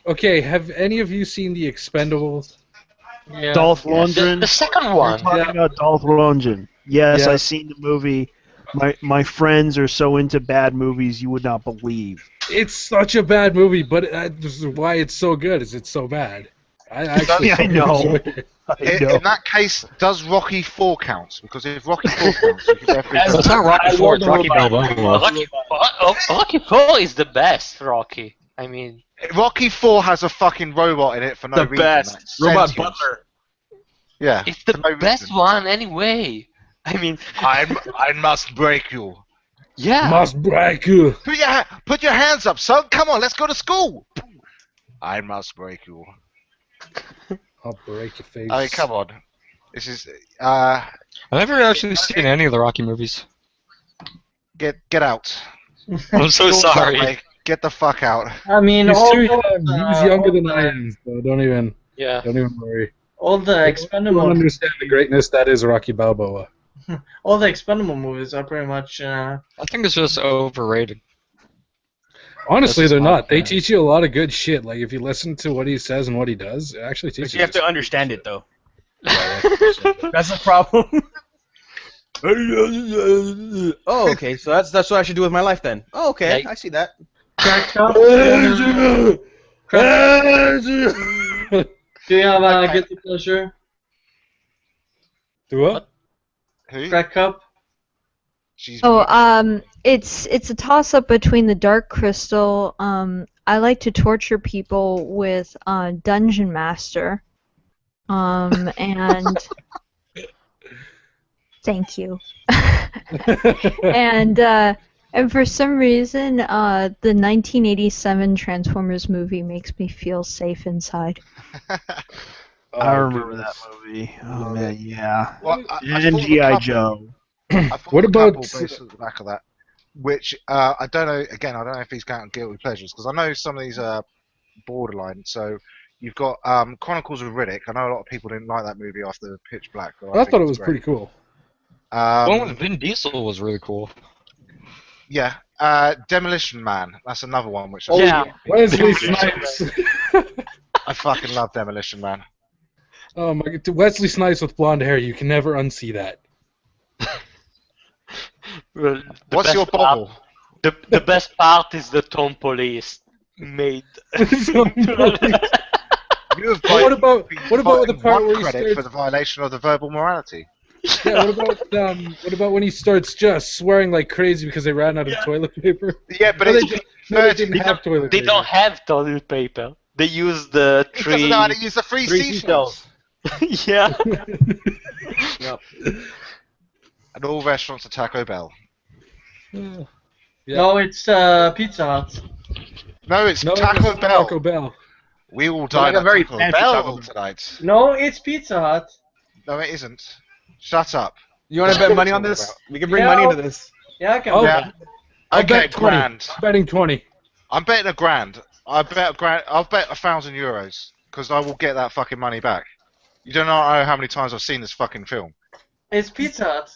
Okay, have any of you seen The Expendables? Yeah. Dolph Yes. Lundgren. The second You're one. talking about Dolph Lundgren. Yes, Yeah. I've seen the movie. My friends are so into bad movies you would not believe. It's such a bad movie, but this is why it's so good. Is it's so bad? I actually I know. In that case, does Rocky 4 count? Because if Rocky 4 counts, you can definitely. It's not Rocky 4, it's Rocky Balboa. Rocky 4 is the best Rocky. I mean, Rocky 4 has a fucking robot in it for no The reason. best. That's Robot sentient. Butler. Yeah. it's the for no best reason. one anyway. I mean, I must break you. yeah. Must break you. Put your hands up, son. Come on, let's go to school. I must break you. I'll break your face. I mean, come on. This is I've never actually seen any of the Rocky movies. get out. I'm so You're sorry. that way. Get the fuck out. I mean, He's all too young. He's younger than I am, so don't even worry. all the I don't expendable understand the greatness that is Rocky Balboa. all the expendable movies are pretty much. I think it's just overrated. Honestly, That's they're not not. They bad. teach you a lot of good shit. Like, if you listen to what he says and what he does, it actually teaches But you have to some understand shit. it though. Yeah, That's the problem. Oh, okay. So that's what I should do with my life then. Oh, okay. Yeah. I see that. Crack up. Do you have a guilty pleasure? Do what? Who? Crack up. She's It's a toss up between the Dark Crystal. I like to torture people with Dungeon Master. And thank you. And for some reason, the 1987 Transformers movie makes me feel safe inside. I remember that movie. Oh man, yeah. Well, I And thought of a G.I. couple. Joe. I thought What of a about- couple based on the back of that? Which I don't know. Again, I don't know if these count guilty pleasures because I know some of these are borderline. So you've got Chronicles of Riddick. I know a lot of people didn't like that movie after Pitch Black. But I think thought it it's was great. pretty cool. One with Vin Diesel was really cool. Yeah, Demolition Man. That's another one which. Oh, yeah. Wesley Snipes. I fucking love Demolition Man. Oh my god, Wesley Snipes with blonde hair. You can never unsee that. Well, the What's best your part- bubble? The best part is the Tom Police made. You have What about the fucking part one where he credit starts? for the violation of the verbal morality? Yeah, what about when he starts just swearing like crazy because they ran out of toilet paper? Yeah, but No, it's they didn't have toilet They paper. don't have toilet paper. They use the He tree. doesn't know how to use the three seashells. Yeah. Yep. And all restaurants are Taco Bell. Yeah. No, it's Pizza Hut. No, it's No, Taco it's Bell. Taco Bell. We all But died like a at very Taco fancy Bell Taco Bell. tonight. No, it's Pizza Hut. No, it isn't. Shut up. You want to That's bet what money we're on talking this? about. We can bring Yeah, money I'll- into this. Yeah, I can. Oh, Yeah. I'll Okay, bet 20. grand. I'm betting 20. I'm betting a grand. I bet a grand. I'll bet €1,000 because I will get that fucking money back. You don't know how many times I've seen this fucking film. It's Pizza Hut.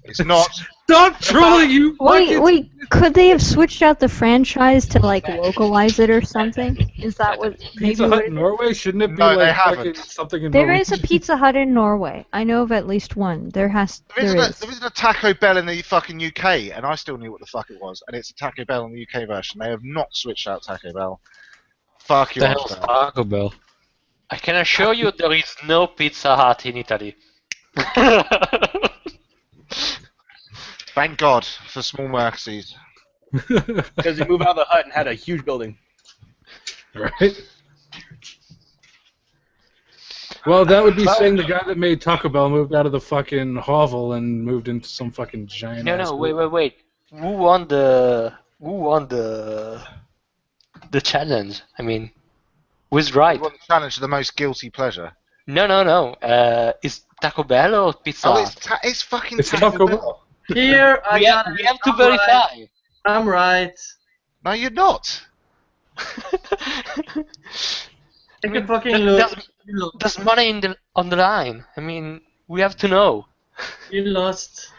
It's not. Stop trolling, you fucking... Wait, could they have switched out the franchise to like localize it or something? Is that what maybe Pizza what Hut it in is? Norway? Shouldn't it be No, they like haven't. fucking something in There Norway? is a Pizza Hut in Norway. I know of at least one. There is. There isn't a Taco Bell in the fucking UK, and I still knew what the fuck it was. And it's a Taco Bell in the UK version. They have not switched out Taco Bell. Fuck you, The hell's Taco Bell? I can assure you there is no Pizza Hut in Italy. Thank God for small mercies. Because you moved out of the hut and had a huge building. Right? Well, that would be saying the guy that made Taco Bell moved out of the fucking hovel and moved into some fucking giant. No, wait. Who won the challenge? I mean, who's right? You want to challenge the most guilty pleasure? No. Is Taco Bell or Pizza Oh, Hut? it's fucking It's Taco Taco Bell. Bell. Here, I We got have, it. we have to I'm verify. Right. I'm right. No, you're not. Take a fucking look. There's money on the line. I mean, we have to know. You lost.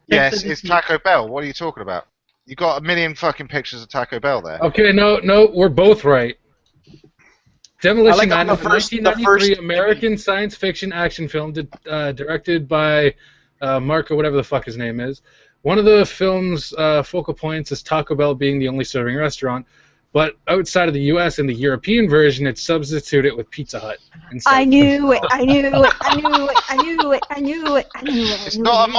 Yes, it's Taco Bell. What are you talking about? You got a million fucking pictures of Taco Bell there. Okay, no, we're both right. Demolition I like Man on is the a first- 1993 American science fiction action film directed by Marco, whatever the fuck his name is. One of the film's focal points is Taco Bell being the only serving restaurant, but outside of the U.S. in the European version, it's substituted with Pizza Hut. instead. I knew it. It's not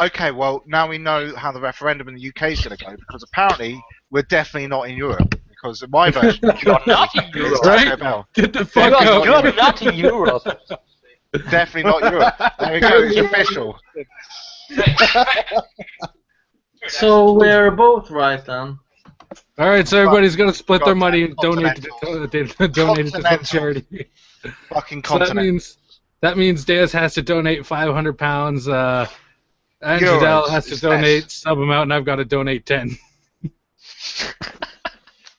okay, well, now we know how the referendum in the UK is going to go, because apparently we're definitely not in Europe. Because in my version, You're not in Europe. Taco Bell. Get the fuck out. You're not in Europe. Definitely not Europe. There we go, it's official. So we're both right then. All right, so everybody's gonna split their money and donate it to some charity. Fucking So continent. that means Deus has to donate £500. Angel Euros, has to it's donate less. some amount, and I've got to donate 10.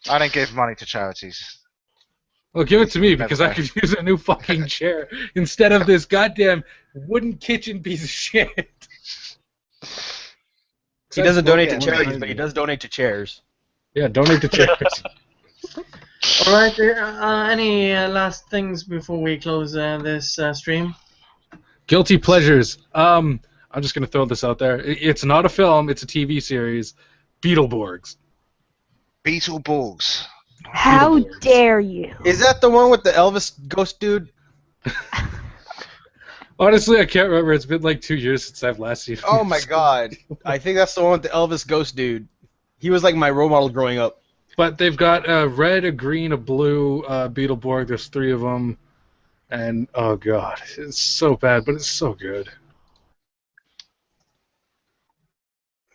I don't give money to charities. Well, give it to me because I Never could use a new fucking chair instead of this goddamn wooden kitchen piece of shit. He doesn't donate to Yeah, charities, but he does donate to chairs. Yeah, donate to chairs. Alright, any last things before we close this stream? Guilty pleasures. I'm just gonna throw this out there. It's not a film; it's a TV series. Beetleborgs. Beetleborgs. How dare you? Is that the one with the Elvis ghost dude? Honestly, I can't remember. It's been like 2 years since I've last seen it. Oh my god. I think that's the one with the Elvis ghost dude. He was like my role model growing up. But they've got a red, a green, a blue Beetleborg. There's 3 of them. And, oh god, it's so bad, but it's so good.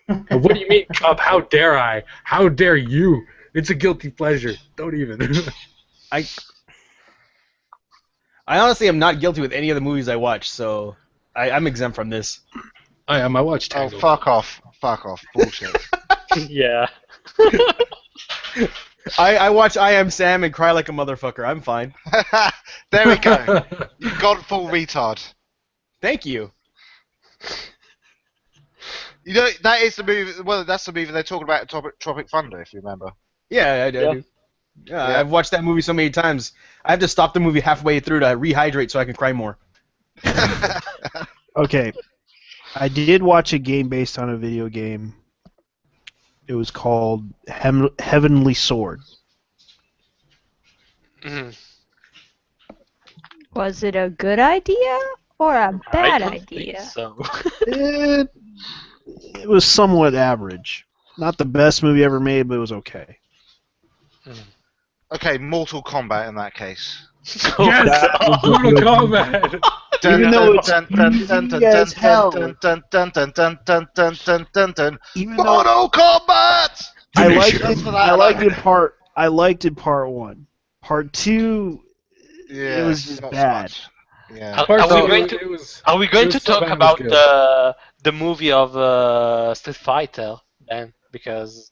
And what do you mean, Cub? How dare I? How dare you? It's a guilty pleasure. Don't even. I honestly am not guilty with any of the movies I watch, so I'm exempt from this. I am. I watched Oh, Tangled. fuck off. Fuck off. Bullshit. Yeah. I watch I Am Sam and cry like a motherfucker. I'm fine. There we go. You've gone full retard. Thank you. You know, that is the movie, well, that's the movie they're talking about at Tropic Thunder, if you remember. Yeah, I do. Yeah, I've watched that movie so many times. I have to stop the movie halfway through to rehydrate so I can cry more. Okay. I did watch a game based on a video game. It was called Heavenly Sword. Mhm. Was it a good idea or a bad I don't idea? think so. It was somewhat average. Not the best movie ever made, but it was okay. Okay, Mortal Kombat in that case. Yes! Mortal Kombat! Even though it's easy as hell. Even though Mortal Kombat. I liked Just it. for that I liked alone. it part. I liked it part one. Part two, it was Yes, just not so bad. much. Yeah. Are Part we two, going to it was. are we going it to was so talk bad it was about good. the movie of Street Fighter then? Because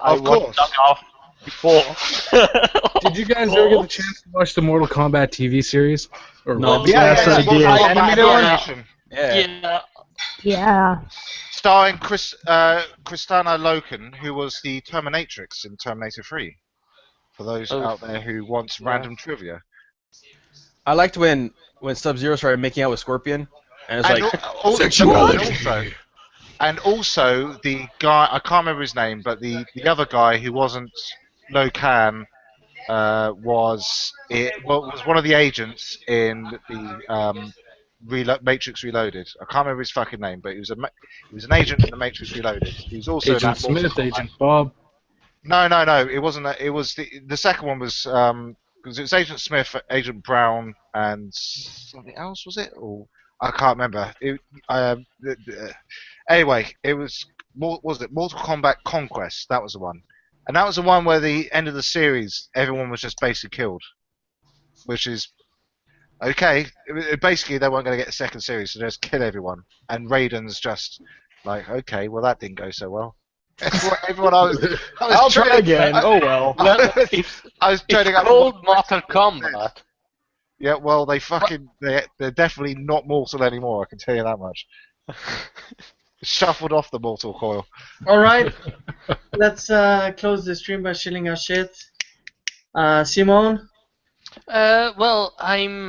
I Of watched course. that off before. Did you guys ever get the chance to watch the Mortal Kombat TV series? Or No, web yes, series? I Mortal did. Kombat Animated one? Animation. Yeah. Yeah. Starring Kristana Loken, who was the Terminatrix in Terminator 3. For those Oh. out there who wants random trivia. I liked when Sub-Zero started making out with Scorpion, and it's And like and also the guy, I can't remember his name, but the other guy who wasn't Locan was one of the agents in the Matrix Reloaded. I can't remember his fucking name, but he was an agent in the Matrix Reloaded. He was also in Agent that Mortal Smith, Kombat. Agent Bob. No, it wasn't. It was the second one was because it was Agent Smith, Agent Brown, and something else was it? Or I can't remember. Anyway, it was it Mortal Kombat Conquest? That was the one, and that was the one where the end of the series, everyone was just basically killed, which is okay. Basically, they weren't going to get a second series, so they just kill everyone, and Raiden's just like, okay, well that didn't go so well. Everyone I'll try again. Oh well. I was training up. Called Mortal Kombat. Yeah, well, they're definitely not mortal anymore. I can tell you that much. Shuffled off the mortal coil. All right, let's close the stream by shilling our shit. Simone. Well, I'm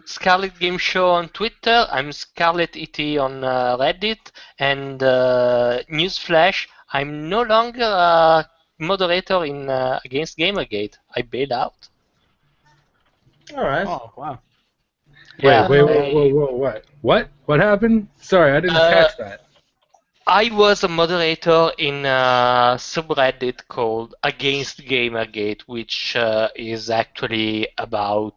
Scarlet Game Show on Twitter. I'm Scarlet ET on Reddit, and newsflash: I'm no longer a moderator in Against Gamergate. I bailed out. All right. Oh wow. Yeah, Wait, whoa, what? What happened? Sorry, I didn't catch that. I was a moderator in a subreddit called Against Gamergate, which is actually about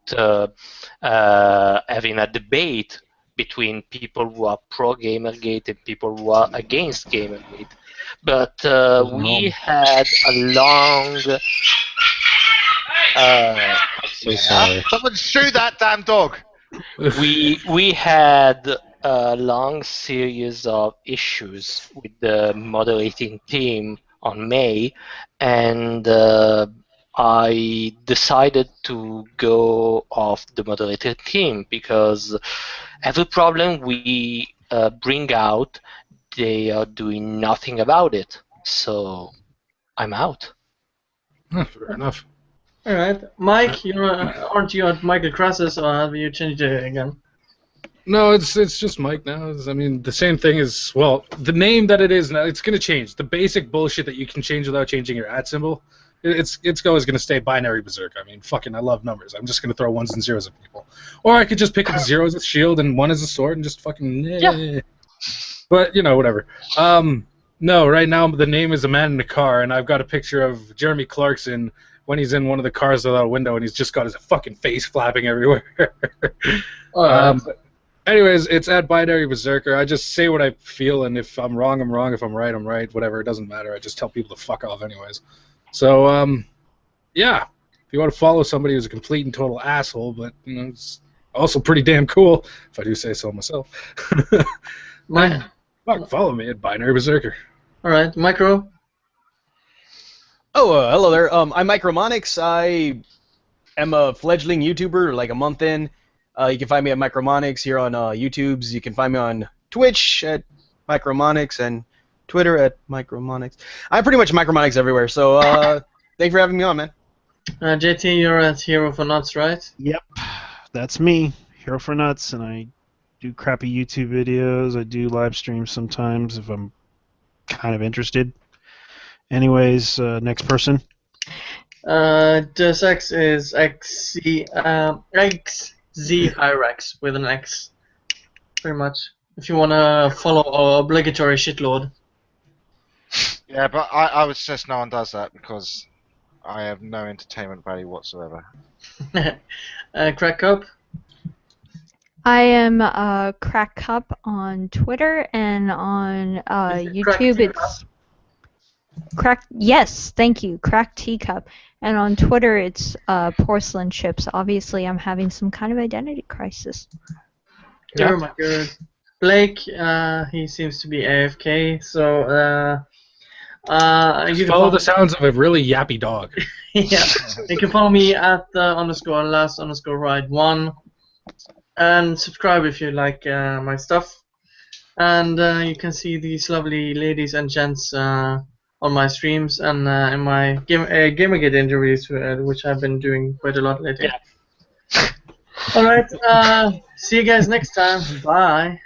having a debate between people who are pro Gamergate and people who are against Gamergate. But we had a long. So sorry. Someone shoot that damn dog. We had a long series of issues with the moderating team on May, and I decided to go off the moderator team because every problem we bring out, they are doing nothing about it. So I'm out. Fair enough. All right, Mike. Aren't you at Michael Crassus, or have you changed it again? No, it's just Mike now. I mean, the same thing is, well, the name that it is now, it's going to change. The basic bullshit that you can change without changing your @ symbol, it's always going to stay binary berserk. I mean, fucking, I love numbers. I'm just going to throw ones and zeros at people. Or I could just pick up 0 as a shield and 1 as a sword and just fucking... Yeah. But, whatever. No, right now the name is a man in a car, and I've got a picture of Jeremy Clarkson when he's in one of the cars without a window, and he's just got his fucking face flapping everywhere. Anyways, it's at Binary Berserker. I just say what I feel, and if I'm wrong, I'm wrong. If I'm right, I'm right. Whatever, it doesn't matter. I just tell people to fuck off anyways. So, yeah. If you want to follow somebody who's a complete and total asshole, but, it's also pretty damn cool, if I do say so myself. Follow me at Binary Berserker. All right, Micro. Oh, hello there. I'm Micromonix. I am a fledgling YouTuber, like a month in. You can find me at Micromonix here on YouTube's. You can find me on Twitch at Micromonix and Twitter at Micromonix. I'm pretty much Micromonix everywhere, so thanks for having me on, man. JT, you're at Hero for Nuts, right? Yep, that's me, Hero for Nuts, and I do crappy YouTube videos. I do live streams sometimes if I'm kind of interested. Anyways, next person. Deus Ex is XZ Hyrax with an X, pretty much. If you wanna follow our obligatory shitlord. Yeah, but I would suggest no one does that because I have no entertainment value whatsoever. Crack Cup. I am Crack Cup on Twitter, and on YouTube it's Crack. Yes, thank you, Crack Teacup. And on Twitter it's Porcelain Chips. Obviously, I'm having some kind of identity crisis. Oh my god. Blake, he seems to be AFK, so you can Follow the sounds of a really yappy dog. yeah, you can follow me at _last_ride1, and subscribe if you like my stuff. And you can see these lovely ladies and gents on my streams and in my Gamergate interviews, which I've been doing quite a lot lately. Alright, see you guys next time. Bye.